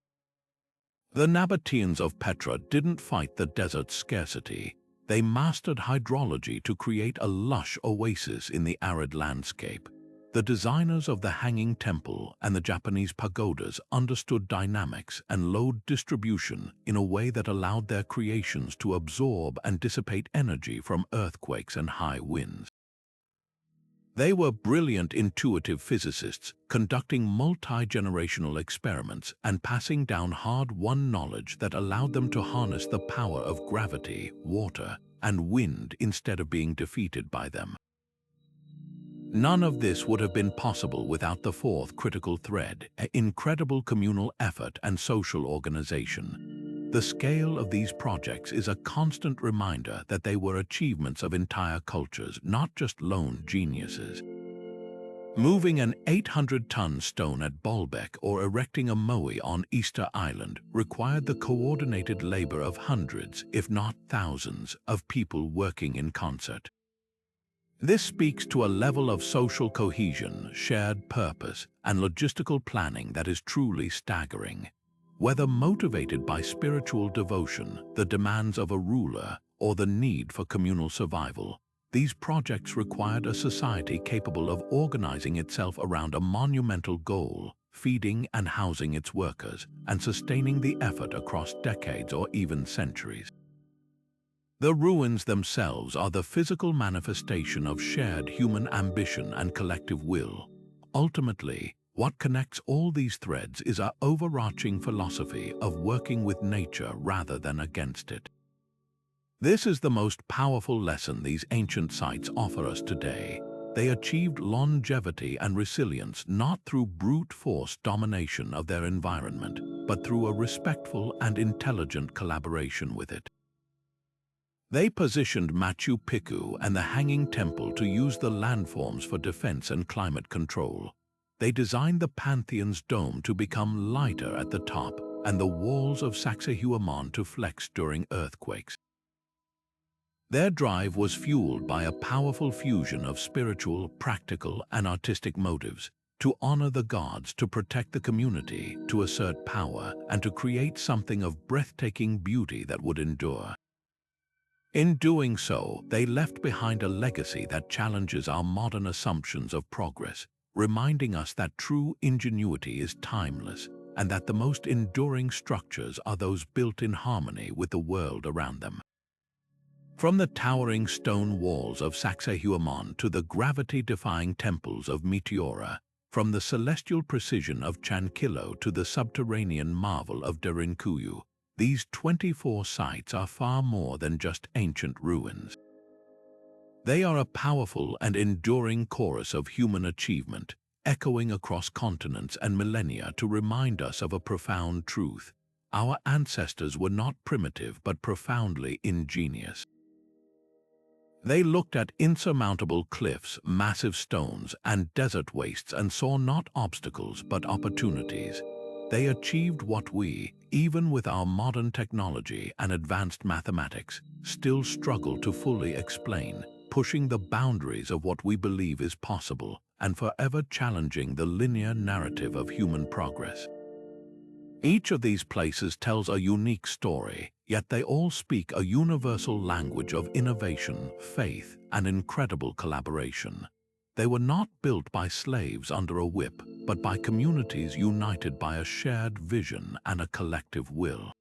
The Nabateans of Petra didn't fight the desert's scarcity. They mastered hydrology to create a lush oasis in the arid landscape. The designers of the Hanging Temple and the Japanese pagodas understood dynamics and load distribution in a way that allowed their creations to absorb and dissipate energy from earthquakes and high winds. They were brilliant intuitive physicists, conducting multi-generational experiments and passing down hard-won knowledge that allowed them to harness the power of gravity, water, and wind instead of being defeated by them. None of this would have been possible without the fourth critical thread, incredible communal effort and social organization. The scale of these projects is a constant reminder that they were achievements of entire cultures, not just lone geniuses. Moving an 800-ton stone at Baalbek or erecting a moai on Easter Island required the coordinated labor of hundreds, if not thousands, of people working in concert. This speaks to a level of social cohesion, shared purpose, and logistical planning that is truly staggering. Whether motivated by spiritual devotion, the demands of a ruler, or the need for communal survival, these projects required a society capable of organizing itself around a monumental goal, feeding and housing its workers, and sustaining the effort across decades or even centuries. The ruins themselves are the physical manifestation of shared human ambition and collective will. Ultimately, what connects all these threads is our overarching philosophy of working with nature rather than against it. This is the most powerful lesson these ancient sites offer us today. They achieved longevity and resilience not through brute force domination of their environment, but through a respectful and intelligent collaboration with it. They positioned Machu Picchu and the Hanging Temple to use the landforms for defense and climate control. They designed the Pantheon's dome to become lighter at the top and the walls of Sacsayhuamán to flex during earthquakes. Their drive was fueled by a powerful fusion of spiritual, practical, and artistic motives: to honor the gods, to protect the community, to assert power, and to create something of breathtaking beauty that would endure. In doing so, they left behind a legacy that challenges our modern assumptions of progress, reminding us that true ingenuity is timeless and that the most enduring structures are those built in harmony with the world around them. From the towering stone walls of Sacsayhuamán to the gravity-defying temples of Meteora, from the celestial precision of Chancillo to the subterranean marvel of Derinkuyu, these 24 sites are far more than just ancient ruins. They are a powerful and enduring chorus of human achievement, echoing across continents and millennia to remind us of a profound truth: our ancestors were not primitive but profoundly ingenious. They looked at insurmountable cliffs, massive stones, and desert wastes and saw not obstacles but opportunities. They achieved what we, even with our modern technology and advanced mathematics, still struggle to fully explain, pushing the boundaries of what we believe is possible and forever challenging the linear narrative of human progress. Each of these places tells a unique story, yet they all speak a universal language of innovation, faith, and incredible collaboration. They were not built by slaves under a whip, but by communities united by a shared vision and a collective will.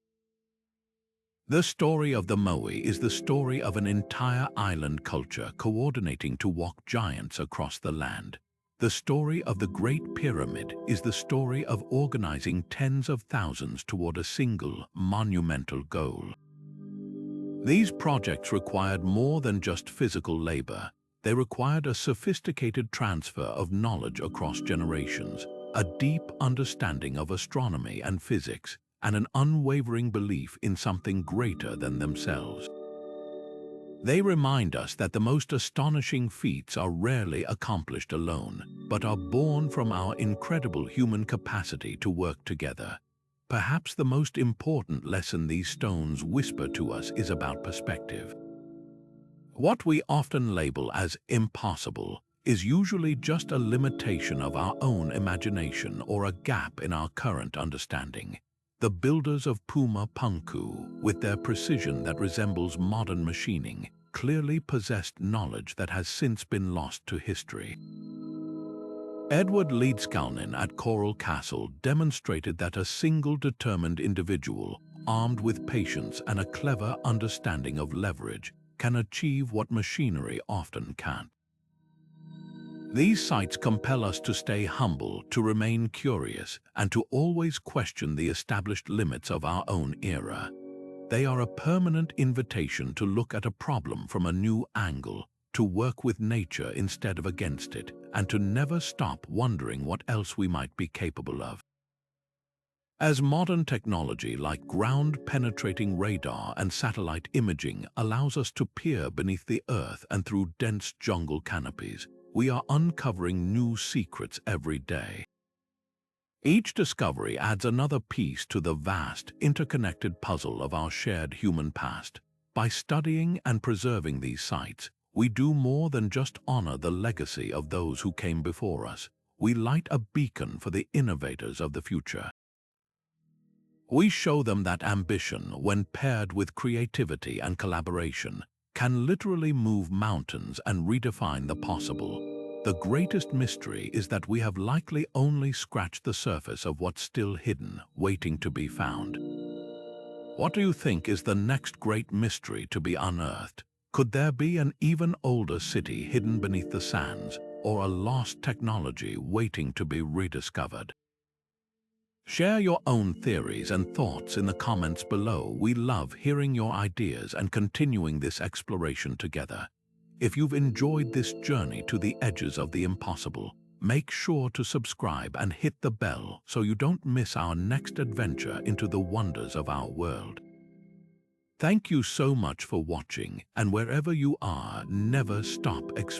The story of the Moai is the story of an entire island culture coordinating to walk giants across the land. The story of the Great Pyramid is the story of organizing tens of thousands toward a single, monumental goal. These projects required more than just physical labor. They required a sophisticated transfer of knowledge across generations, a deep understanding of astronomy and physics, and an unwavering belief in something greater than themselves. They remind us that the most astonishing feats are rarely accomplished alone, but are born from our incredible human capacity to work together. Perhaps the most important lesson these stones whisper to us is about perspective. What we often label as impossible is usually just a limitation of our own imagination or a gap in our current understanding. The builders of Puma Punku, with their precision that resembles modern machining, clearly possessed knowledge that has since been lost to history. Edward Leedskalnin at Coral Castle demonstrated that a single determined individual, armed with patience and a clever understanding of leverage, can achieve what machinery often can't. These sites compel us to stay humble, to remain curious, and to always question the established limits of our own era. They are a permanent invitation to look at a problem from a new angle, to work with nature instead of against it, and to never stop wondering what else we might be capable of. As modern technology like ground-penetrating radar and satellite imaging allows us to peer beneath the earth and through dense jungle canopies, we are uncovering new secrets every day. Each discovery adds another piece to the vast, interconnected puzzle of our shared human past. By studying and preserving these sites, we do more than just honor the legacy of those who came before us. We light a beacon for the innovators of the future. We show them that ambition, when paired with creativity and collaboration, can literally move mountains and redefine the possible. The greatest mystery is that we have likely only scratched the surface of what's still hidden, waiting to be found. What do you think is the next great mystery to be unearthed? Could there be an even older city hidden beneath the sands, or a lost technology waiting to be rediscovered? Share your own theories and thoughts in the comments below. We love hearing your ideas and continuing this exploration together. If you've enjoyed this journey to the edges of the impossible, make sure to subscribe and hit the bell so you don't miss our next adventure into the wonders of our world. Thank you so much for watching, and wherever you are, never stop exploring.